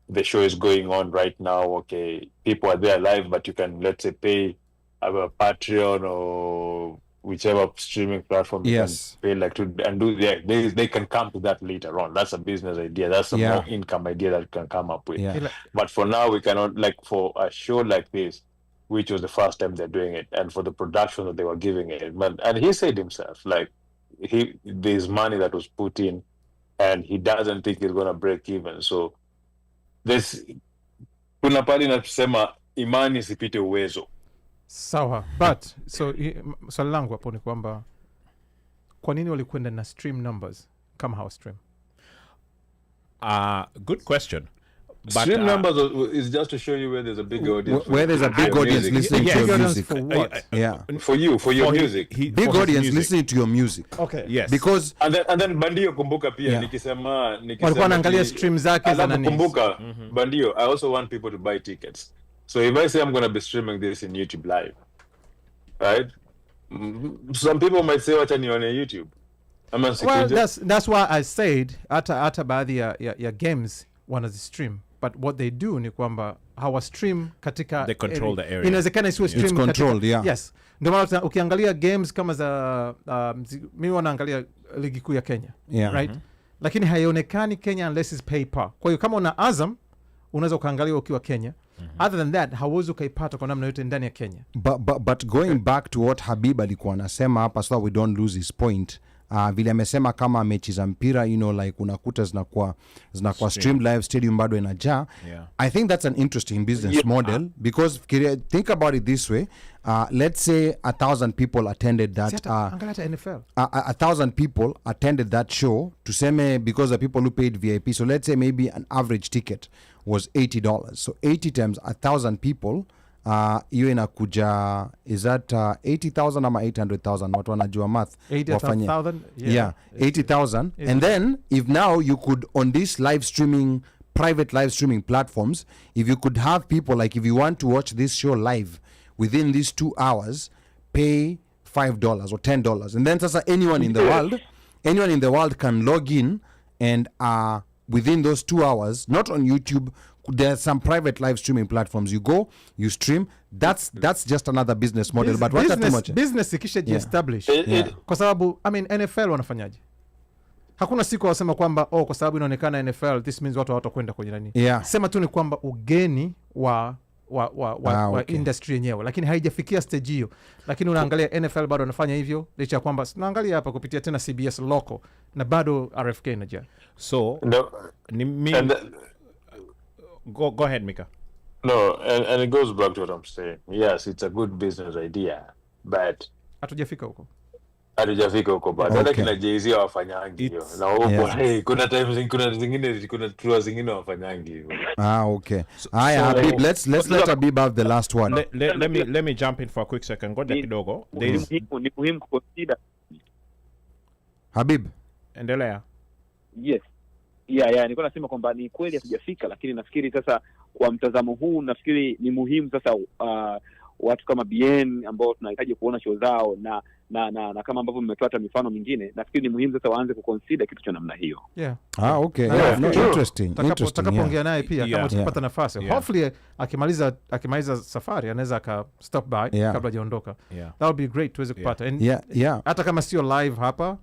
the show is going on right now. Okay, people are there live, but you can, let's say, pay a Patreon or whichever streaming platform you Yes. can pay like to and do they can come to that later on. That's a business idea. That's a more income idea that you can come up with. Yeah. But for now, we cannot, like for a show like this, which was the first time they're doing it, and for the production that they were giving it. And he said himself, like, there's money that was put in, and he doesn't think he's gonna break even. So kuna pali natusema imani isipite uwezo. Sawa. But swali langu hapo ni kwamba kwa nini walikwenda na stream numbers kama hawa stream? Good question. But, stream numbers is just to show you where there's a big audience. Where there's a big audience listening to your music. For what? Yeah. For your music. Big audience listening to your music. Okay. Yes. Because And then Bandio kumbuka pia Yeah. nikisema Walikuwa wanaangalia stream zake za nani? kumbuka Bandio, I also want people to buy tickets. So if I say I'm going to be streaming this in YouTube live, right? Some people might say wacha nione YouTube. Well, that's why I said hata baadhi ya games wanazistream, but what they do ni kwamba hawa stream katika They control the area. Inawezekana isiwe stream It's controlled, yeah. Yes. Ndio maana ukiangalia games kama za mimi wanaangalia ligi kuu ya Kenya, Yeah. right? Lakini haionekani Kenya unless it's pay per. Kwa hiyo kama una Azam unaweza ukaangalia ukiwa Kenya. Other than that, hauwezi ukaipata kwa namna yote ndani ya Kenya. But going back to what Habib alikuwa anasema hapa, so that we don't lose his point. Vile amesema kama mechi za mpira, you know, like unakuta zinakuwa stream live, stadium bado inajaa. I think that's an interesting business model, because think about it this way. Let's say 1,000 people attended that. NFL. 1,000 people attended that show, tuseme, because the people who paid VIP. So let's say maybe an average ticket was $80. So 80 times 1,000 people, hiyo inakuja, is that 80,000 ama 800,000? Watu wanajua math. 80,000? Yeah, 80,000. And then if now you could, on this live streaming, private live streaming platforms, if you could have people, like if you want to watch this show live within these 2 hours, pay $5 or $10. And then sasa anyone in the world can log in, and within those 2 hours, not on YouTube, there's some private live streaming platforms. You go, you stream. That's just another business model. But what's too much? Business ikisha establish. Kwa sababu, I mean, NFL wanafanyaje? Hakuna siku wasema kwamba kwa sababu inaonekana NFL, this means watu hawatakwenda kwenye nani. Sema tu ni kwamba ugeni wa industry yenyewe, lakini haijafikia stage hiyo. Lakini unaangalia NFL bado wanafanya hivyo, licha ya kwamba tunaangalia hapa kupitia tena CBS local na bado RFK inaja. So go ahead, Micah. No, and it goes back to what I'm saying. Yes, it's a good business idea, but hatujafika huko bado. Hata kina Jay-Z wafanyangi hiyo. Na kuna times kuna tours zingine wafanyangi hivyo. Okay. Habib, let's let Habib have the last one. Let me jump in for a quick second. Ngoja kidogo. Ni muhimu consider. Habib, endelea. Yes. Nilikuwa nasema kwamba ni kweli hatujafika, lakini nafikiri sasa kwa mtazamo huu, nafikiri ni muhimu sasa watu kama BN ambao tunahitaji kuona show zao na kama ambavyo mmetoa hata mifano mingine, nafikiri ni muhimu sasa waanze kuconsider kitu cha namna hiyo. Okay. Interesting. Takapoongea naye pia kama tukipata nafasi. Hopefully akimaliza safari anaweza aka stop by kabla hajaondoka. That would be great tuweze kupata. Hata kama sio live hapa,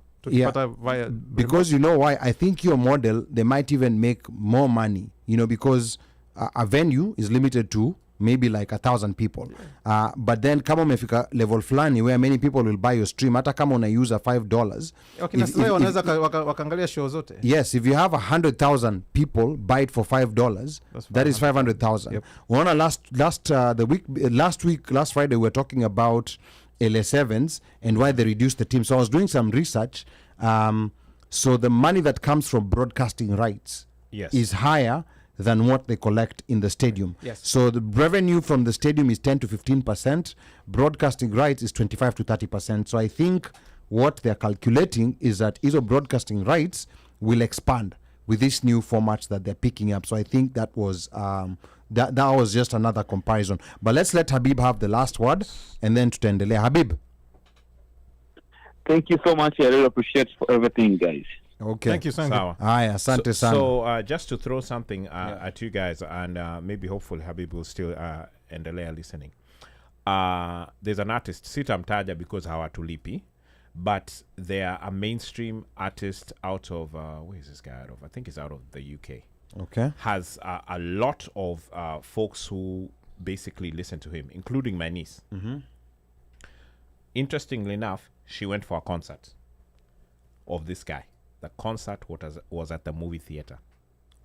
because you know why I think your model, they might even make more money, you know, because a venue is limited to maybe like 1,000 people. But then kama umefika level flani where many people will buy your stream, hata kama unauza $5. Okay, na wanaweza wakaangalia show zote. Yes, if you have 100,000 people buy it for $5, that is 500,000. Yep. Last Friday we were talking about LS7s and why they reduced the team. So I was doing some research. So the money that comes from broadcasting rights is higher than what they collect in the stadium. So the revenue from the stadium is 10 to 15%. Broadcasting rights is 25 to 30%. So I think what they're calculating is that ISO broadcasting rights will expand with these new formats that they're picking up. So I think that was that was just another comparison. But let's let Habib have the last word, and then tutaendelea. Habib. Thank you so much. I really appreciate for everything, guys. Okay. Thank you, Sango. Asante sana. So just to throw something at you guys, and maybe hopefully Habib will still endelea listening. There's an artist, sitamtaja because hawatulipi, but they are a mainstream artist out of where is this guy out of? I think he's out of the UK. Okay. Has a lot of folks who basically listen to him, including my niece. Interestingly enough, she went for a concert of this guy. The concert was at the movie theater.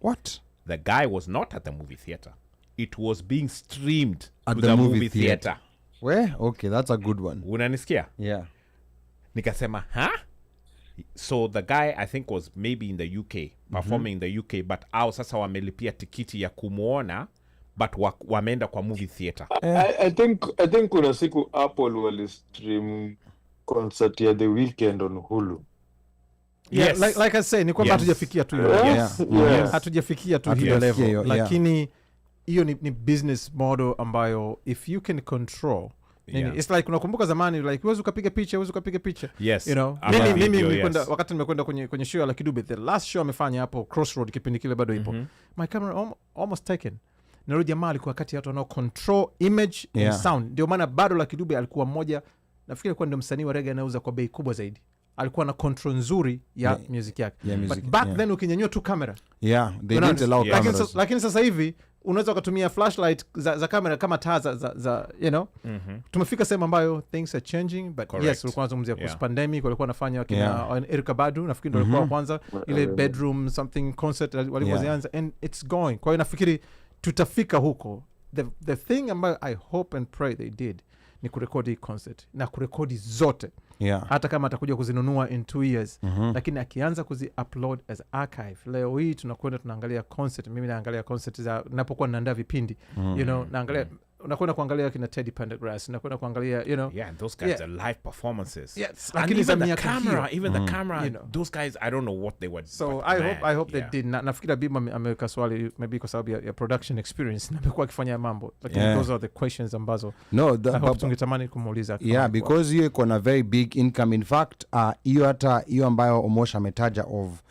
What? The guy was not at the movie theater. It was being streamed at to the movie theater. Where? Okay, that's a good one. Unanisikia? Yeah. Nikasema, huh? So the guy I think was maybe in the UK, performing in the UK, but sasa wamelipia tikiti ya kumuona, but wameenda kwa movie theater. I think kuna siku Apple will stream concert ya The Weeknd on Hulu. Yes. Like I say, ni kwamba hatujafikia tu hiyo. Hatujafikia tu hiyo level. Lakini hiyo ni business model ambayo if you can control it's like unakumbuka zamani like uweze ukapiga picha. Yes. You know, mimi wakati nimekwenda kwenye show la Kidube, the last show amefanya hapo Crossroad, kipindi kile bado ipo. My camera almost taken. Na yule jamaa alikuwa kati ya watu wanao control image and sound. Ndio maana bado la Kidube alikuwa mmoja, nafikiri alikuwa ndio msanii wa reggae anauza kwa bei kubwa zaidi. Alikuwa na control nzuri ya music yake. But back then ukinyanyua tu camera. They didn't allow cameras. Lakini sasa hivi unaweza kutumia flashlight za kamera kama taa za you know. Tumefika sehemu ambayo things are changing, but Correct. yes, ulikuwa unazungumzia kuhusu pandemic, walikuwa wanafanya kina Erika Badu, nafikiri ndio walikuwa kwanza ile bedroom something concert walivyoanza, and it's going. Kwa hiyo nafikiri tutafika huko. The thing ambayo I hope and pray they did ni kurekodi concert na kurekodi zote. Hata kama atakuja kuzinunua in 2 years, lakini akianza kuzi-upload as archive. Leo hii tunakwenda tunaangalia concert, mimi naangalia concert za napokuwa naandaa vipindi, you know, naangalia unakwenda kuangalia kina Teddy Pendergrass, unakwenda kuangalia, you know. Yeah, and those guys are live performances. Yes, and even the camera, you know, those guys, I don't know what they were. So I hope they did. Nafikiri Bima ameweka swali maybe kwa sababu ya production experience na amekuwa akifanya mambo. Lakini those are the questions ambazo I hope tungetamani kumuuliza. Yeah, because you iko na very big income. In fact, hiyo ambayo Omosh ametaja of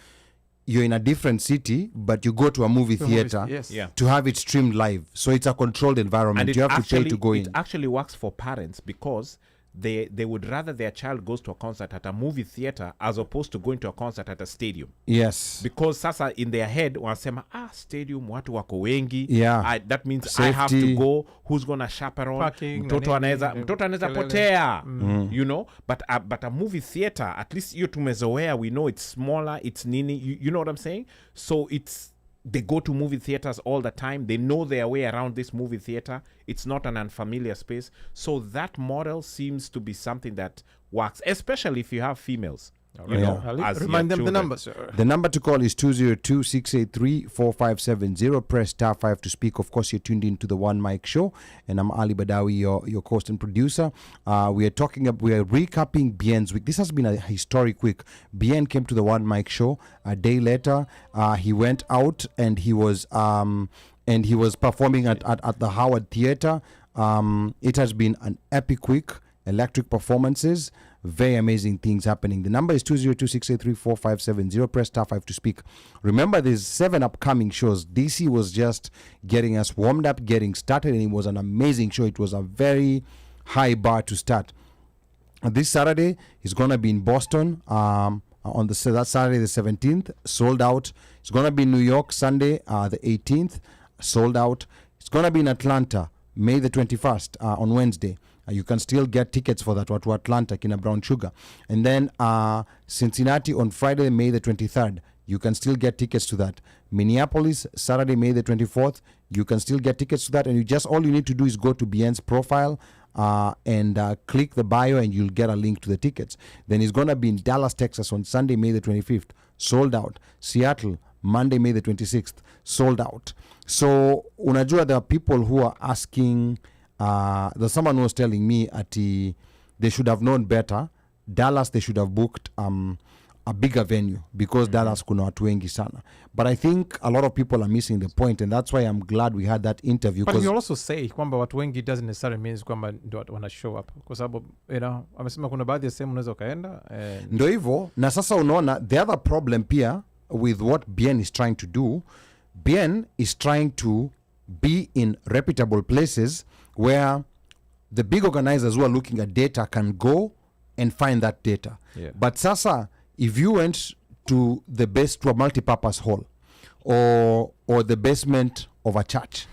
you're in a different city, but you go to a movie theater to have it streamed live. So it's a controlled environment. And you have to pay to go in. It actually works for parents because they would rather their child goes to a concert at a movie theater as opposed to going to a concert at a stadium. Yes. Because sasa in their head wanasema stadium watu wako wengi. That means safety. I have to go. Who's gonna chaperone? Mtoto anaweza potea. You know, but a movie theater, at least you tumezoea, we know it's smaller, it's nini, you know what I'm saying? So they go to movie theaters all the time. They know their way around this movie theater. It's not an unfamiliar space. So that model seems to be something that works, especially if you have females. You know, remind them the number, sir. The number to call is 202-683-4570. Press *5 to speak. Of course, you're tuned in to the OneMic Show, and I'm Ali Badawy, your host and producer. We are recapping Bien's week. This has been a historic week. Bien came to the OneMic Show a day later. He went out and he was performing at the Howard Theater. It has been an epic week. Electric performances, very amazing things happening. The number is 202-683-4570. Press *5 to speak. Remember, there's 7 upcoming shows. DC was just getting us warmed up, getting started, and it was an amazing show. It was a very high bar to start. This Saturday is going to be in Boston on that Saturday the 17th, sold out. It's going to be in New York Sunday the 18th, sold out. It's going to be in Atlanta May the 21st on Wednesday. You can still get tickets for that to Atlanta, Kina Brown Sugar. And then Cincinnati on Friday, May the 23rd. You can still get tickets to that. Minneapolis, Saturday, May the 24th. You can still get tickets to that. And all you need to do is go to Bien's profile and click the bio and you'll get a link to the tickets. Then it's going to be in Dallas, Texas on Sunday, May the 25th. Sold out. Seattle, Monday, May the 26th. Sold out. So, unajua, there are people who are asking... there's someone who was telling me they should have known better. Dallas, they should have booked a bigger venue because Dallas kuna watu wengi sana. But I think a lot of people are missing the point, and that's why I'm glad we had that interview. But you also say kwamba watu wengi doesn't necessarily means kwamba ndio wana show up, kwa sababu amesema kuna baadhi ya sehemu unaweza kaenda. Ndio hivyo, na sasa unaona the other problem pia with what Bien is trying to do. Bien is trying to be in reputable places where the big organizers who are looking at data can go and find that data. But sasa, if you went to a multi-purpose hall or the basement of a church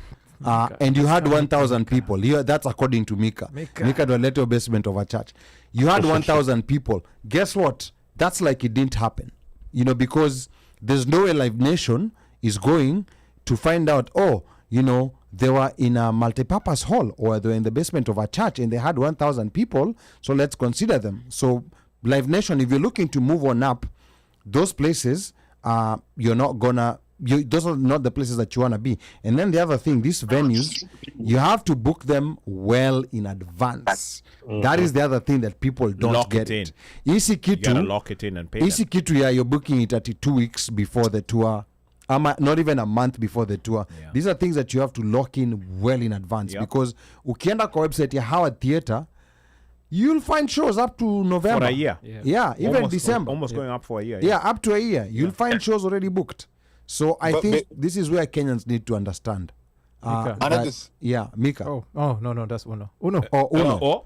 and you had 1,000 people, that's according to Micah. Micah the little basement of a church. You had 1,000 people. Guess what? That's like it didn't happen. Because there's no way Live Nation is going to find out, they were in a multi-purpose hall or they were in the basement of a church and they had 1,000 people, so let's consider them. So Live Nation, if you're looking to move on up, those places, those are not the places that you want to be. And then the other thing, these venues, you have to book them well in advance. That is the other thing that people don't get it. You gotta lock it in and pay them. You're booking it at 2 weeks before the tour. Not even a month before the tour. These are things that you have to lock in well in advance because ukienda kwa website ya Howard Theater, you'll find shows up to November. For a year. Yeah, even December. Almost going up for a year. Yeah, up to a year. You'll find shows already booked. So I think this is where Kenyans need to understand. Micah. No, that's Uno. Uno. Uno.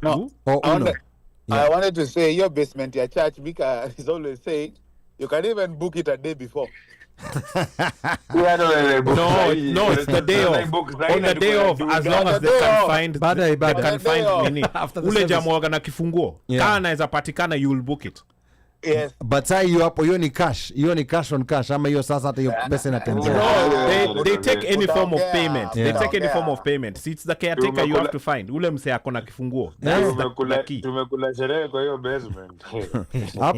I wanted to say your basement, your church, Micah is always saying you can even book it a day before. No, it's the day of. On the day of, as long as they can find nini. Ule jamuaga na kifunguo. Kaa naeza patikana, you will book it. Yes. But say you hapo hiyo ni cash on cash ama hiyo sasa hata hiyo pesa inatembea. No, they take any form of payment. They take any form of payment. See, it's the caretaker you have to find. Ule mse ako na kifunguo. Tumekula sherehe kwa hiyo basement.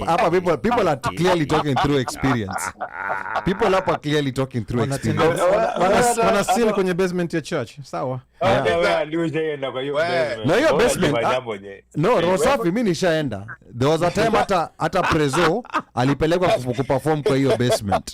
Hapa people are clearly talking through experience. People hapa clearly talking through experience. Wana seal kwenye basement ya church. Sawa. Na hiyo basement. No, Rosafi mimi nishaenda. There was a time hata Prezo alipelekwa kuperform kwa hiyo basement.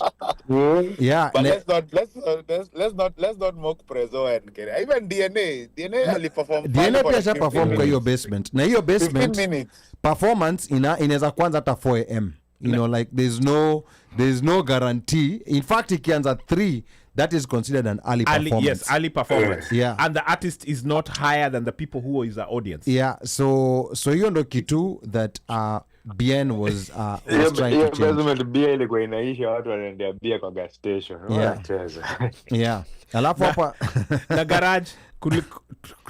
Yeah, let's not mock Prezo and Kenya. Even DNA aliperform. DNA pia sha perform kwa hiyo basement. Na hiyo basement performance inaweza kwanza hata 4 am. You know, like there's no guarantee. In fact, ikianza 3, that is considered an early performance. Yes, early performance. Yeah. And the artist is not higher than the people who is the audience. Yeah, so hiyo ndo kitu that Bien was trying to change. Basement bia ilikuwa inaisha, watu wanaendea bia kwa gas station. Yeah. Alafu hapa na garage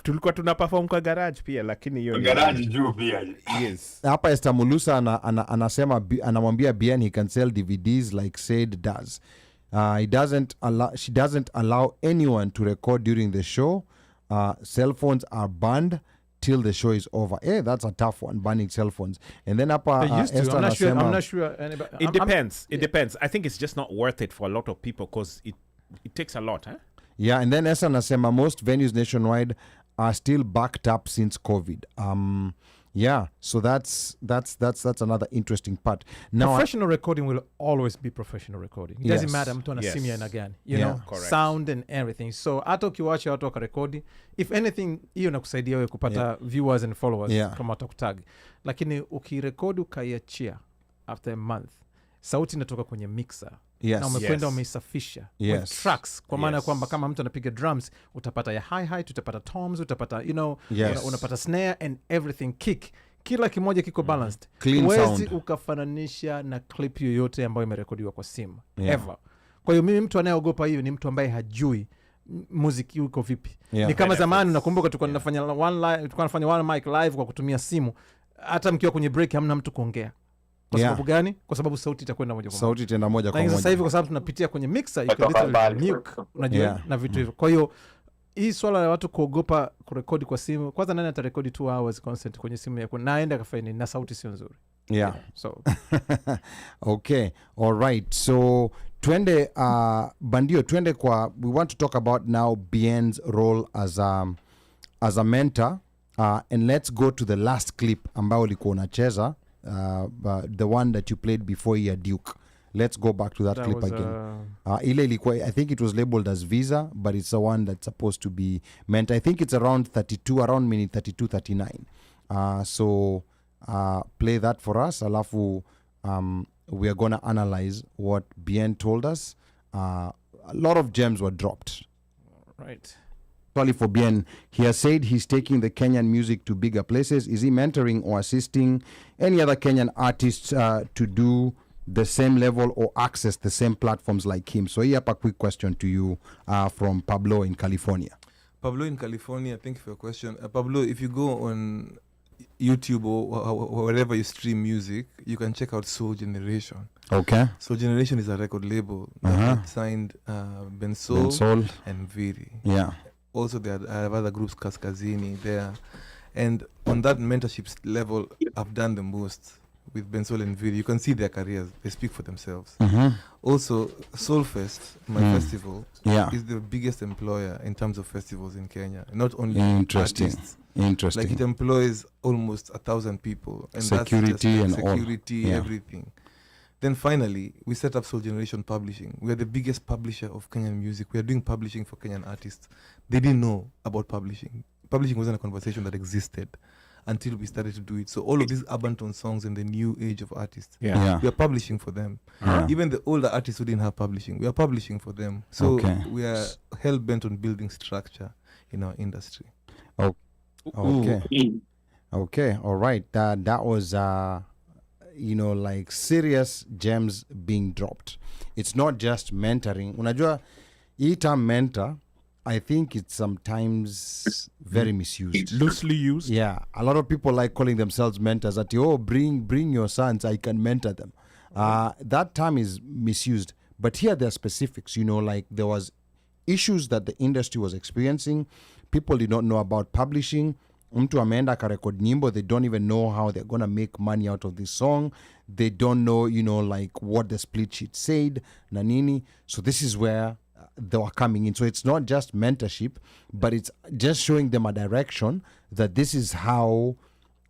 tulikuwa tuna perform kwa garage pia, lakini hiyo garage juu pia. Yes. Hapa Esther Mulusa anasema anamwambia Bien he can sell DVDs like Said does. She doesn't allow anyone to record during the show. Cell phones are banned till the show is over. That's a tough one, banning cell phones. And then Esther I'm not sure anybody, it depends. It depends. I think it's just not worth it for a lot of people because it takes a lot, huh? Yeah, and then Esther nasema most venues nationwide are still backed up since COVID. Yeah, so that's another interesting part. Now, professional recording will always be professional recording. It doesn't matter mtu anasimia na gani, you know, correct. Sound and everything. So hata ukiwacha watu wakarekodi, if anything hiyo nakusaidia wewe kupata viewers and followers kama watakutag. Lakini ukirekodi ukaiachia after a month, sauti inatoka kwenye mixer. Na umekwenda umeisafisha with tracks, kwa maana kwamba kama mtu anapiga drums utapata ya hi-hat, utapata toms, utapata unapata snare and everything, kick, kila kimoja kiko balanced. Huwezi ukafananisha na clip yoyote ambayo imerekodiwa kwa simu ever. Kwa hiyo mimi mtu anayeogopa hiyo ni mtu ambaye hajui muziki uko vipi. Ni kama zamani nakumbuka tulikuwa tunafanya one mic live kwa kutumia simu, hata mkiwa kwenye break hamna mtu kuongea. Kwa sababu gani? Kwa sababu sauti itakwenda moja kwa moja. Sauti itaenda moja kwa moja. Sasa hivi kwa sababu tunapitia kwenye mixer literally mute, unajua na vitu hivyo. Kwa hiyo hii swala la watu kuogopa kurekodi kwa simu, kwanza nani atarekodi 2 hours concert kwenye simu yako naenda kafanya na sauti sio nzuri. So okay, all right. So twende Bandio, twende kwa, we want to talk about now Bien's role as a mentor, and let's go to the last clip ambao ulikuwa unacheza. The one that you played before your Duke. Let's go back to that clip again. Ile ilikuwa, I think it was labeled as Visa, but it's the one that's supposed to be meant. I think it's around minute 32, 39. So play that for us. Alafu we are going to analyze what Bien told us. A lot of gems were dropped. Right. Sorry for Bien. He has said he's taking the Kenyan music to bigger places. Is he mentoring or assisting any other Kenyan artists to do the same level or access the same platforms like him? So here, a quick question to you from Pablo in California. Pablo in California, thank you for your question. Pablo, if you go on YouTube or wherever you stream music, you can check out Soul Generation. Okay. Soul Generation is a record label that signed Ben Soul and Viri. Yeah. Also, there are other groups, Kaskazini, there. And on that mentorship level, I've done the most with Bensol and Viri. You can see their careers. They speak for themselves. Also, Soulfest, my festival, is the biggest employer in terms of festivals in Kenya. Not only artists. Interesting. Like it employs almost 1,000 people. And security that's and security, everything. Then finally, we set up Soul Generation Publishing. We are the biggest publisher of Kenyan music. We are doing publishing for Kenyan artists. They didn't know about publishing. Publishing wasn't a conversation that existed until we started to do it. So all of these urban tone songs in the new age of artists, we are publishing for them. Even the older artists who didn't have publishing, we are publishing for them. So we are hell-bent on building structure in our industry. Okay, all right. That was... like serious gems being dropped. It's not just mentoring. Unajua, hii term mentor, I think it's sometimes very misused. Loosely used. Yeah, a lot of people like calling themselves mentors. That bring your sons, I can mentor them. That term is misused. But here there are specifics. Like there was issues that the industry was experiencing. People did not know about publishing. Mtu ameenda akarekod nyimbo, they don't even know how they're gonna make money out of this song. They don't know, like what the split sheet said, nanini. So this is where they were coming in. So it's not just mentorship, but it's just showing them a direction that this is how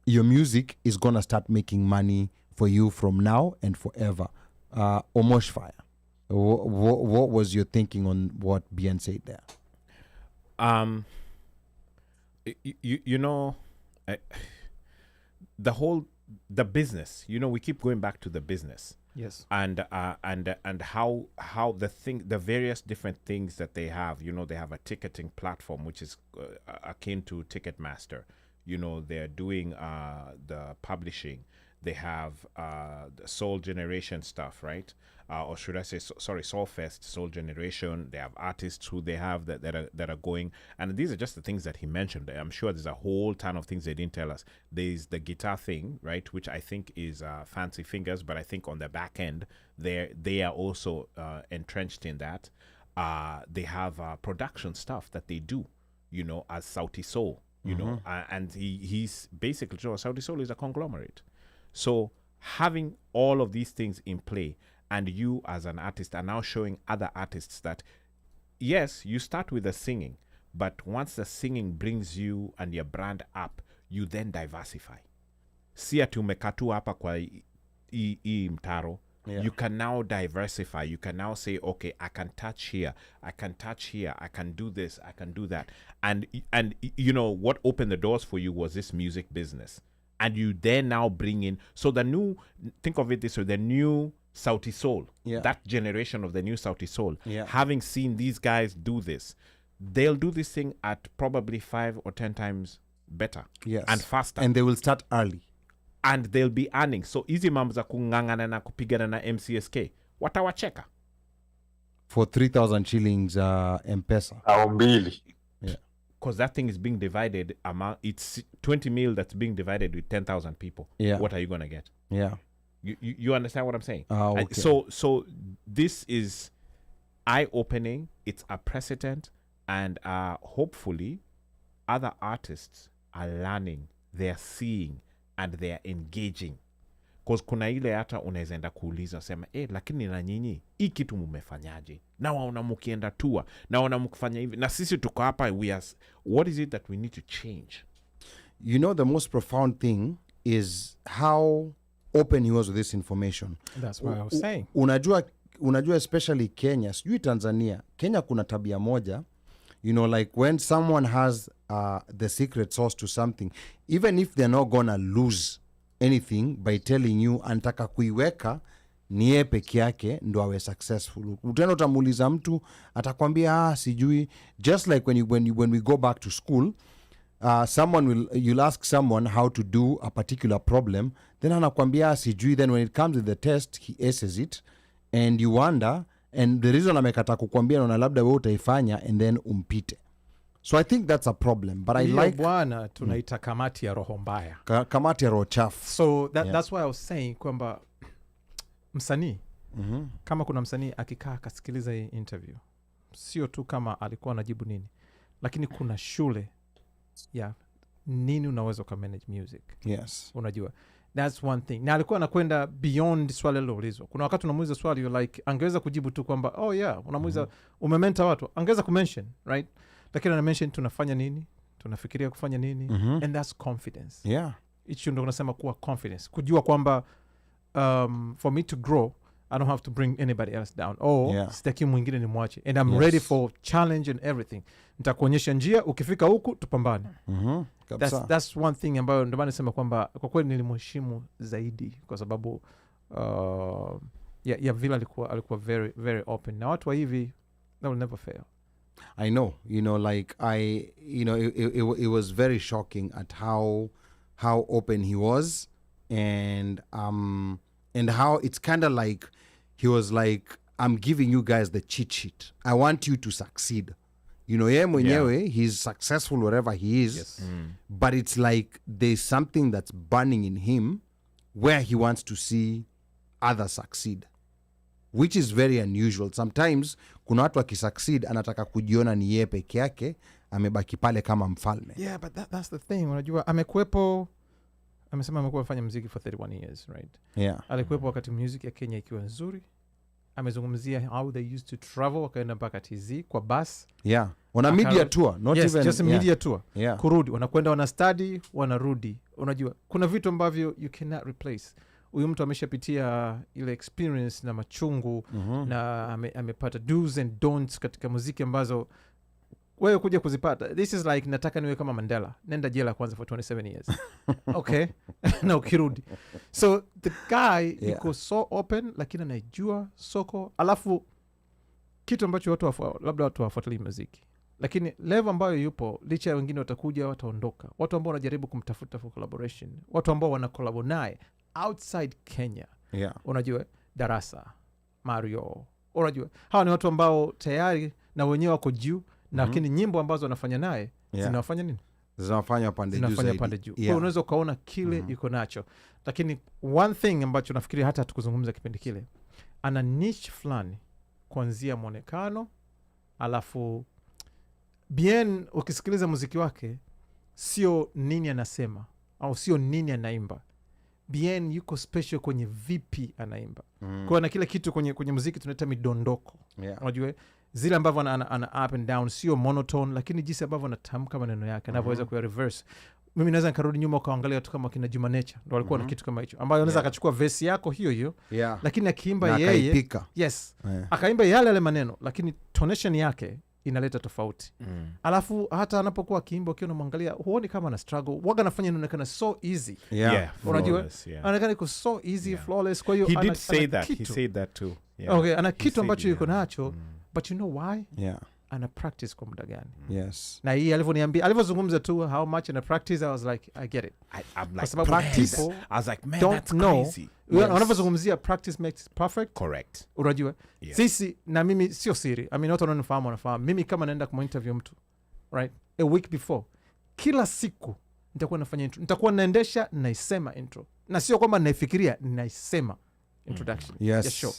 your music is gonna start making money for you from now and forever. OmoshFaya, what was your thinking on what Bien said there? The business, we keep going back to the business. Yes. And how the various different things that they have. They have a ticketing platform which is akin to Ticketmaster. They're doing the publishing. They have the Soul Generation stuff, right? Or should I say, Soulfest, Soul Generation. They have artists who they have that are going, and these are just the things that he mentioned. I'm sure there's a whole ton of things they didn't tell us. There's the guitar thing, right, which I think is Fancy Fingers, but I think on the back end, they are also entrenched in that. They have production stuff that they do, as Sauti Soul, and he's basically, Sauti Soul is a conglomerate. So having all of these things in play, and you as an artist are now showing other artists that, yes, you start with the singing, but once the singing brings you and your brand up, you then diversify. Si ati umekatu hapa kwa hii mtaro. Yeah. You can now diversify. You can now say, okay, I can touch here, I can touch here, I can do this, I can do that. And what opened the doors for you was this music business. And you then now bring in, so think of it this way, the new Sauti Soul, that generation of the new Sauti Soul, having seen these guys do this, they'll do this thing at probably 5 or 10 times better and faster. And they will start early. And they'll be earning. So easy mambo za kungangana na kupigana na MCSK, watawacheka. For 3,000 shillings M-Pesa. Mbili. Yeah. Because that thing is being divided among, it's 20 mil that's being divided with 10,000 people. Yeah. What are you going to get? Yeah. You understand what I'm saying? Okay. So this is eye-opening. It's a precedent. And hopefully other artists are learning, they're seeing, and they're engaging. Because kuna ile hata unaweza enda kuuliza sema, lakini na nyinyi hii kitu mumefanyaje? Nawaona mukienda tour, nawaona mukifanya hivi, na sisi tuko hapa, what is it that we need to change? The most profound thing is how open he was with this information. That's what I was saying. Unajua especially Kenya, sijui Tanzania. Kenya kuna tabia moja, like when someone has the secret sauce to something, even if they're not gonna lose anything by telling you antaka kuiweka niye peke yake ndo awe successful. Utena utamuuliza mtu atakwambia sijui. Just like when we go back to school, you'll ask someone how to do a particular problem, then anakwambia sijui. Then when it comes to the test, he aces it, and you wonder, and the reason amekata kukwambia na labda wewe utaifanya and then umpite. So I think that's a problem, but I like bwana tunaita kamati ya roho mbaya. Kamati ya roho chafu. So that's why I was saying kwamba msanii kama kuna msanii akikaa akasikiliza hii interview, sio tu kama alikuwa anajibu nini, lakini kuna shule ya nini unaweza ka manage music. Yes. Unajua, that's one thing. Na alikuwa anakwenda beyond swali liloulizwa. Kuna wakati unamuuliza swali, you're like, angeweza kujibu tu kwamba unamuuliza umementa watu, angeweza kumention, right? Lakini ana mention tunafanya nini, tunafikiria kufanya nini, and that's confidence. Yeah. Hicho ndio unasema kuwa confidence, kujua kwamba for me to grow I don't have to bring anybody else down. Sitaki mwingine ni mwache, and I'm ready for challenge and everything. Nitakuonyesha njia, ukifika huku tupambane. That's one thing ambayo ndio maana nasema kwamba kwa kweli nilimheshimu zaidi kwa sababu vile alikuwa very very open. Na watu wa hivi they will never fail. I know, like it was very shocking at how open he was, and how it's kind of like he was like, I'm giving you guys the cheat sheet. I want you to succeed. You know, yeye mwenyewe, he's successful wherever he is, but it's like there's something that's burning in him where he wants to see others succeed, which is very unusual. Sometimes kuna watu akisucceed anataka kujiona ni yeye peke yake, amebaki pale kama mfalme. Yeah, but that's the thing. Unajua amesema amekuwa afanya muziki for 31 years, right? Yeah. Alikuwepo wakati music ya Kenya ikiwa nzuri. Amezungumzia how they used to travel, wakaenda mpaka TZ kwa bus. Yeah. On a media tour, not even just a media tour. Yeah. Kurudi, wanakwenda wana study, wanarudi. Unajua, kuna vitu ambavyo you cannot replace. Huyu mtu ameshapitia ile experience na machungu na amepata do's and don'ts katika muziki ambazo wewe kuja kuzipata. This is like nataka niwe kama Mandela. Nenda jela kwanza for 27 years. Okay? Na ukirudi. So the guy yuko so open, lakini anajua soko. Alafu kitu ambacho labda watu wafuatilia muziki. Lakini level ambayo yupo, licha ya wengine watakuja, wataondoka. Watu ambao wanajaribu kumtafuta for collaboration. Watu ambao wana collabo naye outside Kenya. Yeah. Unajua, Darasa, Mario. Unajua, hawa ni watu ambao tayari na wenyewe wako juu. Lakini nyimbo ambazo wanafanya naye zinafanya nini? Zinafanya pande juu zaidi. Kwa unaweza ukaona kile yuko nacho. Lakini one thing ambacho nafikiri hata tukuzungumza kipindi kile, ana niche fulani kuanzia mwonekano, alafu Bien ukisikiliza muziki wake sio nini anasema au sio nini anaimba. Bien yuko special kwenye vipi anaimba. Kwa na kila kitu kwenye muziki tunaita midondoko. Unajua zile ambavyo ana up and down sio monotone, lakini jinsi ambavyo anatamka maneno yake anavyoweza kuya reverse. Mimi naweza nikarudi nyuma ukaangalia watu kama kina Juma Nature ndio walikuwa na kitu kama hicho ambayo anaweza akachukua verse yako hiyo lakini akiimba yeye akaimba yale maneno, lakini tonation yake inaleta tofauti. Alafu hata anapokuwa akiimba ukiona mwangalia huoni kama ana struggle, waga anafanya inaonekana so easy. Unajua anaonekana iko so easy, flawless. Kwa hiyo he did say that, he said that too. Okay, ana kitu ambacho yuko nacho, but you know why? Ana practice kwa muda gani? Yes. Na hii alivyozungumza tu how much ana practice, I was like I get it. I'm like practice. I was like, man, that's crazy. Wanavyozungumzia practice makes perfect. Correct. Unajua sisi na mimi sio siri, I mean watu wanafahamu mimi kama naenda kwa interview mtu, right, a week before, kila siku nitakuwa nafanya intro, nitakuwa naendesha naisema intro, na sio kwamba naifikiria, naisema introduction ya show.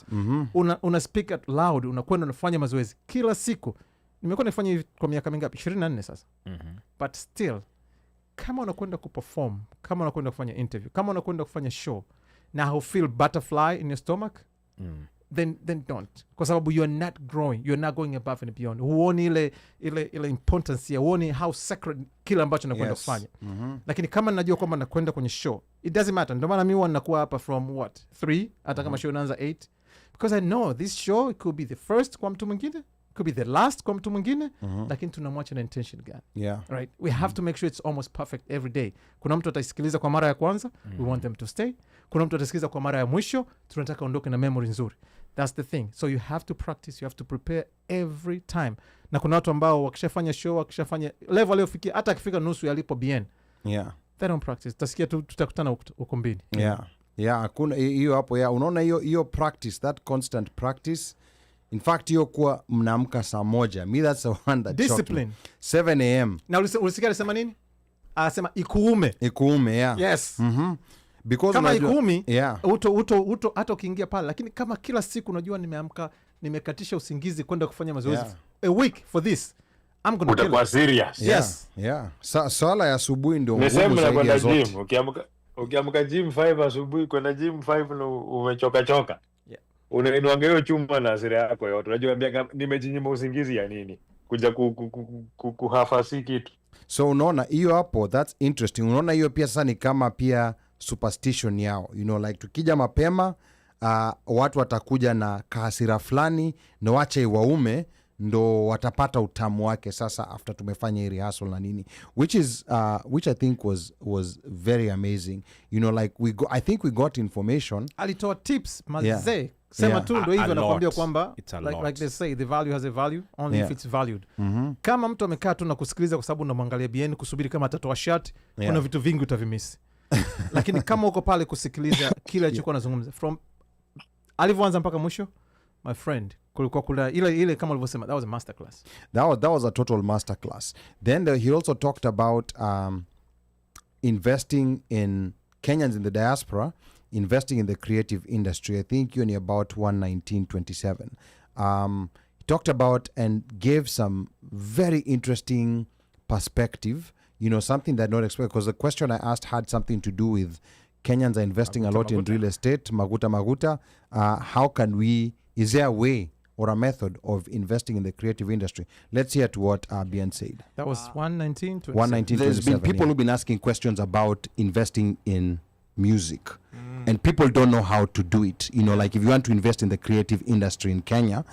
Una speak out loud, unakwenda unafanya mazoezi kila siku. Nimekuwa nafanya hivi kwa miaka mingapi? 24 sasa. But still, kama unakwenda kuperform, kama unakwenda kufanya interview, kama unakwenda kufanya show na how feel butterfly in your stomach, then don't. Kwa sababu you are not growing, you are not going above and beyond. Huoni ile importance ya, huoni how sacred kila ambacho nakwenda kufanya. Lakini kama najua kwamba nakwenda kwenye show, it doesn't matter. Ndio maana mimi huwa nakuwa hapa from 3 hata kama show inaanza 8, because I know this show it could be the first kwa mtu mwingine, could be the last kwa mtu mwingine, lakini tunamwacha na intention gani. Right? We have to make sure it's almost perfect every day. Kuna mtu ataisikiliza kwa mara ya kwanza, we want them to stay. Kuna mtu atasikiliza kwa mara ya mwisho, tunataka ondoke na memory nzuri. That's the thing. So you have to practice, you have to prepare every time. Na kuna watu ambao wakishafanya show, wakishafanya level aliyofikia, hata akifika nusu yalipo bien, they don't practice. Tasikia tutakutana ukumbini. Hakuna hiyo hapo. Unaona hiyo practice, that constant practice. In fact, hiyo kuwa mnaamka saa 1. Me, that's the one that discipline. 7 a.m. Na ulisikia alisema nini? Anasema ikuume. Yes. Because kama ikumi, uto hata ukiingia pale, lakini kama kila siku unajua nimeamka, nimekatisha usingizi kwenda kufanya mazoezi a week for this, I'm going to kill it. Serious. Yes. Swala ya asubuhi ndio ngumu zaidi ya zote. Gym. Ukiamka gym 5 asubuhi, kwenda gym 5 na umechoka. Unainua hiyo chuma na hasira yako yote. Unajua nimejinyima usingizi ya nini? Kuja kuhafasi kitu. So unaona hiyo hapo, that's interesting. Unaona hiyo pia sasa ni kama pia superstition yao. You know, like tukija mapema, watu watakuja na kahasira fulani na wacha iwaume, ndo watapata utamu wake sasa after tumefanya hii rehearsal na nini, which I think was very amazing. You know, like I think we got information. Alitoa tips mazee. Sema tu ndo hivyo nakwambia kwamba like they say the value has a value only if it's valued. Kama mtu amekaa tu na kusikiliza kwa sababu unamwangalia bien kusubiri kama atatoa shot, kuna vitu vingi utavimisi. lakini kama uko pale kusikiliza kile alichokuwa anazungumza from alivyoanza mpaka mwisho, my friend, kulikuwa kula ile kama ulivyosema, that was a masterclass. That was a total masterclass. Then he also talked about investing in Kenyans in the diaspora, investing in the creative industry. I think you're about 119.27. He talked about and gave some very interesting perspective, something that not expected, because the question I asked had something to do with Kenyans are investing a lot in real estate, maguta. How can we, is there a way or a method of investing in the creative industry? Let's hear to what Bien said. That was 119.27. 119.27. There's been people who've been asking questions about investing in music. And people don't know how to do it. Like if you want to invest in the creative industry in Kenya,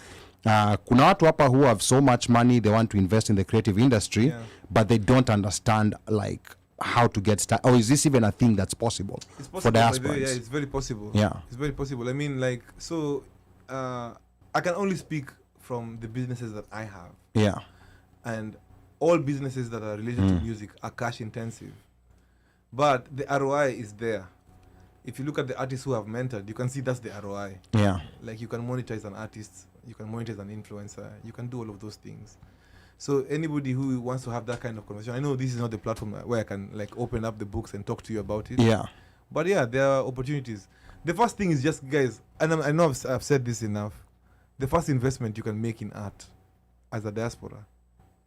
kuna watu hapa who have so much money, they want to invest in the creative industry, but they don't understand like how to get started. Or is this even a thing that's possible, for diasporans? Yeah, it's very possible. Yeah. It's very possible. I mean, like, so I can only speak from the businesses that I have. Yeah. And all businesses that are related to music are cash intensive. But the ROI is there. If you look at the artists who have mentored, you can see that's the ROI. Yeah. Like you can monetize an artist, you can monetize an influencer, you can do all of those things. So anybody who wants to have that kind of conversation, I know this is not the platform where I can like open up the books and talk to you about it. Yeah. But yeah, there are opportunities. The first thing is just, guys, and I know I've said this enough. The first investment you can make in art as a diaspora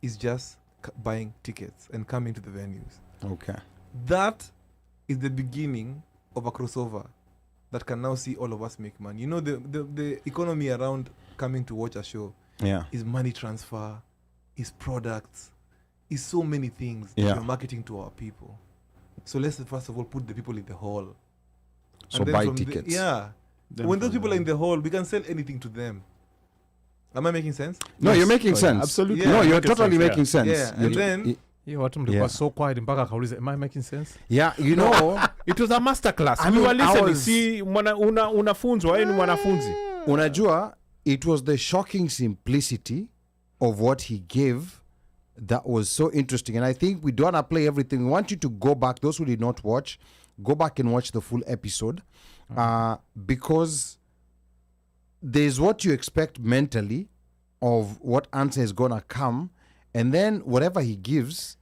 is just buying tickets and coming to the venues. Okay. That is the beginning of a crossover that can now see all of us make money. The economy around coming to watch a show is money transfer, is products, is so many things that we're marketing to our people. So let's first of all put the people in the hall. So buy tickets. When those people are in the hall, we can sell anything to them. Am I making sense? No, you're making sense. Absolutely. No, you're totally making sense. Yeah, and then watu mlikuwa so quiet mpaka akauliza, am I making sense? Yeah, it was a masterclass. I mean, were listening. See, unafunzwa, wewe ni mwanafunzi. Unajua, it was the shocking simplicity of what he gave that was so interesting. And I think we don't want to play everything. We want you to go back. Those who did not watch, go back and watch the full episode. Because there's what you expect mentally of what answer is going to come. And then whatever he gives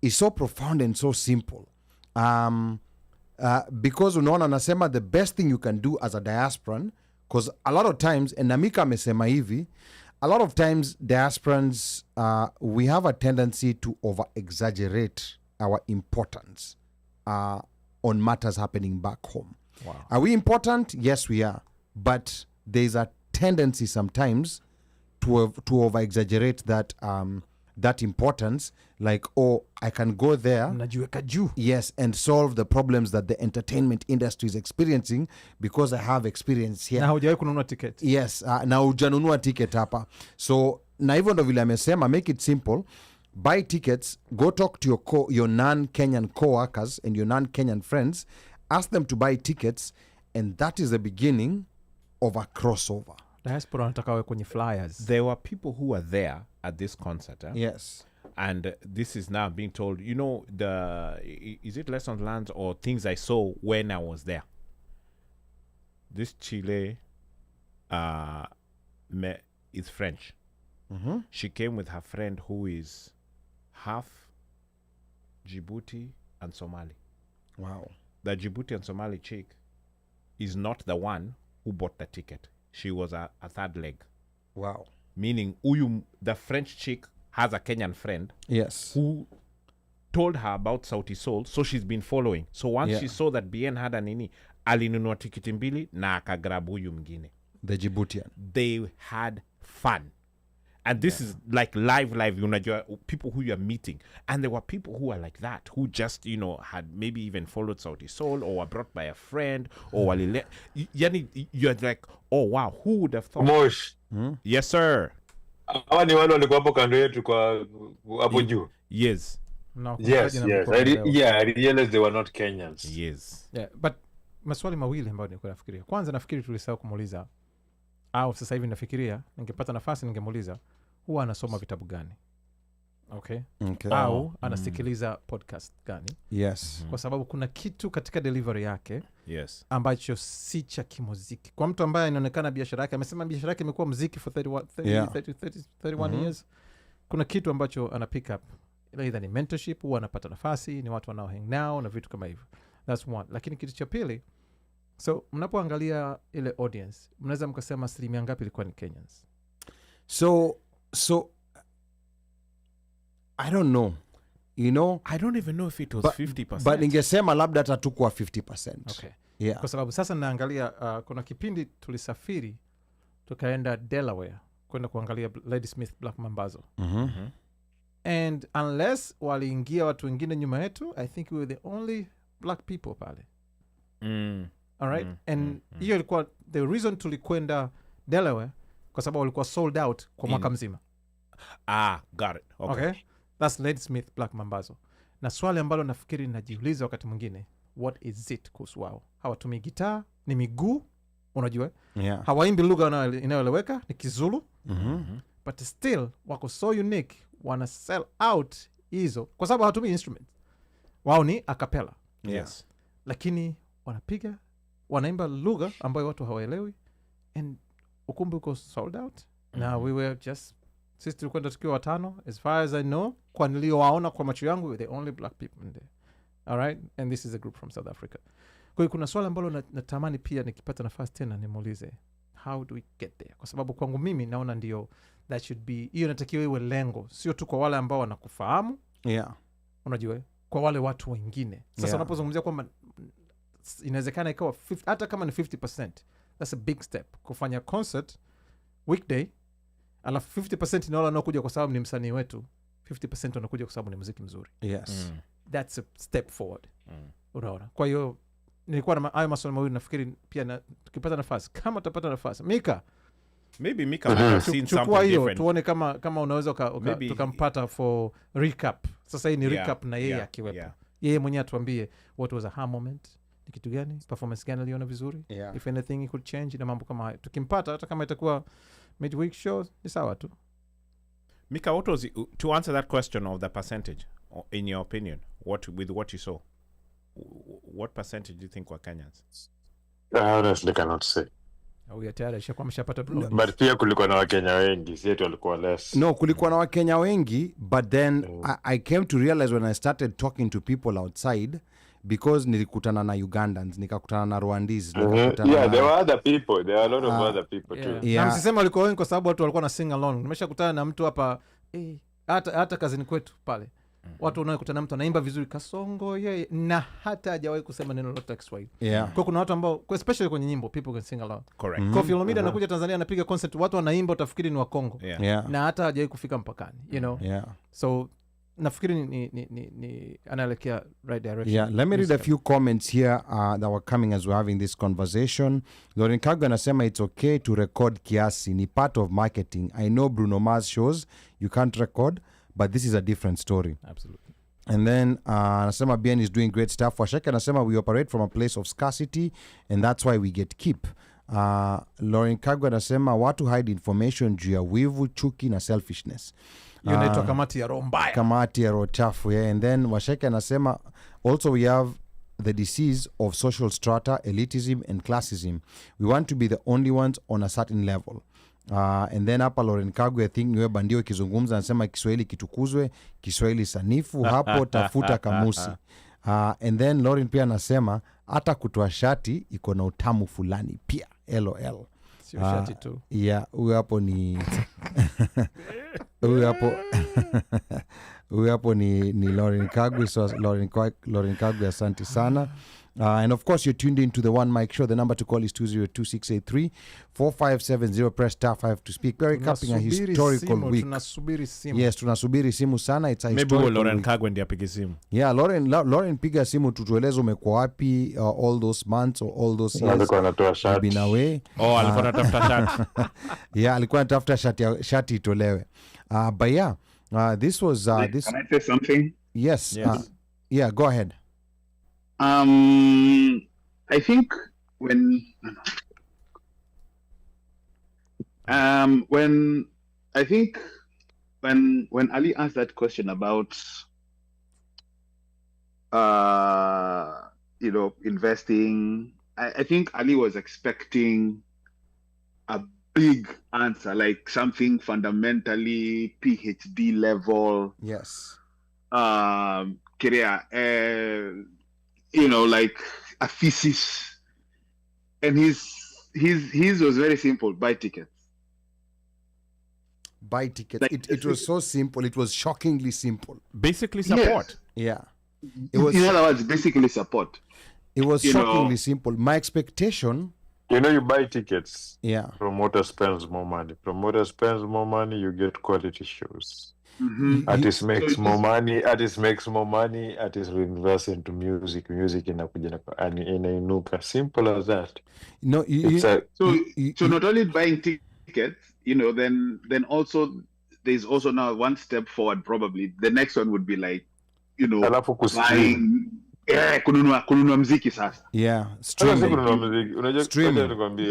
is so profound and so simple. Because unaona nasema the best thing you can do as a diasporan, because a lot of times, and Namika amesema hivi, a lot of times diasporans, we have a tendency to over-exaggerate our importance on matters happening back home. Wow. Are we important? Yes, we are. But there's a tendency sometimes to over-exaggerate that importance, like, oh, I can go there, yes, and solve the problems that the entertainment industry is experiencing because I have experience here. Na hujawahi kununua ticket. Yes, na hujanunua ticket hapa. So, na hivyo ndo vile amesema, make it simple. Buy tickets, go talk to your non-Kenyan co-workers and your non-Kenyan friends, ask them to buy tickets, and that is the beginning of a crossover. Diaspora wanataka wawe kwenye flyers. There were people who were there at this concert. Yes. And this is now being told, is it lessons learned or things I saw when I was there? This Chile is French. Mm-hmm. She came with her friend who is half Djibouti and Somali. Wow. The Djibouti and Somali chick is not the one who bought the ticket. She was a third leg. Wow. Meaning, the French chick has a Kenyan friend. Yes. Who told her about Sauti Sol, so she's been following. So once she saw that Bien had an ini, alinunua tikiti mbili na akagrab huyu mngine. The Djiboutian. They had fun. And this is like live, people who you're meeting. And there were people who are like that, who just, had maybe even followed Sauti Sol or were brought by a friend or you're like, oh wow, who would have thought? Mosh. Yes, sir. Hawa ni wale walikuwa hapo kando yetu kwa hapo juu. Yes. No, Yes. I realized they were not Kenyans. Yes. Yeah, but maswali mawili ambayo nilikuwa nafikiria. Kwanza nafikiri tulisahau kumuuliza, au sasa hivi nafikiria ningepata nafasi ningemuuliza huwa anasoma vitabu gani? Okay. Okay. Au anasikiliza podcast gani. Yes. Kwa sababu kuna kitu katika delivery yake Yes. ambacho si cha kimuziki. Kwa mtu ambaye inaonekana biashara yake, amesema biashara yake imekuwa muziki for 31 years. Kuna kitu ambacho ana pick up. Either ni mentorship, huwa anapata nafasi, ni watu wanao hang now na vitu kama hivyo. That's one. Lakini kitu cha pili, so mnapoangalia ile audience, mnaweza mkasema asilimia ngapi ilikuwa ni Kenyans? So I don't know. You know, I don't even know if it was but, 50%. But ningesema labda hata tukua 50%. Okay. Yeah. Kwa sababu sasa naangalia kuna kipindi tulisafiri tukaenda Delaware kwenda kuangalia Ladysmith Black Mambazo. And unless waliingia watu wengine nyuma yetu, I think we were the only black people pale. All right? And hiyo ilikuwa the reason tulikwenda Delaware kwa sababu walikuwa sold out kwa mwaka mzima. Got it. Okay. That's Ladysmith Black Mambazo. Na swali ambalo nafikiri najiuliza wakati mwingine, what is it kuhusu wao? Hawatumii gitaa, ni miguu, unajua? Yeah. Hawaimbi lugha inayoeleweka, ni Kizulu. But still wako so unique, wana sell out hizo kwa sababu hawatumii instrument. Wao ni a cappella. Yes. Lakini wanapiga, wanaimba lugha ambayo watu hawaelewi, and ukumbi uko sold out. Na we were just, sisi tulikwenda tukiwa 5, as far as I know, kwa niliowaona kwa macho yangu, we're the only black people in there. All right? And this is a group from South Africa. Kwa hiyo kuna swali ambalo natamani pia nikipata nafasi tena nimuulize, how do we get there? Kwa sababu kwangu mimi naona ndio that should be, hiyo inatakiwa iwe lengo, sio tu kwa wale ambao wanakufahamu. Yeah. Unajua, kwa wale watu wengine. Sasa unapozungumzia kwamba inawezekana ikawa 50, hata kama ni 50%, that's a big step. Kufanya concert weekday, alafu 50% ni wale wanaokuja kwa sababu ni msanii wetu, 50% wanakuja kwa sababu ni muziki mzuri. Yes. That's a step forward. Unaona? Kwa hiyo nilikuwa na hayo maswali mawili, nafikiri pia tukipata nafasi, kama tutapata nafasi, Micah, maybe Micah might have seen something hiyo different. tuone kama unaweza tukampata for recap. Sasa hii ni recap na yeye akiwepo. Yeye mwenyewe atuambie what was a high moment, ni kitu gani, performance gani aliona vizuri, if anything he could change, na mambo kama hayo. Tukimpata hata kama itakuwa midweek show ni sawa tu. Micah, what was to answer that question of the percentage, in your opinion, what you saw, what percentage do you think were Kenyans? I honestly cannot say. But pia kulikuwa na Wakenya wengi, si eti walikuwa less. No, kulikuwa na Wakenya wengi, but then I came to realize when I started talking to people outside, because nilikutana na Ugandans, nikakutana na Rwandese, yeah, there were other people. There are a lot of other people too. Na msisema walikuwa wengi kwa sababu watu walikuwa na sing along. Nimeshakutana na mtu hapa hata kazini kwetu pale. Watu wanaokutana mtu anaimba vizuri Kasongo yeye, na hata hajawahi kusema neno lolote la Kiswahili. Kwa kuna watu ambao, especially kwenye nyimbo, people can sing along. Correct. Kofi Olomide anakuja Tanzania anapiga concert, watu wanaimba utafikiri ni wa Kongo. Na hata hajawahi kufika mpakani, you know. So nafikiri ni anaelekea right direction. Let me read a few comments here that were coming as we're having this conversation. Lauren Kagwe anasema it's okay to record kiasi, ni part of marketing. I know Bruno Mars shows you can't record, but this is a different story. Absolutely. And then anasema BN is doing great stuff. Washeke anasema we operate from a place of scarcity and that's why we get keep. Lauren Kagwe anasema watu hide information juu ya wivu, chuki na selfishness. Inaitwa kamati ya roho mbaya. Kamati ya roho chafu, yeah. And then Washeke anasema also we have the disease of social strata, elitism and classism. We want to be the only ones on a certain level. And then hapa Lauren Kagwe, I think niwe bandio kizungumza, anasema Kiswahili kitukuzwe, Kiswahili sanifu, hapo tafuta kamusi. And then Lauren pia anasema hata kutoa shati iko na utamu fulani pia, LOL. Sio shati tu. Yeah, huyu hapo ni huyu hapo ni Lauren Kagwe. So Lauren Kagwe, asante sana. And of course, you're tuned into the OneMic Show. The number to call is 202-683-4570. Press star 5 to speak. We're recapping a historical week. Tunasubiri simu. Yes, tunasubiri simu sana. It's a maybe historical Lauren week. Kagwe ndiye apige simu. Yeah, Lauren piga simu tutueleze umekuwa wapi all those months or all those years. Alikuwa anatoa shati. Been away. Alikuwa anatafuta shati. Yeah, alikuwa anatafuta shati itolewe. But yeah, this was this. Can I say something? Yes. Yeah, go ahead. I think when when Ali asked that question about investing, I think Ali was expecting a big answer, like something fundamentally PhD level. Yes. Career, like a thesis. And his was very simple: buy tickets. Buy tickets. Like, It was so simple. It was shockingly simple. Basically support. Yeah. It was. In other words, basically support. It was shockingly simple. My expectation. You buy tickets. Yeah. Promoter spends more money. Promoter spends more money, you get quality shows. Artist makes more money. Artist makes more money. Artist reinvest into music. Music inainuka. Simple as that. No, so not only buying tickets, then also there's also now one step forward. Probably the next one would be like, buying. Kununua mziki sasa. Yeah, streaming.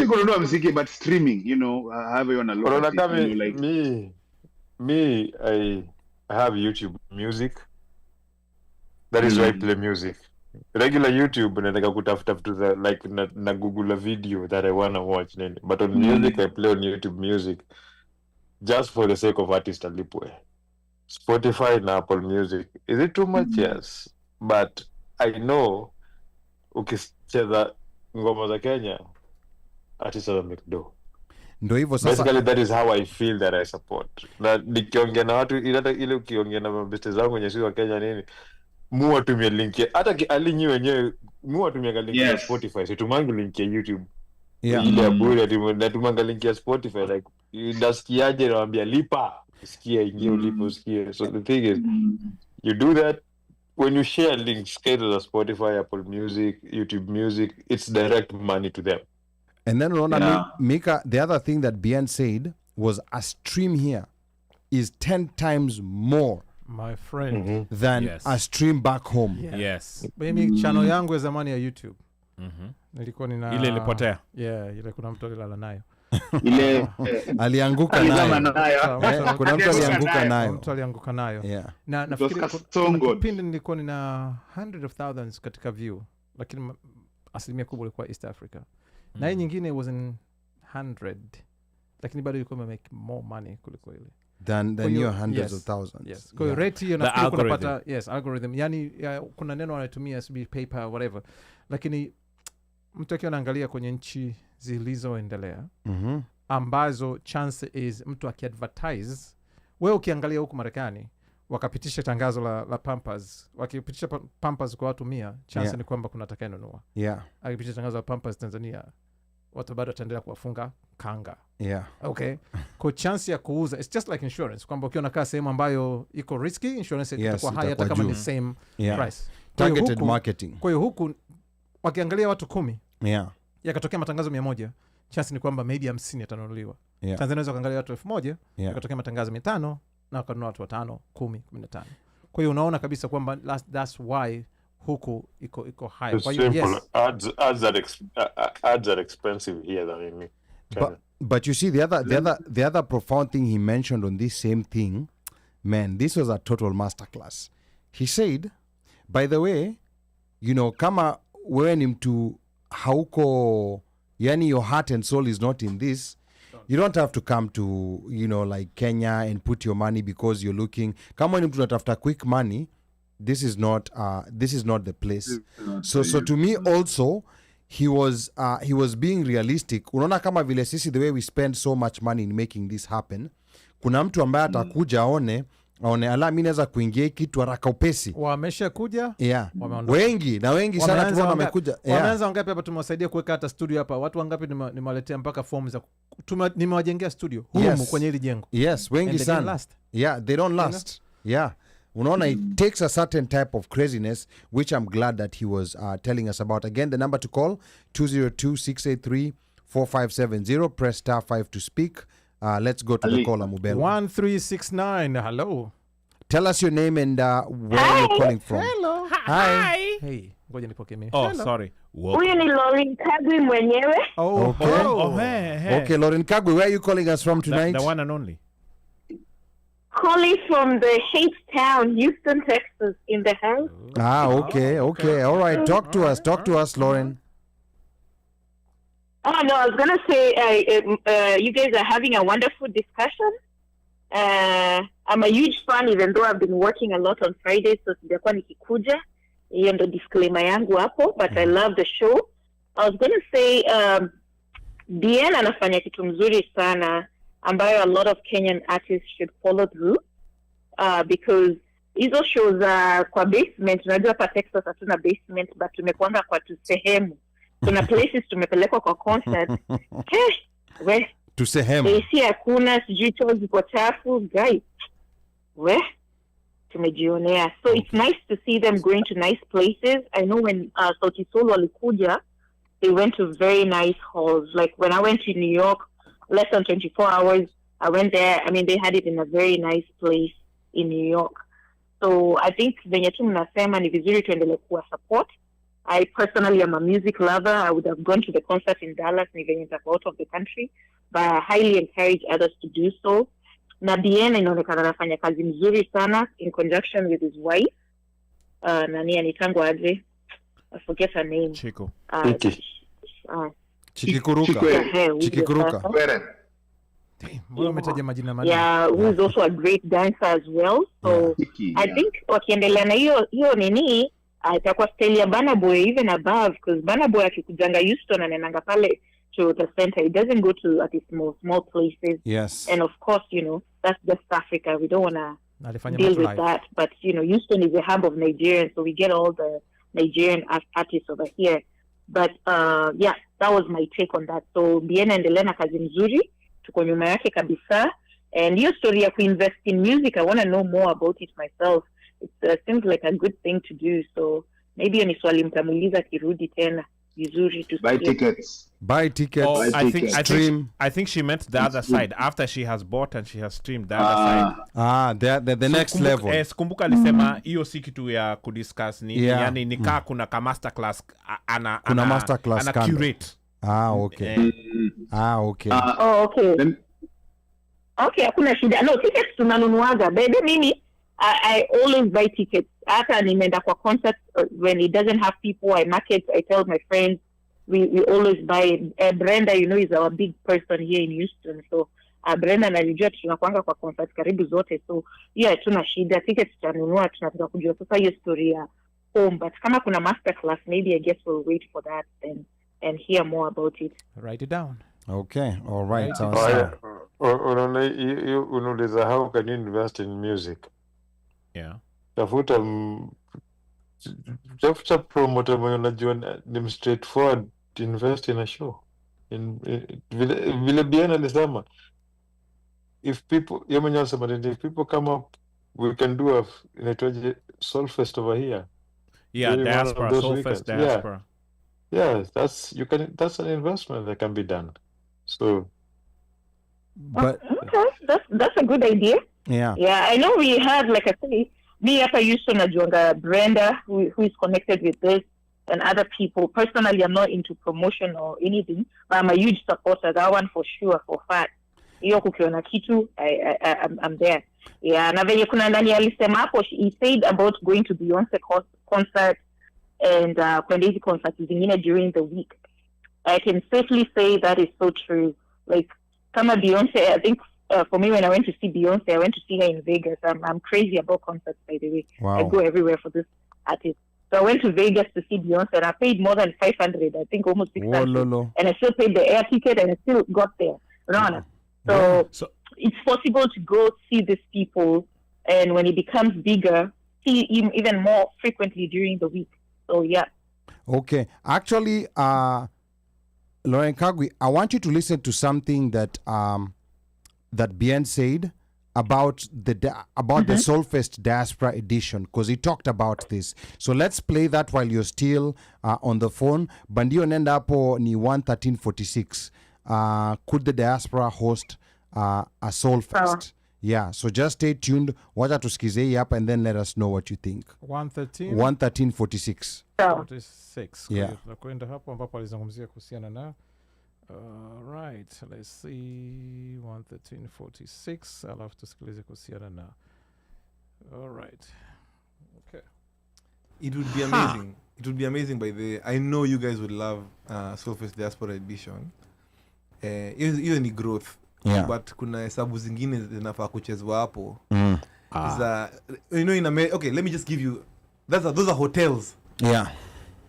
Kununua mziki, but streaming, however you want to look at it. Me, I have YouTube music. That is why I play music. Regular YouTube, nataka kutafuta like na Google a video that I wanna watch. But on music, I play on YouTube music just for the sake of artist alipwe. Spotify and Apple Music. Is it too much? Yes. But I know ukicheza ngoma za Kenya, artists are make do. Ndio hivyo sasa. Basically that is how I feel that I support. Na nikiongea na watu ile ukiongea na mabeste zangu wenye si wa Kenya nini, mu watumie link hata alinyi wenyewe mu watumie link ya Spotify, situmangi link ya YouTube. Yeah. Ile abure natumanga link ya Spotify, like nasikiaje naambia lipa, sikia ingie ulipo sikia. So the thing is, you do that. When you share links, to Spotify, Apple Music, YouTube Music, it's direct money to them. And then Micah, the other thing that Bien said was a stream here is 10 times more, my friend, than a stream back home. Yeah. Yes. Mimi channel yangu ya zamani ya YouTube. Nilikuwa nina ile ilipotea. Yeah, ile kuna mtu alilala nayo. Ile alianguka nayo. Kuna mtu alianguka nayo. Mtu alianguka nayo. Yeah. Na nafikiri kipindi nilikuwa nina hundreds of thousands katika view, lakini asilimia kubwa ilikuwa East Africa. Na hii nyingine was in 100, lakini bado ilikuwa make more money kuliko ile. Than your hundreds of thousands. Yes. Kwa hiyo rate hiyo nafikiri kunapata algorithm. Yani kuna neno wanatumia SB paper whatever. Lakini mtu akiwa anaangalia kwenye nchi zilizoendelea ambazo chance is mtu akiadvertise, wewe ukiangalia huku Marekani wakapitisha tangazo la Pampers, wakipitisha Pampers kwa watu 100, chance ni kwamba kuna atakayenunua. Yeah. Akipitisha tangazo la Pampers Tanzania, watu bado wataendelea kuwafunga kanga. Yeah. Okay. Kwa chance ya kuuza, it's just like insurance, kwamba ukiwa unakaa sehemu ambayo iko risky, insurance itakuwa high hata kama ni same price. Targeted marketing. Kwa hiyo huku wakiangalia watu 10, yakatokea matangazo 100, chance ni kwamba maybe 50 yatanunuliwa. Tanzania inaweza kuangalia watu 1000, yakatokea matangazo 500 na wakanunua watu 5, 10, 15. Kwa hiyo unaona kabisa kwamba that's why huku iko high. Kwa hiyo yes, ads are expensive here than in but you see the other profound thing he mentioned on this same thing, man, this was a total masterclass. He said, by the way, kama wewe ni mtu hauko, yani your heart and soul is not in this, you don't have to come to like Kenya and put your money because you're looking. Kama ni mtu unatafuta quick money, this is not the place. So to me also, he was being realistic. Unaona kama vile sisi, the way we spend so much money in making this happen, kuna mtu ambaye atakuja aone ala mimi naweza kuingia kitu haraka upesi. Wamesha kuja? Yeah. Wengi sana tunaona wamekuja. Wameanza wangapi hapa, tumewasaidia kuweka hata studio hapa. Watu wangapi nimewaletea mpaka forms za nimewajengea studio humu kwenye hili jengo. Yes, wengi sana. Yeah, they don't last. Yeah. Unaona, it takes a certain type of craziness, which I'm glad that he was telling us about. Again, the number to call, 202-683-4570. Press star 5 to speak. Let's go to the caller, Mubelo. 1369, hello. Tell us your name and where you're calling from. Hello. Hi. Hey, ngoja nipoke mimi. Oh, hello. Sorry. Huyu ni Lauren Kagwe mwenyewe. Okay, Lauren Kagwe, where are you calling us from tonight? The one and only. calling from the Hate Town, Houston, Texas, in the house. Okay. All right. Talk to us, Lauren. Oh no, I was gonna say you guys are having a wonderful discussion. I'm a huge fan, even though I've been working a lot on Fridays, so sijakuwa nikikuja. Hiyo ndo disclaimer yangu hapo, but I love the show. I was gonna say Bien anafanya kitu mzuri sana ambayo a lot of Kenyan artists should follow through because hizo shows kwa basement, unajua hapa Texas hatuna basement, but tumekuanga kwa tusehemu. Kuna places tumepelekwa kwa concert. Tusehemu. AC hakuna, sijui choo ziko chafu, guys. Tumejionea. So it's nice to see them going to nice places. I know when Sauti Sol walikuja, they went to very nice halls. Like when I went to New York, less than 24 hours, I went there. I mean, they had it in a very nice place in New York. So I think venye tu mnasema ni vizuri tuendelee kuwa support. I personally am a music lover. I would have gone to the concert in Dallas, ni venye nitakuwa out of the country, but I highly encourage others to do so. Na Bien inaonekana anafanya kazi mzuri sana in conjunction with his wife. Nani anitangwa aje? I forget her name. Chico. Chikikuruka. Yeah, who is also a great dancer as well. So I think wakiendelea na hiyo nini itakuwa style ya Burna Boy even above, because Burna Boy akikujanga Houston anaenda pale to the center. It doesn't go to at the small places. Yes. And of course, that's just Africa. We don't want to deal with that. But, Houston is a hub of Nigerians, so we get all the Nigerian artists over here. But, yeah, that was my take on that. So, Bien endelea na kazi mzuri. Tuko nyuma yake kabisa. And hiyo story ya kuinvest in music, I want to know more about it myself. It seems like a good thing to do. So, maybe ni swali mtamuliza kirudi tena. Buy tickets. Oh, I think she meant the other side. After she has bought and she has streamed the other side. The next level. Kumbuka alisema hiyo si kitu ya kudiscuss ni yani nikaa kuna ka masterclass ana curate. Okay. Okay. Okay. Okay, hakuna shida. No, tickets tunanunuaga. Baby mimi I always buy tickets. Hata nimeenda kwa concert when it doesn't have people, I market, I tell my friends, we always buy. Brenda, is our big person here in Houston. So Brenda anajua tunakuanga kwa concert karibu zote. So yeah, tuna shida. Tickets tutanunua, tunataka kujua sasa hiyo story ya home. But kama kuna masterclass, maybe I guess we'll wait for that and hear more about it. Write it down. Okay, all right. Unauliza how can you invest in music? Yeah. Tafuta promoter mwenye unajua ni straightforward to invest in a show. Vile Bien alisema, if people come up, we can do a Soul Fest over here. Yeah, Diaspora, Soul Fest, Diaspora. Yeah, that's an investment that can be done. So, but okay, that's a good idea. Yeah, I know we have, like I say, me hapa Houston najuanga Brenda who is connected with this and other people. Personally, I'm not into promotion or anything, but I'm a huge supporter. That one for sure, for fact. Hiyo kukiona kitu, I'm there. Yeah, na venye kuna nani alisema hapo, he said about going to Beyonce concert and kwenda hizi concerts zingine during the week. I can safely say that is so true. Like, kama Beyonce, I think for me, when I went to see Beyonce, I went to see her in Vegas. I'm crazy about concerts, by the way. Wow. I go everywhere for this artist. So I went to Vegas to see Beyonce, and I paid more than $500. I think almost $600. And I still paid the air ticket, and I still got there. So it's possible to go see these people, and when it becomes bigger, see him even more frequently during the week. So yeah. Okay. Actually, Lauren Kagwe, I want you to listen to something that that Bien said about the Soulfest Diaspora edition, because he talked about this. So let's play that while you're still on the phone. Bandio nenda hapo ni 1:13:46. Could the Diaspora host a Soulfest? Yeah, so just stay tuned. Wacha tusikize hii hapa and then let us know what you think. 1:13:46. 46. Yeah. Kwenda hapo ambapo alizungumzia kuhusiana na Right, let's see. 113.46. I'll have to sikiliza kuhusiana na. All right. Okay. It would be amazing. It would be amazing by the. I know you guys would love Soulfest Diaspora edition. Hiyo ni growth. Yeah. But kuna hesabu zingine zinafaa kuchezwa hapo. You know, okay, let me just give you. Those are hotels. Yeah.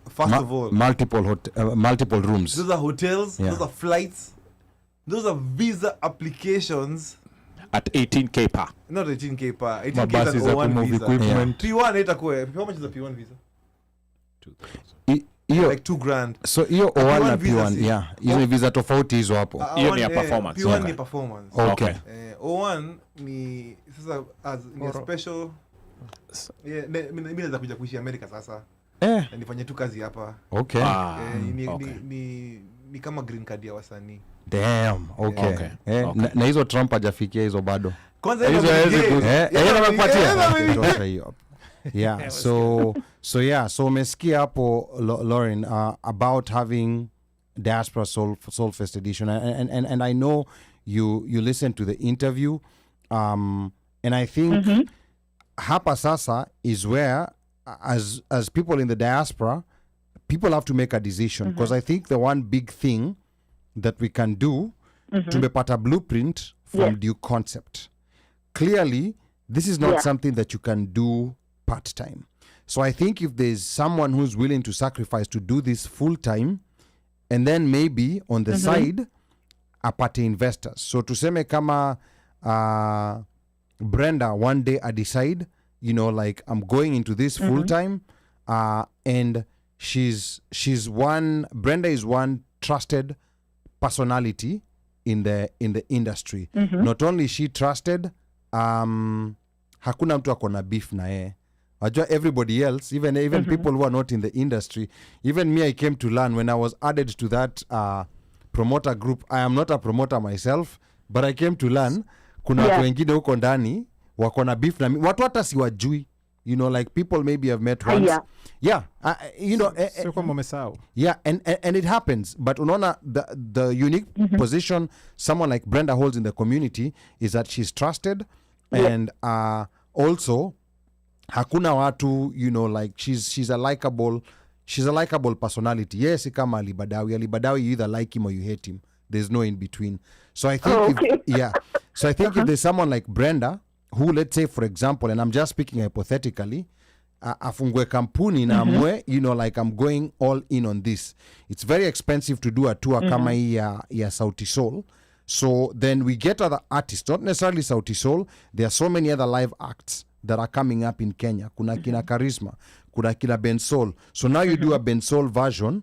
First of all, multiple rooms. Those are hotels. Yeah. Those are flights. Those are visa applications. At 18K per. Not 18K per. 18K Mabasi is za an O1 kumove visa. equipment. P1 itakuwa. How much is a P1 visa? 2,000. Like $2,000. So hiyo O1 na visa P1, si- yeah. Hizo visa tofauti hizo hapo. Hiyo ni ya performance. P1 Yeah. ni performance. Okay. O1 ni sasa ni a special. Yeah, mimi naweza kuja kuishi America sasa. Na nifanye tu kazi hapa. Okay. Ni kama green card ya wasanii. Damn. Okay. Okay. Na hizo Trump hajafikia hizo bado. Kwanza Hizo hizo hiyo. Yeah. So umesikia hapo Lauren about having Diaspora Soulfest edition, and I know you listened to the interview, and I think hapa sasa is where as people in the diaspora, people have to make a decision, because I think the one big thing that we can do, tumepata blueprint from due concept. Clearly, this is not something that you can do part-time. So I think if there's someone who's willing to sacrifice to do this full-time, and then maybe on the side, apate investors. So tuseme kama Brenda one day I decide, you know, like I'm going into this full-time, and Brenda is one trusted personality in the industry. Not only she trusted, hakuna mtu akona beef na yeye. Wajua everybody else, even people who are not in the industry, even me, I came to learn when I was added to that promoter group. I am not a promoter myself, but I came to learn kuna watu wengine huko ndani wakona beef na watu hata siwajui. You know, like people maybe have met once. You know, and it happens. But unaona, the unique position someone like Brenda holds in the community is that she's trusted, and also hakuna watu, you know, like she's a likable personality. Yes, kama Ali Badawy, you either like him or you hate him. There's no in between. So I think so I think if there's someone like Brenda who, let's say, for example, and I'm just speaking hypothetically, afungue kampuni na amwe, you know, like I'm going all in on this. It's very expensive to do a tour kama hii ya Sauti Sol. So then we get other artists, not necessarily Sauti Sol. There are so many other live acts that are coming up in Kenya. Kuna kina Charisma, kuna kina Ben Sol. So now you do a Ben Sol version,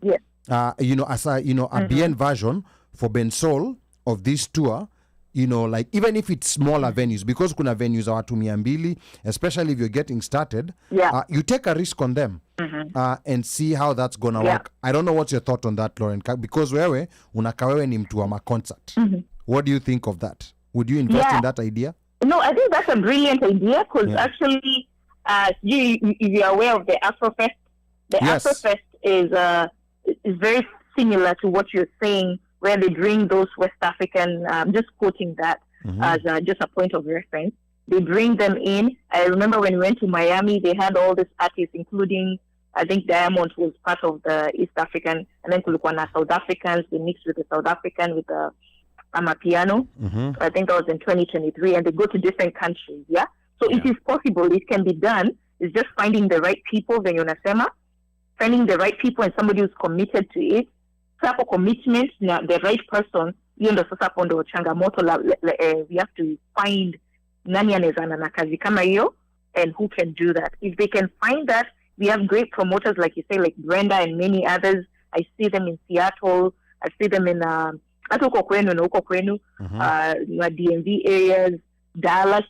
you know, as a, you know, a BN version for Ben Sol of this tour. You know, like even if it's smaller venues, because kuna venues are watu 200, especially if you're getting started, you take a risk on them and see how that's gonna work. I don't know what's your thought on that, Lauren, because wewe ni mtu wa concert. What do you think of that? Would you invest in that idea? No, I think that's a brilliant idea, because actually, if you're aware of the Afrofest, Afrofest is very similar to what you're saying, where they bring those West African, I'm just quoting that as just a point of reference. They bring them in. I remember when we went to Miami, they had all these artists, including, I think Diamond was part of the East African, and then kulikuwa South Africans, they mixed with the South African with the Amapiano. So I think that was in 2023, and they go to different countries, So it is possible, it can be done. It's just finding the right people, venye unasema, finding the right people and somebody who's committed to it. Hapo commitment na the right person, hiyo ndo sasa hapo ndo changamoto we have to find nani anawezana na kazi kama hiyo and who can do that. If they can find that, we have great promoters like you say, like Brenda and many others. I see them in Seattle, I see them in hata huko kwenu na DMV areas, Dallas.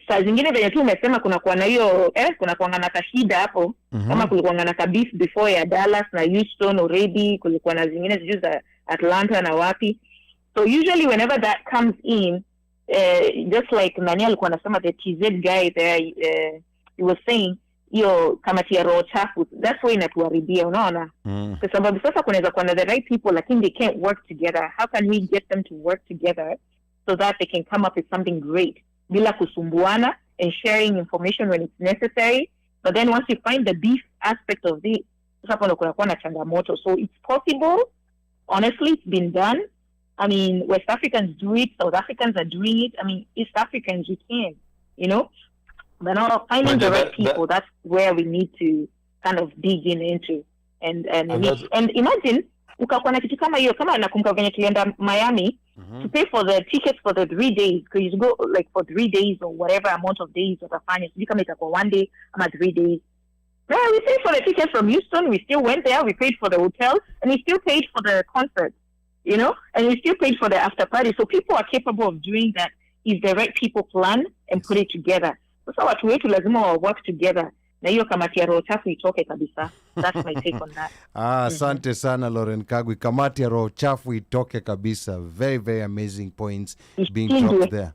Saa zingine venye tu umesema kuna kuwa na hiyo kuna kuanga na kashida hapo kama kulikuwa na kabisa before ya Dallas na Houston already, kulikuwa na zingine sijui za Atlanta na wapi. So usually whenever that comes in, just like nani alikuwa anasema the TZ guy there, he was saying hiyo kamati ya roho chafu, that's why inatuharibia, unaona. Kwa sababu sasa kunaweza kuwa na the right people lakini they can't work together. How can we get them to work together so that they can come up with something great bila kusumbuana and sharing information when it's necessary? But then once you find the beef aspect of it, sasa ndo kunakuwa na changamoto. So it's possible. Honestly, it's been done. I mean, West Africans do it, South Africans are doing it. I mean, East Africans, we can, you know. But now finding the right people, that's where we need to kind of dig into. And imagine, ukakuwa na kitu kama hiyo, kama nakumbuka venye tulienda Miami, to pay for the tickets for the 3 days, because you go like for 3 days or whatever amount of days utafanya, sijui kama itakuwa 1 day ama 3 days. Yeah, we paid for the tickets from Houston, we still went there, we paid for the hotel, and we still paid for the concert, you know, and we still paid for the after party. So people are capable of doing that if the right people plan and put it together. Sasa watu wetu lazima wa work together. Na hiyo kamati ya roho chafu itoke kabisa. That's my take on that. Asante sana Lauren Kagwe. Kamati ya roho chafu itoke kabisa. Very, very amazing points being dropped there.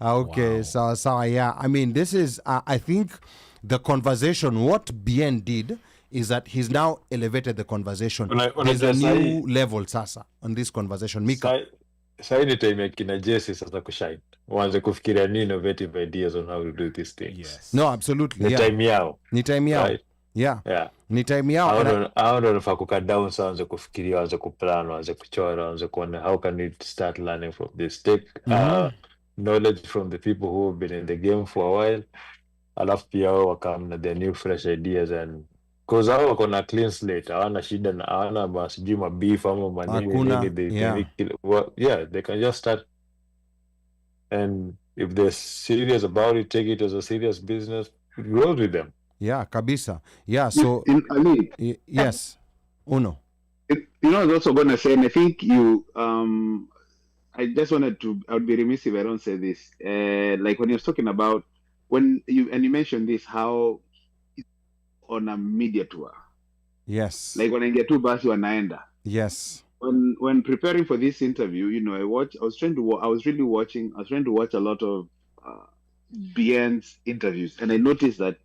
Okay, so yeah. I mean, this is, I think the conversation, what Bien did is that he's now elevated the conversation. There's a new level sasa on this conversation. Micah. Sai ni time ya kina Jesse sasa kushine. Waanze kufikiria ni innovative ideas on how to do these things. Yes. No, absolutely. Ni time yao. Ni time yao. Right. Yeah. Yeah. Ni time yao. Hao ndo nafaa kukaa down sasa, waanze kufikiria, waanze kuplan, waanze kuchora, waanze kuona how can we start learning from this. Take knowledge from the people who have been in the game for a while. Alafu pia wao wakam na their new fresh ideas, and because hao wako na clean slate, hawana shida na hawana masijui mabeef ama manini, they can just start, and if they're serious about it, take it as a serious business, it goes with them. Yeah, kabisa. Yeah, so yes, Uno. You know, I was also going to say, and I think you, I just wanted to, I would be remiss if I don't say this. Like when you're talking about, when you mentioned this, how on a media tour. Yes. Like when I get to basi wanaenda. Yes. When preparing for this interview, you know, I was trying to watch a lot of Bien's interviews, and I noticed that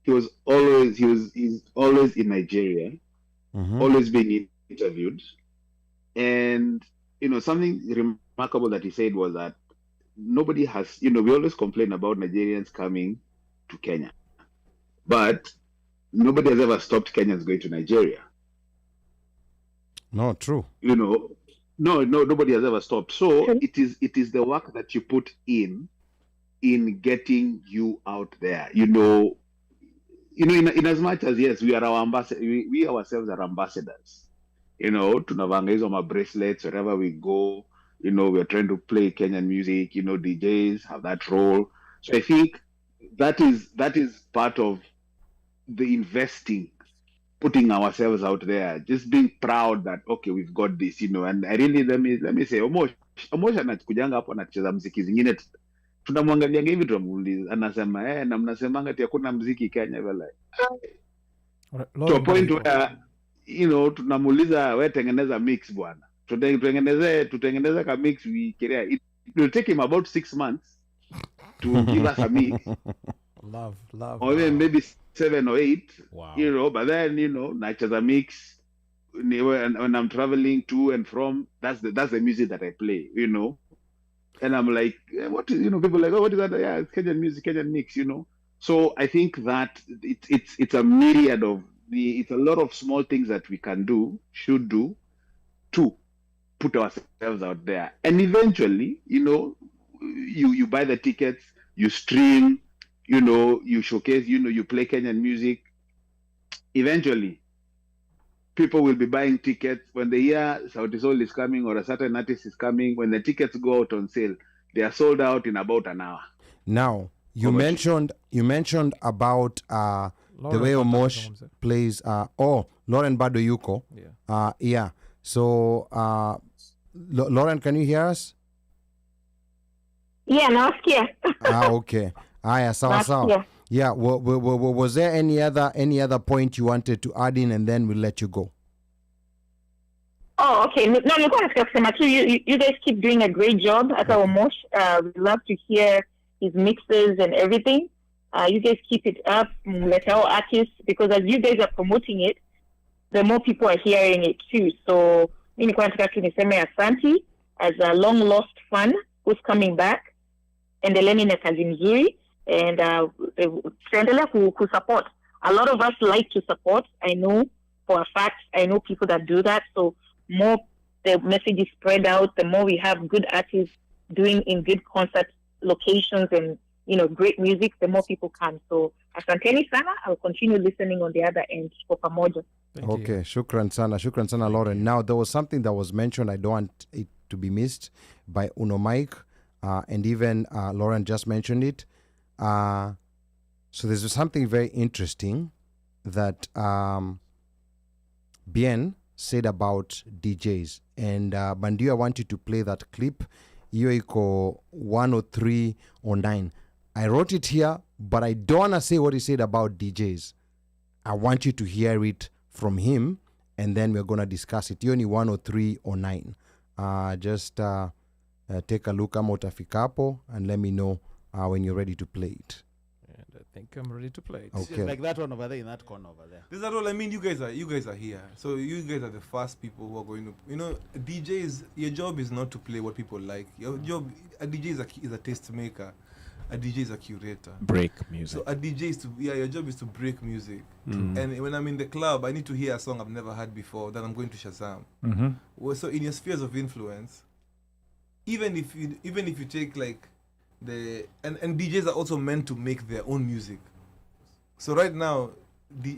he's always in Nigeria, always being interviewed. And you know, something remarkable that he said was that nobody has, you know, we always complain about Nigerians coming to Kenya, but nobody has ever stopped Kenyans going to Nigeria. No, true. You know, no, nobody has ever stopped. So it is the work that you put in getting you out there. You know, in as much as yes, we are our ambassadors. We ourselves are ambassadors. You know, tunavanga hizo ma bracelets wherever we go. You know, we're trying to play Kenyan music. You know, DJs have that role. So I think that is part of the investing, putting ourselves out there, just being proud that okay, we've got this, you know. And I really let me say, Omosh anakujanga hapo anacheza muziki zingine, tunamwangalia hivi tunamuuliza, anasema na mnasemanga ati hakuna muziki Kenya, vile to a point where, you know, tunamuuliza wewe tengeneza mix bwana, tutengeneze ka mix, we care. It will take him about 6 months to give us a mix. Love. Or maybe 7 or 8. Wow. You know, but then, you know, nacheza mix when I'm traveling to and from, that's the music that I play, you know. And I'm like, what is, you know, people are like, oh, what is that? Yeah, it's Kenyan music, Kenyan mix, you know. So I think that it's a myriad of it's a lot of small things that we can do, should do, to put ourselves out there. And eventually, you know, you buy the tickets, you stream, you know, you showcase, you know, you play Kenyan music. Eventually, people will be buying tickets when they hear Sauti Sol is coming or a certain artist is coming. When the tickets go out on sale, they are sold out in about an hour. Now, you mentioned about the way Omosh plays. Lauren Bado Yuko. Yeah. Yeah. So, Lauren, can you hear us? Yeah, nasikia. Okay. Aya, sawa. Yeah, was there any other point you wanted to add in, and then we'll let you go? Oh, okay. No, nilikuwa nataka kusema tu, you guys keep doing a great job at Omosh. We'd love to hear his mixes and everything. You guys keep it up, let our artists, because as you guys are promoting it, the more people are hearing it too. So mi nilikuwa nataka tu niseme asante as a long lost fan who's coming back. Endeleeni na kazi mzuri and tuendelea kusupport. A lot of us like to support. I know for a fact, I know people that do that. So more the message is spread out, the more we have good artists doing in good concert locations and, you know, great music, the more people come. So asanteni sana. I'll continue listening on the other end for pamoja. Okay, shukran sana, Lauren. Now, there was something that was mentioned, I don't want it to be missed, by Mike, and even Lauren just mentioned it. So there's something very interesting that Bien said about DJs. And Bandio, I want you to play that clip. Hiyo iko 103 or 9. I wrote it here, but I don't want to say what he said about DJs. I want you to hear it from him, and then we're going to discuss it. Hiyo ni 103 or 9. Just take a look kama utafika hapo, and let me know when you're ready to play it. And I think I'm ready to play it. Okay. Like that one over there in that corner over there. This is all. I mean, you guys are here. So you guys are the first people who are going to, you know, DJs. Your job is not to play what people like. Your job, a DJ is a taste maker. A DJ is a curator. Break music. So a DJ is your job is to break music. And when I'm in the club, I need to hear a song I've never heard before that I'm going to Shazam. Well, so in your spheres of influence, even if you take like and DJs are also meant to make their own music. So right now,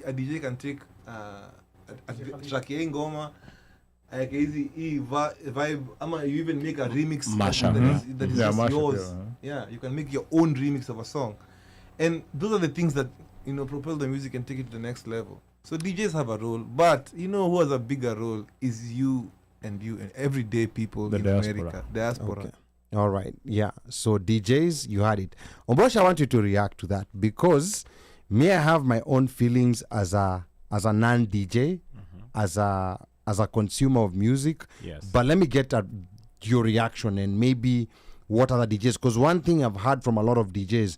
a DJ can take a track ya ngoma, like easy vibe, ama you even make a remix that is just yours. Yeah, you can make your own remix of a song, and those are the things that, you know, propel the music and take it to the next level. So DJs have a role, but you know who has a bigger role is you and everyday people in America, diaspora. Okay. All right. Yeah. So DJs, you had it. Omosh, I want you to react to that, because me, I have my own feelings as a non-DJ, as a consumer of music. Yes. But let me get your reaction and maybe what other DJs, because one thing I've heard from a lot of DJs,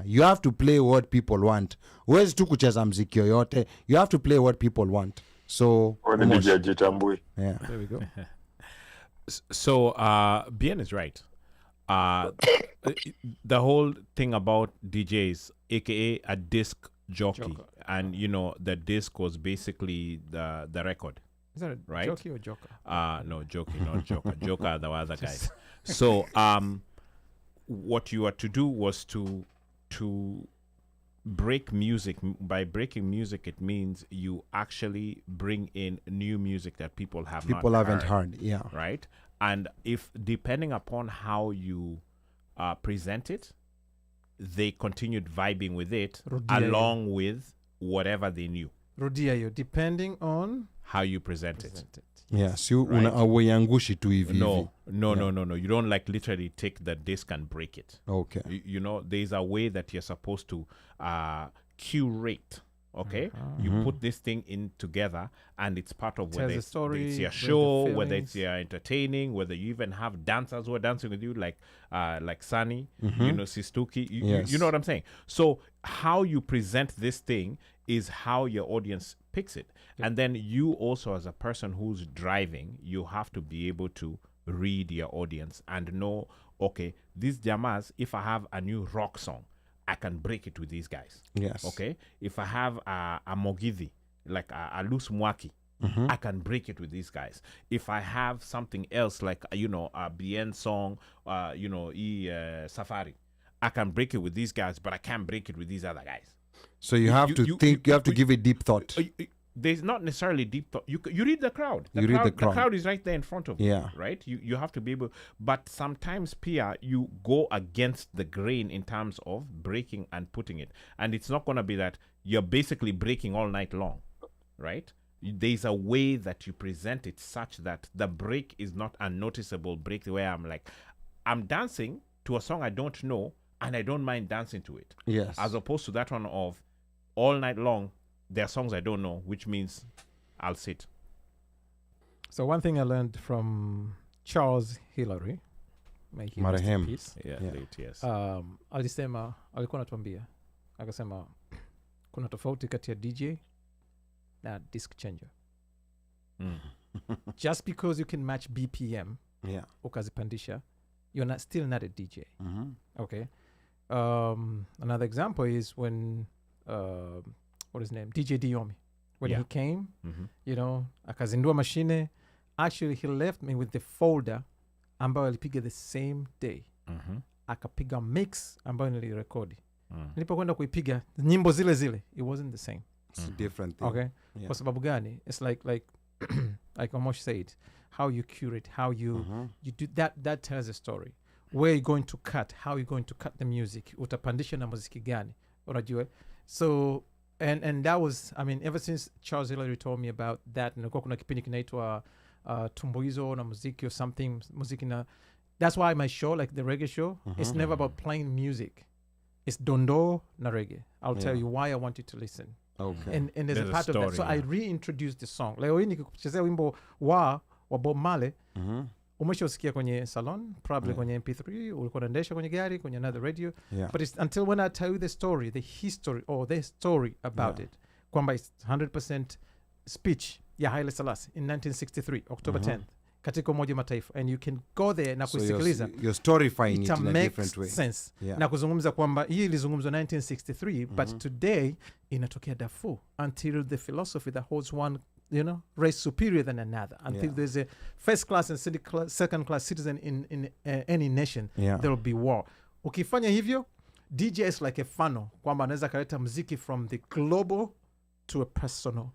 you have to play what people want. Huwezi tu kucheza mziki yoyote. You have to play what people want. So Yeah. There we go. So Bien is right. The whole thing about DJs, aka a disc jockey, and you know the disc was basically the record. Is that a right? jockey or joker? No, jockey, not joker. Joker are the other guys. So what you had to do was to break music. By breaking music, it means you actually bring in new music that people haven't heard. Yeah, right. And if depending upon how you present it, they continued vibing with it along with whatever they knew. Rodia, depending on how you present it. Yes, you unaangushi tu hivi. No. You don't like literally take the disc and break it. Okay. You know, there's a way that you're supposed to curate. Okay, you put this thing in together, and it's part of whether it's your show, whether it's your entertaining, whether you even have dancers who are dancing with you, like Sunny, you know, Sistuki. You know what I'm saying? So how you present this thing is how your audience picks it, and then you also, as a person who's driving, you have to be able to read your audience and know, okay, these jamas, if I have a new rock song, I can break it with these guys. Yes. Okay. If I have a Mogithi, like a loose Mwaki, I can break it with these guys. If I have something else, like, you know, a Bien song, you know, Safari, I can break it with these guys, but I can't break it with these other guys. So you have to think, you have to give it deep thought. There's not necessarily deep thought. You read the crowd. Read the crowd. The crowd is right there in front of you. Yeah. Right? You have to be able. But sometimes, Pia, you go against the grain in terms of breaking and putting it. And it's not going to be that you're basically breaking all night long. Right? There's a way that you present it such that the break is not a noticeable break where I'm like, I'm dancing to a song I don't know and I don't mind dancing to it. Yes. As opposed to that one of all night long, there are songs I don't know, which means I'll sit. So one thing I learned from Charles Hillary Marehemu. Yeah, late, yes. Alisema, alikuwa anatuambia, akasema kuna tofauti kati ya DJ na disc changer. Just because you can match BPM, ukazipandisha, you're still not a DJ. Okay. Another example is when what is his name, DJ Diomi, when he came, you know, akazindua machine. Actually, he left me with the folder ambayo alipiga the same day. Akapiga mix ambayo nilirekodi. Nilipokwenda kuipiga nyimbo zile zile, it wasn't the same. It's a different thing. Okay. Kwa sababu gani? It's like like Omosh said, how you curate, how you do that tells a story. Where you're going to cut, how you're going to cut the music, utapandisha na muziki gani, unajua. So and that was, I mean, ever since Charles Hillary told me about that, nilikuwa kuna kipindi kinaitwa tumbuizo na muziki or something, muziki na, that's why my show, like the reggae show, it's never about playing music. It's dondo na reggae. I'll tell you why I want you to listen. Okay. And there's a part story, of that. So I reintroduced the song. Leo hii nikikuchezea wimbo wa Bob Marley, umeshausikia kwenye salon, probably kwenye MP3, ulikuwa unaendesha kwenye gari, kwenye another radio. But it's until when I tell you the story, the history or the story about it, kwamba it's 100% speech ya Haile Selassie in 1963, October 10th, katika Umoja Mataifa, and you can go there na kusikiliza. So you're storifying it in a different way. Sense. Na kuzungumza kwamba hii ilizungumzwa 1963, but today inatokea Darfur, until the philosophy that holds one, you know, race superior than another, until there's a first class and second class citizen in any nation, there will be war. Ukifanya hivyo, DJ is like a funnel, kwamba anaweza kaleta muziki from the global to a personal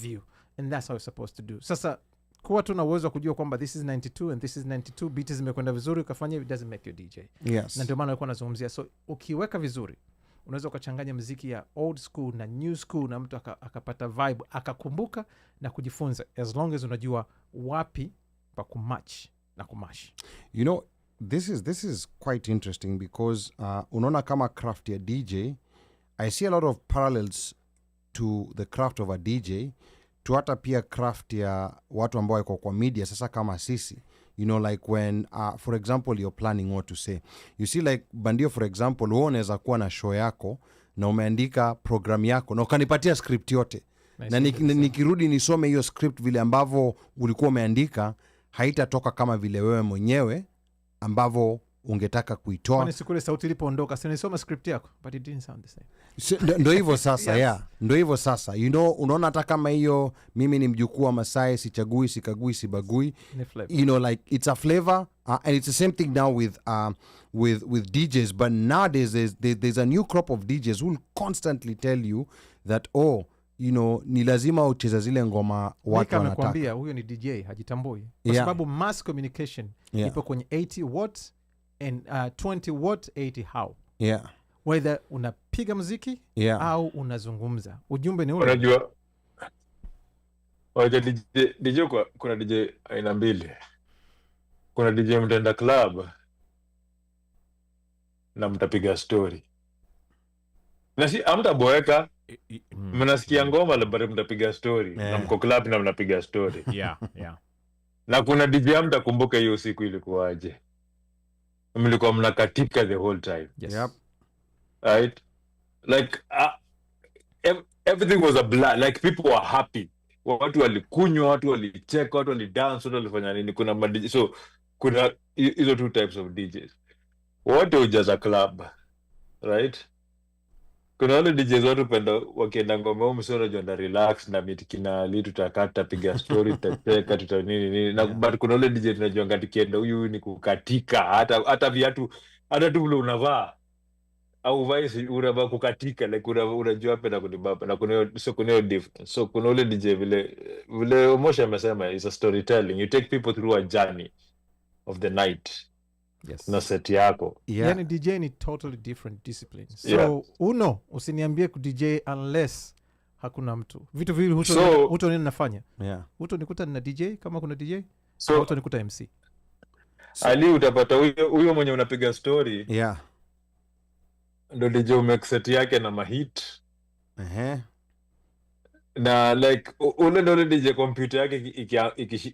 view, and that's how it's supposed to do. Sasa kuwa tuna uwezo kujua kwamba this is 92 and this is 92, beat zimekwenda vizuri, ukafanya, it doesn't make you DJ. Na ndio maana alikuwa anazungumzia, so ukiweka vizuri, unaweza ukachanganya muziki ya old school na new school, na mtu akapata vibe, akakumbuka na kujifunza, as long as unajua wapi pa kumatch na kumash. You know, this is quite interesting because unaona kama craft ya DJ, I see a lot of parallels to the craft of a DJ, to hata pia craft ya watu ambao wako kwa media sasa kama sisi. You know, like when for example you're planning what to say, you see, like Bandio for example, wewe unaweza kuwa na show yako na umeandika program yako na ukanipatia script yote, na nikirudi nisome hiyo script vile ambavyo ulikuwa umeandika, haitatoka kama vile wewe mwenyewe ambavyo ungetaka kuitoa. Kwani siku ile sauti ilipoondoka, si nisoma script yako, but it didn't sound the same. Ndio hivyo sasa. Ndio hivyo sasa. You know, unaona hata kama hiyo mimi ni mjukuu wa Masai, sichagui, sikagui, sibagui. You know, like it's a flavor, and it's the same thing now with DJs, but nowadays there's a new crop of DJs who will constantly tell you that, oh, you know, ni lazima ucheza zile ngoma watu wanataka. Amekwambia huyo ni DJ, hajitambui. Kwa sababu mass communication ipo kwenye 80 watts and 20 watt 80 how. Whether unapiga muziki au unazungumza, ujumbe ni ule. Unajua DJ kuna DJ aina mbili. Kuna DJ mtenda club na mtapiga story. Na si amtaboeka, mnasikia ngoma labda mtapiga story, na mko club na mnapiga story. Na kuna DJ mtakumbuka hiyo siku ilikuwaje. Mlikuwa mnakatika the whole time. Right? Like everything was a blur. Like people were happy. Watu walikunywa, watu walicheka, watu walidance, watu walifanya nini. Kuna DJ, so kuna hizo two types of DJs. Wote hujaza club, right? Kuna wale DJs watu penda wakienda ngoma msio unajua relax na meet kina li tutakata piga story tutacheka tuta nini na but kuna wale DJ tunajua ngati kienda huyu ni kukatika hata viatu hata tu vile unavaa au vice unavaa kukatika, like unajua penda kunibaba, na kuna difference. So kuna wale DJ vile Omosha amesema is a storytelling. You take people through a journey of the night. Na set yako. Yani DJ ni totally different discipline. So usiniambie ku DJ unless hakuna mtu. Vitu vile huto nini nafanya. Huto nikuta na DJ kama kuna DJ. So huto nikuta MC. Ali utapata huyo mwenye unapiga story. Ndo DJ umake set yake na mahit. na like ule DJ computer yake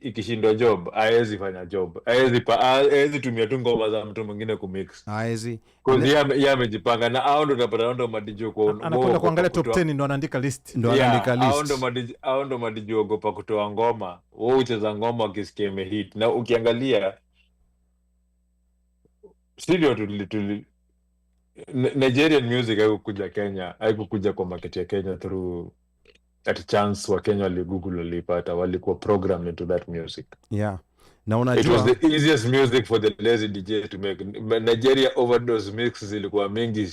ikishindwa job haezi fanya job, haezi tumia tu ngoma za mtu mwingine kumix, haezi cause yeye amejipanga, na hao ndo unapata ndo madijio kwa anakwenda kuangalia top 10 ndo anaandika list, hao ndo madijio ogopa kutoa ngoma, wao ucheza ngoma wakisikia imehit. Na ukiangalia studio Nigerian music haikukuja Kenya, haikukuja kwa market ya Kenya through at chance. Wa Kenya wali Google walipata, walikuwa programmed into that music. Yeah. Na unajua, it was the easiest music for the lazy DJ to make. Nigeria overdose mix zilikuwa mingi.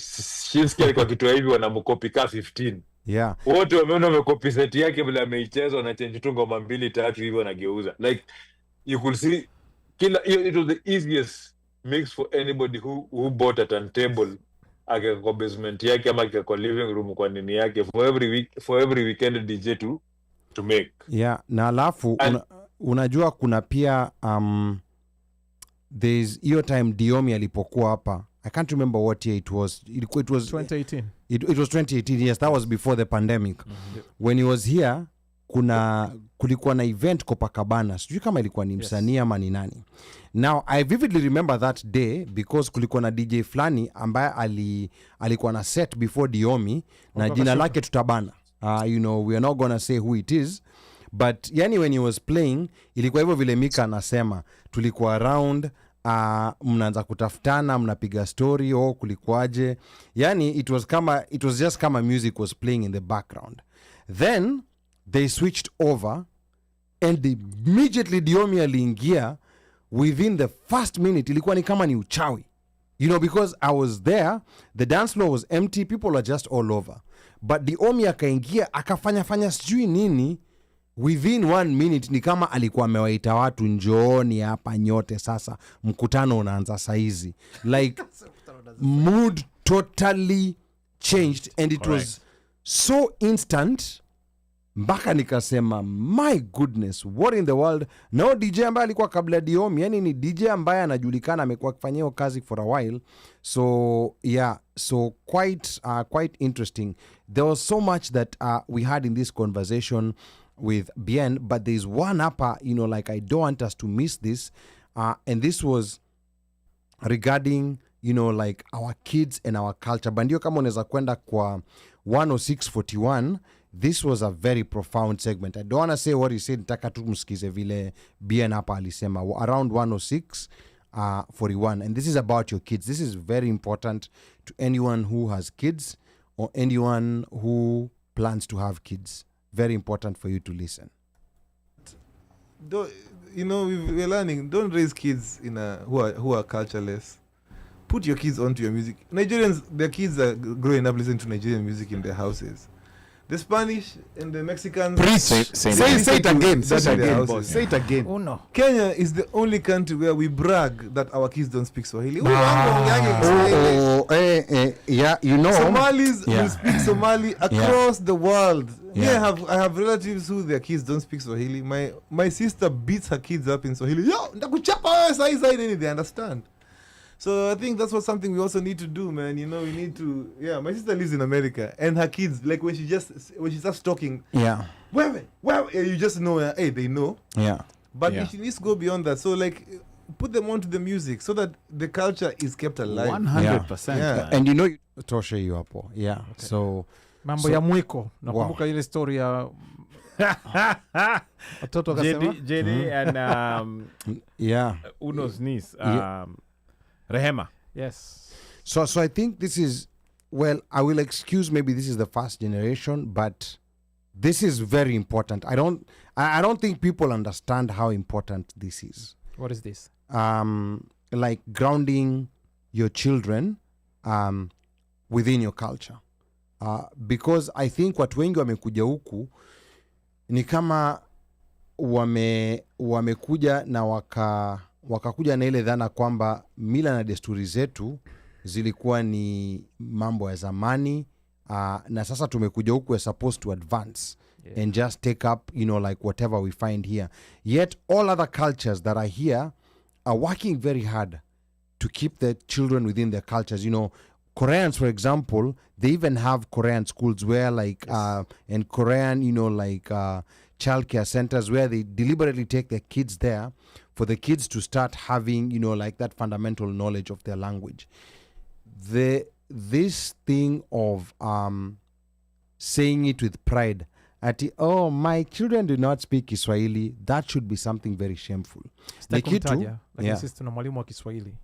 Shinski alikuwa kitu hivi wanamkopi ka 15. Yeah. Wote wameona wamekopi set yake bila ameicheza na change tu ngoma 2-3 hivi wanageuza. Like you could see it was the easiest mix for anybody who bought a turntable kwa basement yake ama kwa living room kwa nini yake for every weekend DJ to make. Yeah, na alafu unajua kuna pia there's hiyo time Diomi alipokuwa hapa. I can't remember what year it was. It was 2018. It was 2018. Yes, that was before the pandemic. When he was here, kulikuwa na event Copacabana. Sijui kama ilikuwa ni msanii ama ni nani. Now I vividly remember that day because kulikuwa na DJ flani ambaye alikuwa na set before Diomi na jina lake tutabana. You know, we are not gonna say who it is, but yani when he was playing ilikuwa hivyo vile Micah anasema, tulikuwa around, mnaanza kutafutana, mnapiga story, kulikuaje. Yani it was just kama music was playing in the background. Then they switched over and immediately Diomi aliingia. Within the first minute ilikuwa ni kama ni uchawi, you know, because I was there, the dance floor was empty, people were just all over, but Diomi akaingia akafanya sijui nini. Within 1 minute ni kama alikuwa amewaita watu, njooni hapa nyote sasa, mkutano unaanza saizi. Like mood totally changed and it was so instant mpaka nikasema my goodness, what in the world. No DJ ambaye alikuwa kabla Diomi, yani ni DJ ambaye anajulikana, amekuwa akifanya hiyo kazi for a while. So yeah, so quite interesting. There was so much that we had in this conversation with Bien, but there's one hapa, you know, like I don't want us to miss this, and this was regarding, you know, like our kids and our culture. Bandio kama unaweza kwenda kwa 10641, this was a very profound segment. I don't want to say what he said, nataka tu msikize vile Bien hapa alisema around 10641, and this is about your kids. This is very important to anyone who has kids or anyone who plans to have kids. Very important for you to listen. You know, we're learning, don't raise kids who are cultureless. Put your kids onto your music. Nigerians, their kids are growing up listening to Nigerian music in their houses. The Spanish and the Mexicans. Say it again. Say it again. Oh no. Kenya is the only country where we brag that our kids don't speak Swahili. Yeah, you know. Somalis will speak Somali across the world. Yeah, I have relatives who their kids don't speak Swahili. My sister beats her kids up in Swahili. Yo, ndakuchapa sai, they understand. So I think that's something we also need to do, man. You know, we need to. Yeah, my sister lives in America, and her kids, like when she starts talking, where, you just know, hey, they know. Yeah. But she needs to go beyond that. So like, put them onto the music so that the culture is kept alive. 100%. Yeah. And you know, toshe you hapo. Yeah. Okay. So mambo ya mwiko. Nakumbuka ile story ya watoto akasema JD and Uno's niece. Rehema. Yes. So I think this is, well, I will excuse maybe this is the first generation, but this is very important. I don't think people understand how important this is. What is this? Like grounding your children within your culture. Because I think watu wengi wamekuja huku ni kama wamekuja na wakakuja na ile dhana kwamba mila na desturi zetu zilikuwa ni mambo ya zamani, na sasa tumekuja huku we're supposed to advance and just take up, you know, like whatever we find here. Yet all other cultures that are here are working very hard to keep the children within their cultures. You know, Koreans, for example, they even have Korean schools where like and Korean, childcare centers where they deliberately take their kids there for the kids to start having, like that fundamental knowledge of their language. This thing of saying it with pride, oh, my children do not speak Kiswahili, that should be something very shameful. Lakini sisi tuna mwalimu wa Kiswahili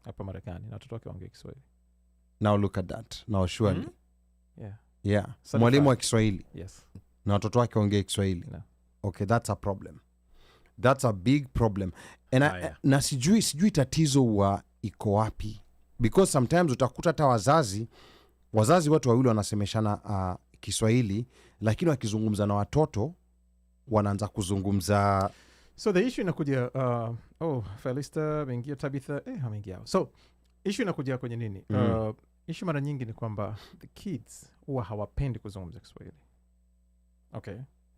hapa Marekani na watoto wake waongea Kiswahili. Now look at that. Now surely. Yeah. Mwalimu wa Kiswahili. Yes. Na watoto wake waongea Kiswahili. No. Okay, that's a problem. That's a big problem. And na sijui tatizo wa iko wapi. Because sometimes utakuta hata wazazi watu wawili wanasemeshana Kiswahili, lakini wakizungumza na watoto wanaanza kuzungumza. So the issue inakuja Felista mengia Tabitha hameingia. So issue inakuja kwenye nini? Issue mara nyingi ni kwamba the kids huwa hawapendi kuzungumza Kiswahili. Okay.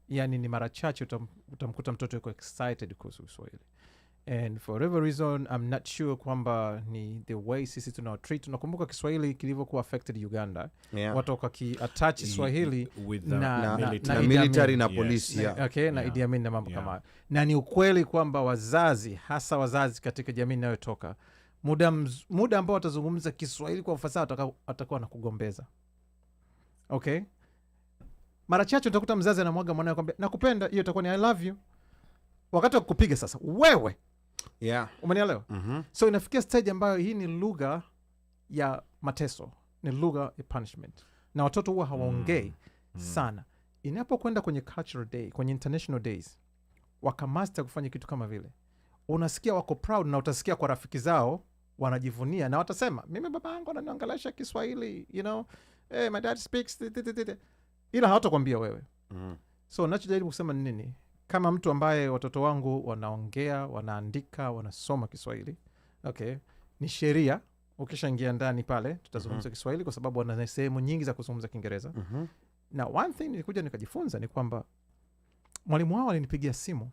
Yani ni mara chache utamkuta mtoto yuko excited kuhusu Kiswahili. And for whatever reason, I'm not sure kwamba ni the way sisi tunawatreat. Tunakumbuka Kiswahili kilivyokuwa affected Uganda. Watu waki-attach Kiswahili na military na polisi. Okay, na Idi Amin na mambo kama hayo. Na ni ukweli kwamba wazazi, hasa wazazi katika jamii inayotoka, muda ambao watazungumza Kiswahili kwa ufasaha atakuwa na kugombeza. Okay? Mara chache utakuta mzazi anamwaga mwanae kwamba nakupenda, hiyo itakuwa ni I love you. Wakati wa kupiga sasa wewe. Umenielewa? So inafikia stage ambayo hii ni lugha ya mateso, ni lugha ya punishment. Na watoto huwa hawaongei sana. Inapokwenda kwenye cultural day, kwenye international days, wakamaster kufanya kitu kama vile, unasikia wako proud na utasikia kwa rafiki zao wanajivunia na watasema mimi baba yangu ananiongelesha Kiswahili, my dad speaks ila hawatakwambia wewe. So nachojaribu kusema ni nini? Kama mtu ambaye watoto wangu wanaongea, wanaandika, wanasoma Kiswahili, okay, ni sheria ukishaingia ndani pale tutazungumza Kiswahili kwa sababu wana sehemu nyingi za kuzungumza Kiingereza. Na one thing nilikuja nikajifunza ni kwamba mwalimu wao alinipigia simu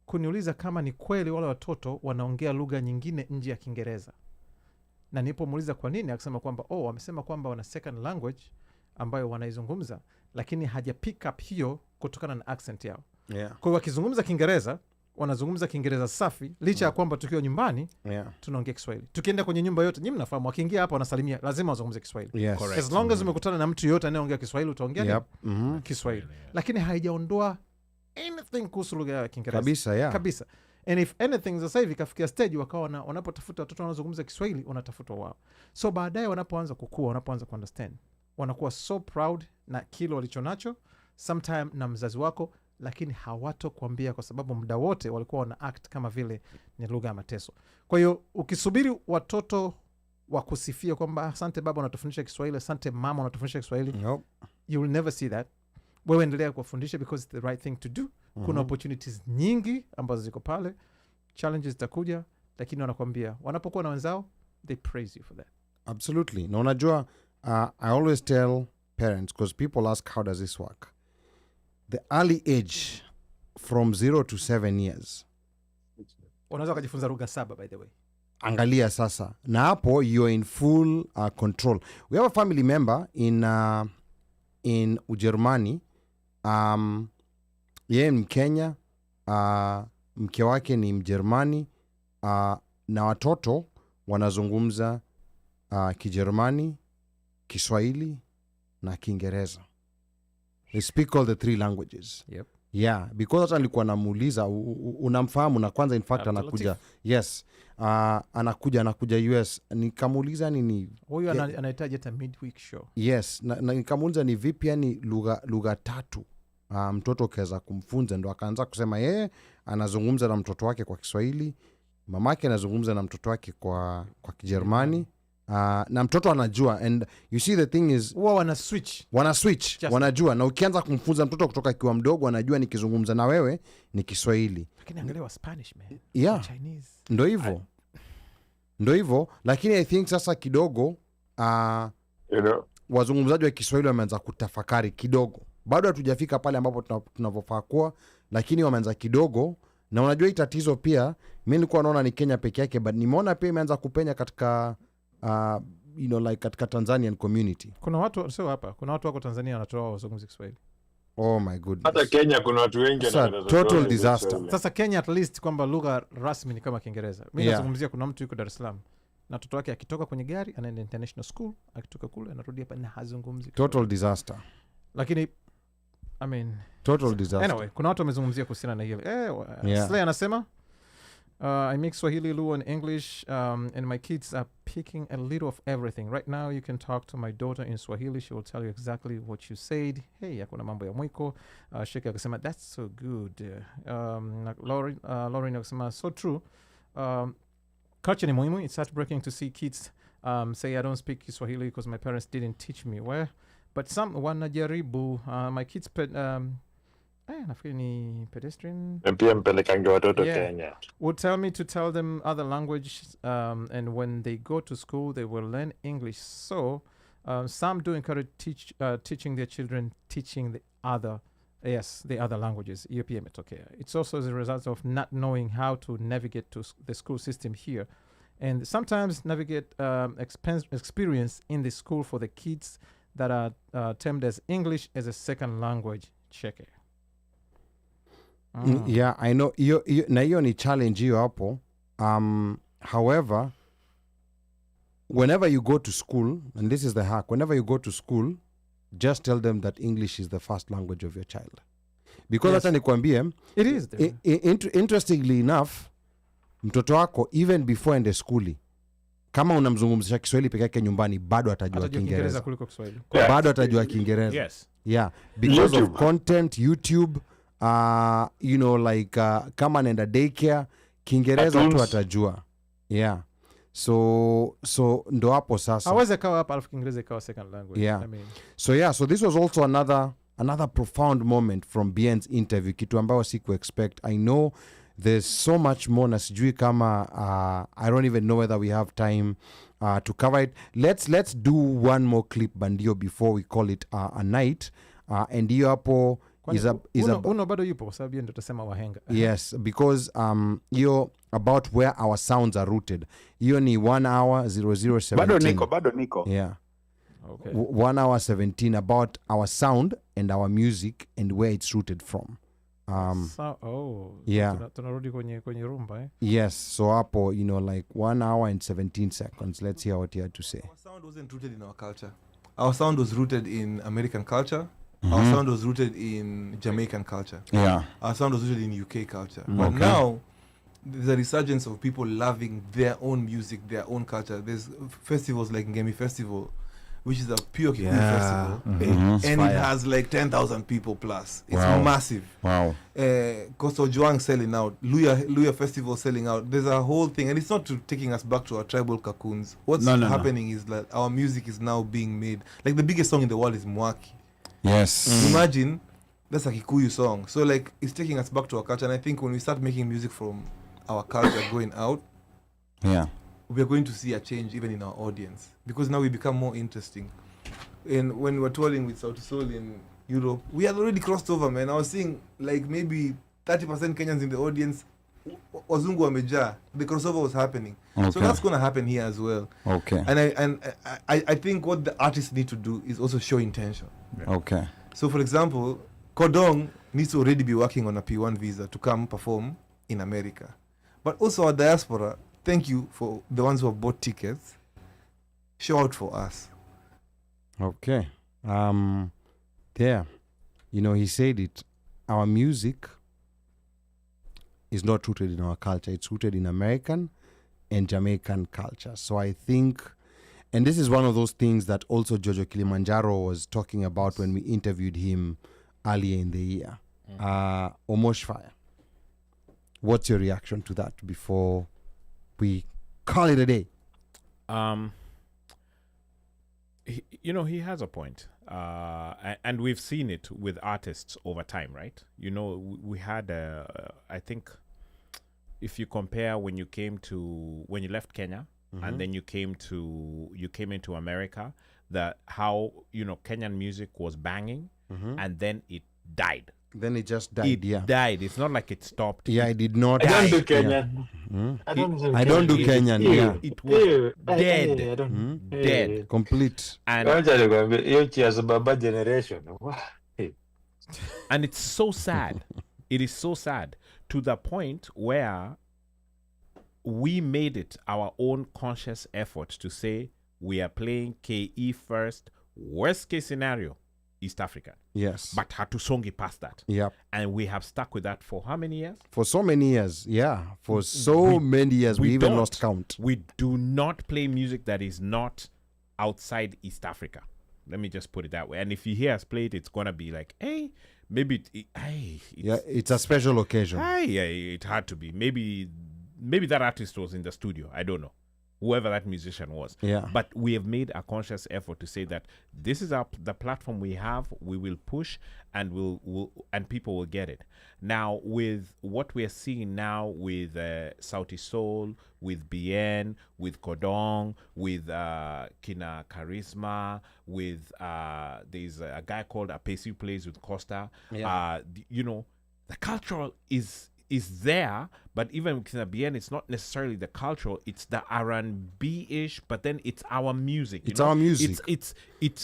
kuniuliza kama ni kweli wale watoto wanaongea lugha nyingine nje ya Kiingereza. Na nilipomuuliza kwa nini, akasema kwamba wamesema kwamba wana second language ambayo wanaizungumza, lakini haja pick up hiyo kutokana na accent yao. Kwa hiyo wakizungumza Kiingereza, wanazungumza Kiingereza safi, licha ya kwamba tukiwa nyumbani tunaongea Kiswahili. Tukienda kwenye nyumba yote, nyinyi mnafahamu wakiingia hapa wanasalimia, lazima wazungumze Kiswahili. As long as umekutana na mtu yote anayeongea Kiswahili utaongea Kiswahili. Lakini haijaondoa anything kuhusu lugha ya Kiingereza. Kabisa. And if anything sasa hivi kafikia stage wakawa wanapotafuta watoto wanazungumza Kiswahili, wanatafuta wao. So baadaye wanapoanza kukua, wanapoanza kuunderstand, wanakuwa so proud na kile walichonacho, sometime na mzazi wako, lakini hawatokuambia kwa sababu muda wote walikuwa wana act kama vile ni lugha ya mateso. Kwa hiyo ukisubiri watoto wakusifia kwamba asante baba unatufundisha Kiswahili, asante mama unatufundisha Kiswahili, you will never see that. Wewe endelea kuwafundisha because it's the right thing to do. Kuna opportunities nyingi ambazo ziko pale, challenges zitakuja, lakini wanakuambia wanapokuwa na wenzao, they praise you for that. Absolutely. Na unajua, I always tell parents, because people ask how does this work, the early age from 0 to 7 years unaweza kujifunza lugha 7 by the way. Angalia sasa, na hapo you're in full control. We have a family member in Ujerumani, yeye ni Mkenya, mke wake ni Mjerumani, na watoto wanazungumza Kijerumani, Kiswahili na Kiingereza. They speak all the 3 languages. Yeah, because hata nilikuwa namuuliza unamfahamu, na kwanza in fact anakuja. Yes. Anakuja US. Nikamuuliza nini? Huyu anahitaji hata midweek show. Yes, na nikamuuliza ni vipi yani lugha 3 mtoto kaweza kumfunza, ndo akaanza kusema yeye anazungumza na mtoto wake kwa Kiswahili, mamake anazungumza na mtoto wake kwa Kijerumani. Na mtoto anajua, and you see the thing is wana switch wanajua, na ukianza kumfunza mtoto kutoka akiwa mdogo anajua nikizungumza na wewe ni Kiswahili, lakini angalia Spanish man, Chinese, ndo hivyo. Lakini I think sasa kidogo wazungumzaji wa Kiswahili wameanza kutafakari kidogo. Bado hatujafika pale ambapo tunavyofaa kuwa, lakini wameanza kidogo. Na unajua hii tatizo pia mimi nilikuwa naona ni Kenya peke yake, but nimeona pia imeanza kupenya katika like katika Tanzanian community. Kuna watu sio hapa. Kuna watu wako Tanzania wanatoa wazungumzi Kiswahili. Oh my goodness. Hata Kenya kuna watu wengi total disaster. Sasa Kenya at least kwamba lugha rasmi ni kama Kiingereza. Mimi nazungumzia kuna mtu yuko Dar es Salaam na mtoto wake akitoka kwenye gari anaenda international school, akitoka kule anarudi hapa na hazungumzi. Total disaster. Lakini total disaster. Anyway, kuna watu wamezungumzia kuhusiana na hilo. Slay anasema I mix Swahili, Luo, and English, and my kids are picking a little of everything. Right now, you can talk to my daughter in Swahili. She will tell you exactly what you said. Hey, hakuna mambo ya mwiko. Sheke akasema, that's so good. Lauren akasema, so true. Culture ni muhimu. It's heartbreaking to see kids say, I don't speak Swahili because my parents didn't teach me. Well, but some wanajaribu. My kids nafikiri ni pedestrian. Pia mpelekange watoto Kenya. Would tell me to tell them other language, and when they go to school, they will learn English. So some do encourage teaching their children, teaching the other languages. It's also as a result of not knowing how to navigate to the school system here. And sometimes navigate experience in the school for the kids that are termed as English as a second language. Check it. Yeah, I know. Na hiyo ni challenge hiyo hapo. However, whenever you go to school, and this is the hack, whenever you go to school, just tell them that English is the first language of your child. Because hata nikwambie, it is. Interestingly enough, mtoto wako even before ende skuli, kama unamzungumzisha Kiswahili peke yake nyumbani, bado atajua Kiingereza kuliko Kiswahili. Bado atajua Kiingereza. Yes. Yeah, because of content, YouTube, kama anaenda daycare, Kiingereza tu atajua. Yeah. So ndo hapo sasa. Hawezi kawa hapa alafu Kiingereza ikawa second language. Yeah. So this was also another profound moment from Bien's interview, kitu ambao siku expect. I know there's so much more na sijui kama I don't even know whether we have time to cover it. Let's do one more clip bandio before we call it a night. And hiyo hapo uno bado yupo sababu ndio tutasema wahenga. Yes, because hiyo about where our sounds are rooted. Hiyo ni 1 hour 0017. Bado niko. Yeah. Okay. 1 hour 17 about our sound and our music and where it's rooted from. Yeah. Tunarudi kwenye rumba eh? Yes, so hapo 1 hour and 17 seconds. Let's hear what he had to say. Our sound wasn't rooted in our culture. Our sound was rooted in American culture. Our sound was rooted in Jamaican culture. Yeah. Our sound was rooted in UK culture. But now there's a resurgence of people loving their own music, their own culture. There's festivals like Ngemi Festival, which is a pure Kikuyu festival. And it has like 10,000 people plus. It's massive. Wow. Kosto Juang selling out. Luya Festival selling out. There's a whole thing. And it's not taking us back to our tribal cocoons. What's happening is that our music is now being made. Like the biggest song in the world is Mwaki. Yes. Imagine, that's a Kikuyu song. So like, it's taking us back to our culture. And I think when we start making music from our culture going out, we are going to see a change even in our audience. Because now we become more interesting. And when we're touring with Sauti Sol in Europe, we had already crossed over, man. I was seeing like maybe 30% Kenyans in the audience. Wazungu wameja. The crossover was happening. Okay. So that's going to happen here as well. Okay. And I think what the artists need to do is also show intention. Okay. So for example, Kodong needs to already be working on a P1 visa to come perform in America. But also our diaspora, thank you for the ones who have bought tickets. Show out for us. Okay. There. He said it. Our music is not rooted in our culture. It's rooted in American and Jamaican culture. So I think, and this is one of those things that also Jojo Kilimanjaro was talking about when we interviewed him earlier in the year. OmoshFaya. What's your reaction to that before we call it a day? He has a point. And we've seen it with artists over time, right? We had, I think, if you compare when you left Kenya and then you came into America, that how, Kenyan music was banging and then it died Then it just died. It died. It's not like it stopped. Yeah, it did not. I don't do die. Kenyan. I don't do Kenyan. Yeah. It was dead. Dead. Complete. And Baba generation. and it's so sad. It is so sad to the point where we made it our own conscious effort to say we are playing KE first. Worst case scenario, East Africa. Yes. But hatusongi past that. Yep. And we have stuck with that for how many years? For so many years. Yeah. For so many years. We even lost count. We do not play music that is not outside East Africa. Let me just put it that way. And if you hear us play it, it's going to be like, hey, maybe it's a special occasion. Hey, it had to be. Maybe that artist was in the studio. I don't know. Whoever that musician was. Yeah. But we have made a conscious effort to say that this is the platform we have. We will push and and people will get it. Now, with what we are seeing now with Sauti Sol, with Bien, with Kodong, with Kina Charisma, with there's a guy called Apesi who plays with Costa. Yeah. The cultural is there, but even with Bien, it's not necessarily the cultural, it's the R&B-ish, but then it's our music. It's our music. It's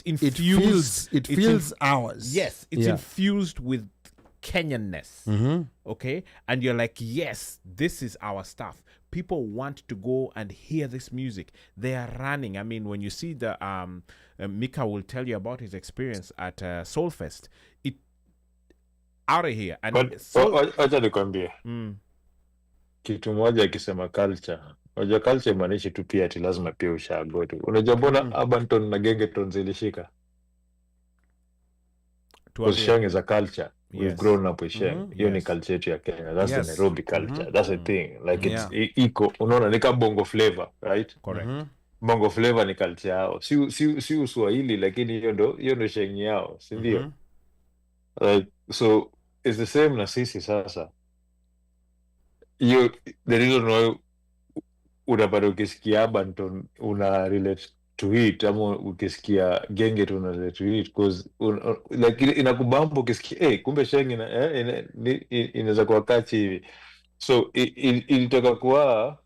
infused. It feels ours. Yes, it's infused with Kenyanness. Okay? And you're like, yes, this is our stuff. People want to go and hear this music. They are running. I mean, when you see the Micah will tell you about his experience at Soulfest. It out of here. And acha nikwambie kitu moja akisema culture. Unajua culture imaanishi tu pia ati lazima pia ushago tu. Unajua mbona Abanton na Gengeton zilishika? Sheng is a culture. We've grown up with Sheng. Hiyo ni culture yetu ya Kenya. That's the Nairobi culture. That's the thing. Like it's iko, unaona ni kama bongo flavor, right? Correct. Bongo flavor ni culture yao. Si Uswahili, lakini hiyo ndo Sheng yao, si ndio? So it's the same na sisi sasa. The reason why unapata ukisikia Abanton una relate to it, ama ukisikia Genge una relate to it, because like inakubamba ukisikia kumbe Sheng inaweza kuwa kachi hivi. So ilitaka kuwa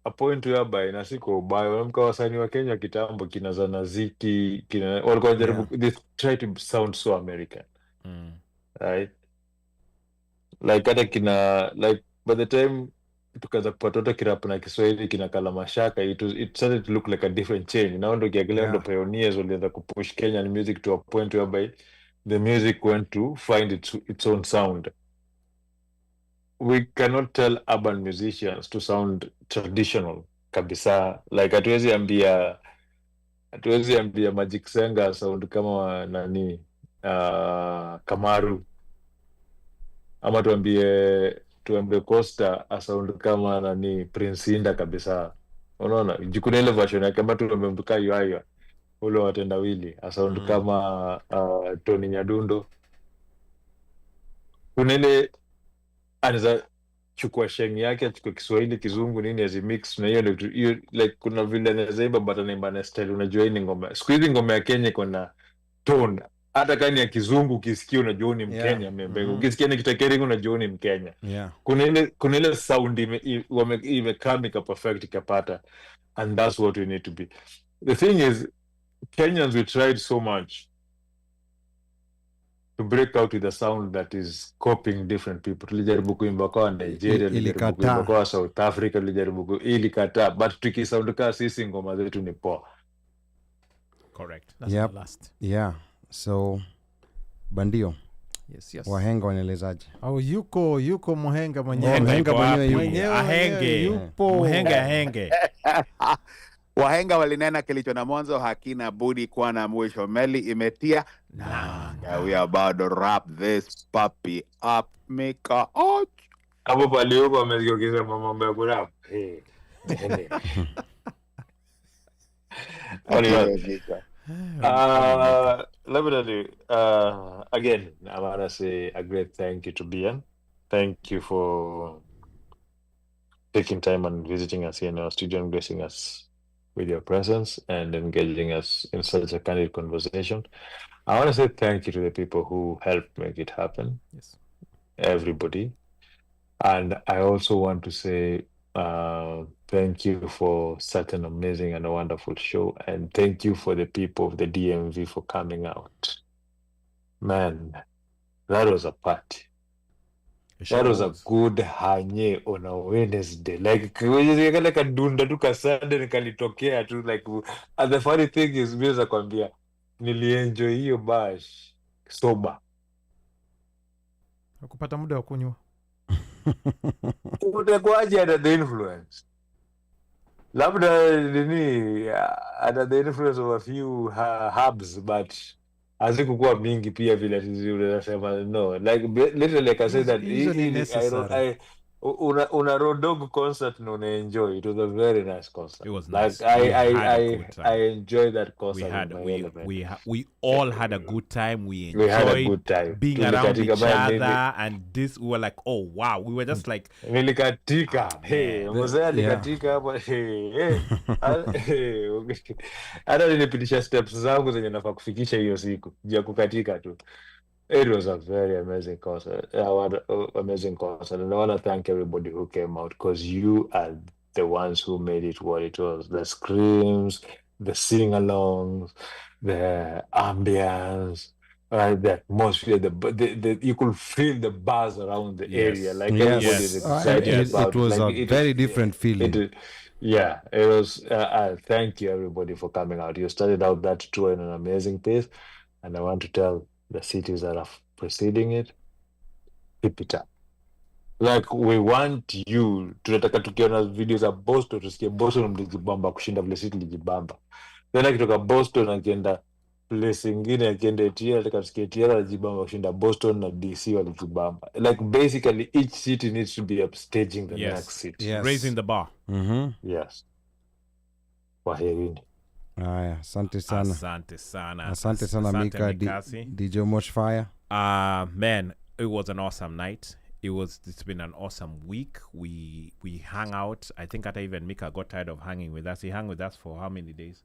a point whereby na siko ubaya wanamka wasanii wa Kenya kitambo kina Zanaziki walikuwa jaribu they try to sound so American. Right? Like hata kina like by the time tukaanza kupata hata kirap na Kiswahili kina Kalamashaka it started to look like a different change. Now ndo kiangalia ndo pioneers walianza kupush Kenyan music to a point whereby the music went to find its own sound. We cannot tell urban musicians to sound traditional kabisa. Like hatuwezi ambia Magic Senga sound kama nani Kamaru, ama tuambie Costa a sound kama nani Prince Inda kabisa. Unaona jikuna ile version yake kama tuambie Yuaya ule watendawili a sound kama Tony Nyadundo. Kuna ile anaweza chukua Sheng yake achukue Kiswahili Kizungu nini as mix na hiyo like kuna vile anaweza imba but anaimba na style. Unajua hii ngoma siku hizi ngoma ya Kenya kuna tone, hata kani ya Kizungu ukisikia unajua ni Mkenya ukisikia ni Kitakeri unajua ni Mkenya. Kuna ile sound imekamika perfect ikapata, and that's what we need to be. The thing is Kenyans, we tried so much to break out with a sound that is copying different people. Tulijaribu kuimba kwa Nigeria, tulijaribu kuimba kwa South Africa, tulijaribu ilikataa, but tukisound kama sisi ngoma zetu ni poa. Correct. That's the last. Yeah. So Bandio. Yes. Wahenga wanaelezaje? Yuko Muhenga mwenyewe. Ahenge. Yupo. Muhenga henge. Wahenga walinena kilicho na mwanzo hakina budi kuwa na mwisho. Meli imetia nanga. We are about to wrap this puppy up. Mika hapo palioko amezigeukiza mambo ya kurap. Let me tell you, again, I want to say a great thank you to Bien. Thank you for taking time and visiting us here in our studio and gracing us with your presence and engaging us in such a candid conversation. I want to say thank you to the people who helped make it happen. Yes. Everybody. And I also want to say thank you for such an amazing and a wonderful show. And thank you for the people of the DMV for coming out. Man, that was a party. That was a good hanye on a Wednesday. Like a dunda tu kasande nikalitokea tu. Like, and the funny thing is, mimi nakwambia nilienjoy hiyo bash sober. Kupata muda wa kunywa. Utakwaje under the influence? Labda nini under the influence of a few herbs, but hazikukuwa mingi pia vile tunasema no. Like literally like I said that una road dog concert no enjoy. It was a very nice concert. It was nice. Like I enjoyed that concert. We all had a good time. We had a good time being around each other, and this we were like, oh wow, we were just like nilikatika. Hey, mzee nilikatika hapa. Hey. Hata nilipitisha steps zangu zenye nafaa kufikisha hiyo siku. Ya kukatika tu. It was a very amazing concert. Amazing concert. And I want to thank everybody who came out, because you are the ones who made it what it was. The screams, the sing-alongs, the ambience, the atmosphere, you could feel the buzz around the area. Like everybody is excited about it. It was a very different feeling. It was. Thank you everybody for coming out. You started out that tour in an amazing pace, and I want to tell the cities that are preceding it, keep it up. Like, we want you, tunataka tukiona videos za Boston, tusikie Boston mlijibamba kushinda vile sisi tulijibamba. Tena kitoka Boston akienda place ingine, akienda ATL, tusikie ATL alijibamba kushinda Boston na DC walijibamba. Like, basically, each city needs to be upstaging the next city. Yes. Raising the bar. Yes. Waherini. Aya, asante sana. Asante sana Micah, DJ OmoshFaya. Man, it was an awesome night. It's been an awesome week. We hung out. I think that even Micah got tired of hanging with us. He hung with us for how many days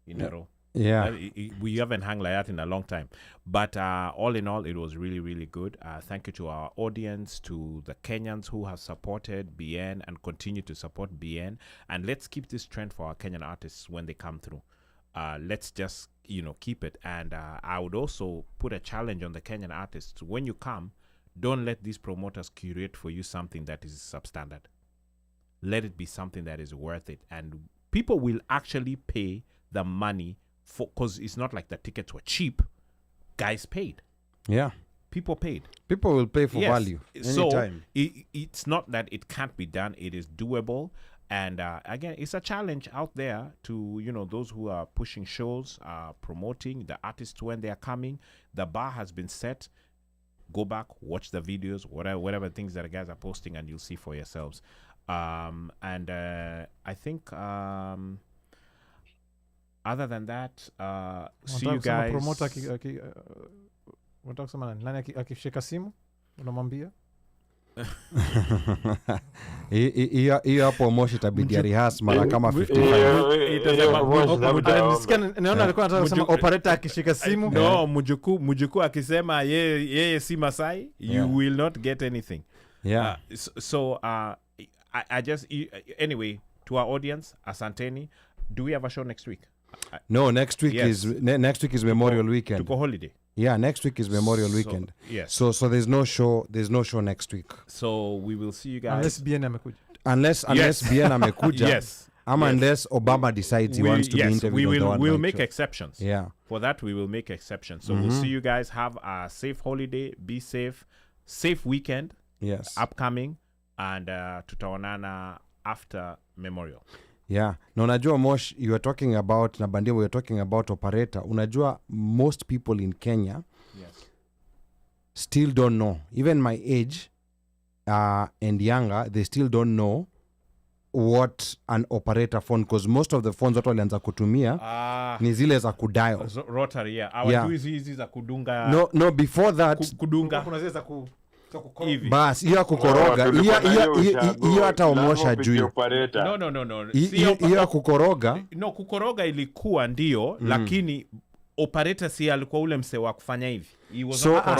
in a row? Yeah. We haven't hung like that in a long time. But all in all, it was really, really good. Thank you to our audience, to the Kenyans who have supported BN and continue to support BN. And let's keep this trend for our Kenyan artists when they come through. Let's just, keep it. And I would also put a challenge on the Kenyan artists. When you come, don't let these promoters curate for you something that is substandard. Let it be something that is worth it. And people will actually pay the money because it's not like the tickets were cheap. Guys paid. Yeah. People paid. People will pay for value anytime. So it's not that it can't be done. It is doable. And again, it's a challenge out there to, those who are pushing shows, promoting the artists when they are coming. The bar has been set. Go back, watch the videos, whatever things that the guys are posting, and you'll see for yourselves. And I think other than that, see you guys. Promoter unataka kusema nani akishika simu unamwambia hiyo hapo Moshi itabidi rehearse mara kama 55. Naona alikuwa anataka kusema operator akishika simu. No, Mujuku akisema yeye si Masai, you will not get anything. Yeah. So I just anyway, to our audience, asanteni. Do we have a show next week? No, next week is Memorial Weekend. To go holiday. Yeah, next week is Memorial Weekend. Yes. So there's no show next week. So we will see you guys. Unless BN amekuja. Unless BN amekuja. Yes. Unless Obama decides he wants to be interviewed on the we'll OneMic make Show. exceptions. Yeah. For that we will make exceptions. So we'll see you guys. Have a safe holiday. Be safe. Safe weekend. Yes. Upcoming. And tutaonana after Memorial. Yeah. Na unajua Mosh, you are talking about, na Bandia, we are talking about operator. Unajua most people in Kenya still don't know. Even my age and younger, they still don't know what an operator phone, because most of the phones watu walianza kutumia ni zile za kudial. Rotary, yeah. Hizi za kudunga. No, before that kudunga. Kuna zile za bas hiyo ya kukoroga hiyo hata Omosha juu. No. Hiyo ya kukoroga. No, kukoroga ilikuwa ndio, lakini operator si alikuwa ule mse wa kufanya hivi.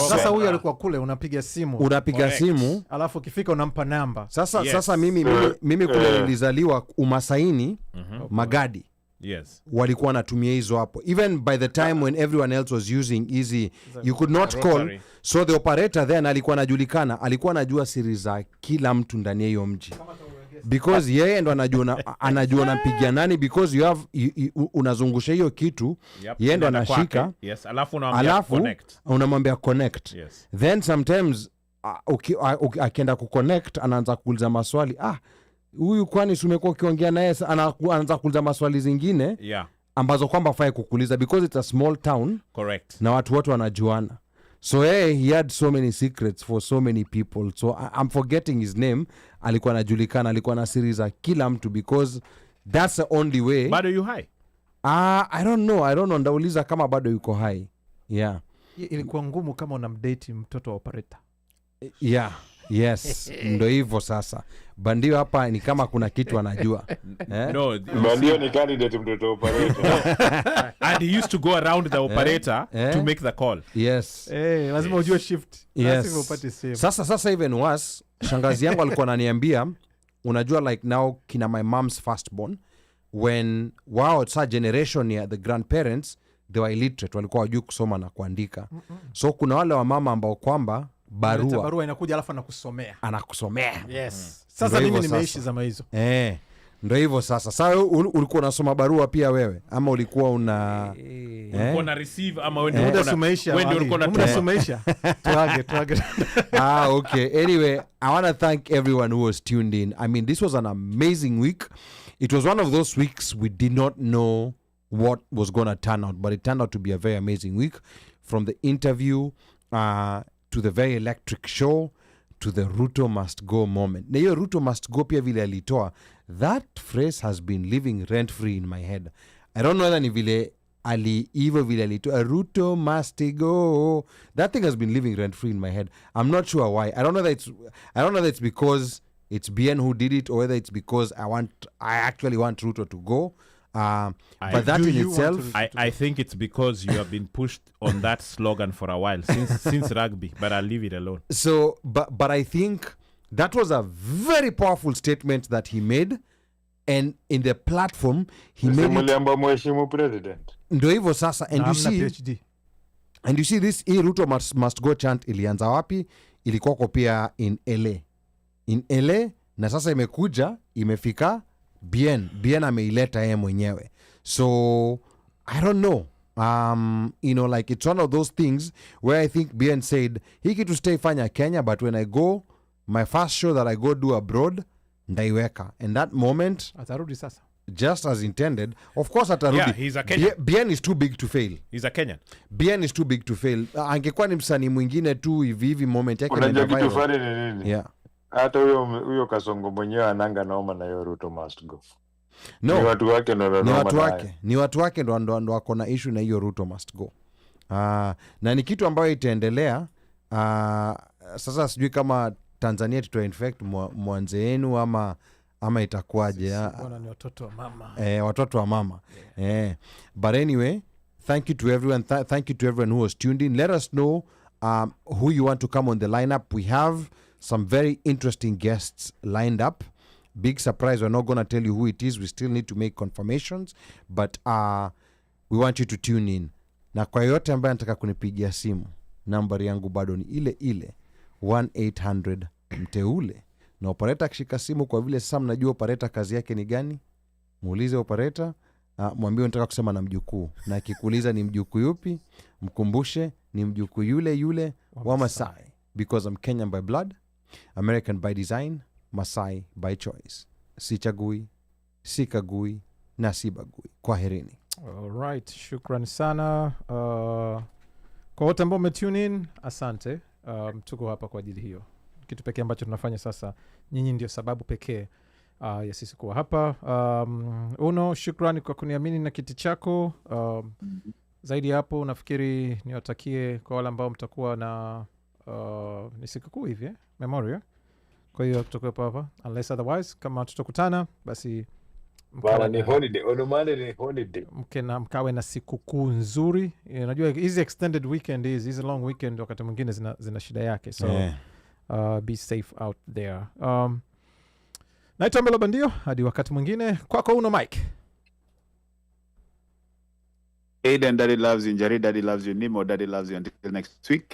Sasa huyu alikuwa kule unapiga simu. Simu. Alafu ukifika unampa namba. Sasa mimi kule nilizaliwa Umasaini, Magadi. Yes. Walikuwa wanatumia hizo hapo. Even by the time when everyone else was using easy, you could not call. So the operator then alikuwa anajulikana, alikuwa anajua siri za kila mtu ndani ya hiyo mji. Because yeye ndo anajua napigia nani, because you have unazungusha hiyo kitu, yeye ndo anashika. Yes, alafu unamwambia connect. Yes. Then sometimes akienda kuconnect anaanza kuuliza maswali. Huyu kwani umekuwa ukiongea naye, anaanza kuuliza maswali zingine ambazo kwamba hafai kukuuliza, because it's a small town. Correct. Na watu wote wanajuana. So he had so many secrets for so many people. So I'm forgetting his name. Alikuwa anajulikana, alikuwa na siri za kila mtu, because that's the only way. Bado yu high? I don't know. Ndauliza kama bado yuko high. Yeah. Ilikuwa ngumu kama unamdate mtoto wa operator. Yeah. Yes. Ndo hivyo sasa. Bandio hapa ni kama kuna kitu anajua. No, Bandio ni candidate mtoto operator. And he used to go around the operator to make the call. Yes. Lazima ujue shift. Lazima upate save. Sasa even worse, shangazi yangu alikuwa ananiambia, unajua like now kina my mom's firstborn, when sa generation ya the grandparents, they were illiterate, walikuwa wajui kusoma na kuandika. So kuna wale wa mama ambao kwamba barua inakuja alafu anakusomea. Yes. Sasa mimi nimeishi zama hizo. Ndio hivyo sasa. Sasa ulikuwa unasoma barua pia wewe, ama ulikuwa ulikuwa na receive, ama wewe ulikuwa unasomesha? Tuage. Okay. Anyway, I want to thank everyone who was tuned in. I mean, this was an amazing week. It was one of those weeks we did not know what was going to turn out, but it turned out to be a very amazing week, from the interview to the very electric show, to the RUTO must go moment. Na hiyo RUTO must go pia vile alitoa, that phrase has been living rent free in my head. I don't know whether ni vile vile alitoa RUTO must go. That thing has been living rent free in my head. I'm not sure why. I don't know that it's because it's BN who did it, or whether it's because I actually want RUTO to go. But that in itself, I think it's because you have been pushed on that slogan for a while since rugby, but I'll leave it alone. So, but I think that was a very powerful statement that he made, and in the platform he made it. President. Ndio hivyo sasa, and you see this RUTO must go chant ilianza wapi? Ilikuwa pia in LA, na sasa imefika Bien ameileta yeye mwenyewe. So I don't know. Like it's one of those things where I think Bien said, hiki to stay fanya Kenya, but when I go, my first show that I go do abroad, ndaiweka. And that moment, atarudi sasa, just as intended. Of course atarudi. Yeah, he's a Kenyan. Bien is too big to fail. He's a Kenyan. Bien is too big to fail. Angekuwa ni msanii mwingine tu hivi moment yake ndio kitu fari ni nini? Yeah. Hata huyo Kasongo mwenyewe ananga naoma na hiyo RUTO must go. No. Ni watu wake Ni watu wake ndo wako na issue na hiyo RUTO must go. Na ni kitu ambayo itaendelea. Sasa sijui kama Tanzania tuto infect mwanze yenu ama itakuwaje. Bwana ni watoto wa mama. Watoto wa mama. Yeah. But anyway, thank you to everyone. Thank you to everyone who was tuned in. Let us know who you want to come on the lineup. We have some very interesting guests lined up. Big surprise. We're not going to tell you who it is. We still need to make confirmations. But we want you to tune in. Na kwa yote ambaye anataka kunipigia simu, nambari yangu bado ni ile 1-800 mteule. Na operator akishika simu, kwa vile sasa mnajua operator kazi yake ni gani, muulize operator, mwambie unataka kusema na mjukuu. Na akikuuliza ni mjukuu yupi, mkumbushe ni mjukuu yule wa Masai. Because I'm Kenyan by blood, American by design, Masai by choice. Sichagui, sikagui, na sibagui. Kwaherini. Alright, shukran sana. Kwa wote ambao umetune in, asante. Tuko hapa kwa ajili hiyo. Kitu pekee ambacho tunafanya sasa, nyinyi ndio sababu pekee ya sisi kuwa hapa. Uno, shukrani kwa kuniamini na kiti chako. Zaidi ya hapo, nafikiri niwatakie kwa wale ambao mtakuwa na ni sikukuu hivi, Memorial. Kwa hiyo tutakuwa hapa, unless otherwise, kama tutakutana, basi Bana ni holiday. On Monday ni holiday. Mkawe na sikukuu nzuri. Unajua hizi extended weekend hizi long weekend wakati mwingine zina shida yake. So be safe out there. Naitwa Mbelo Bandio, hadi wakati mwingine. Kwako Uno Mike. Aiden, Daddy loves you. Njari, Daddy loves you. Nemo, Daddy loves you. Until next week.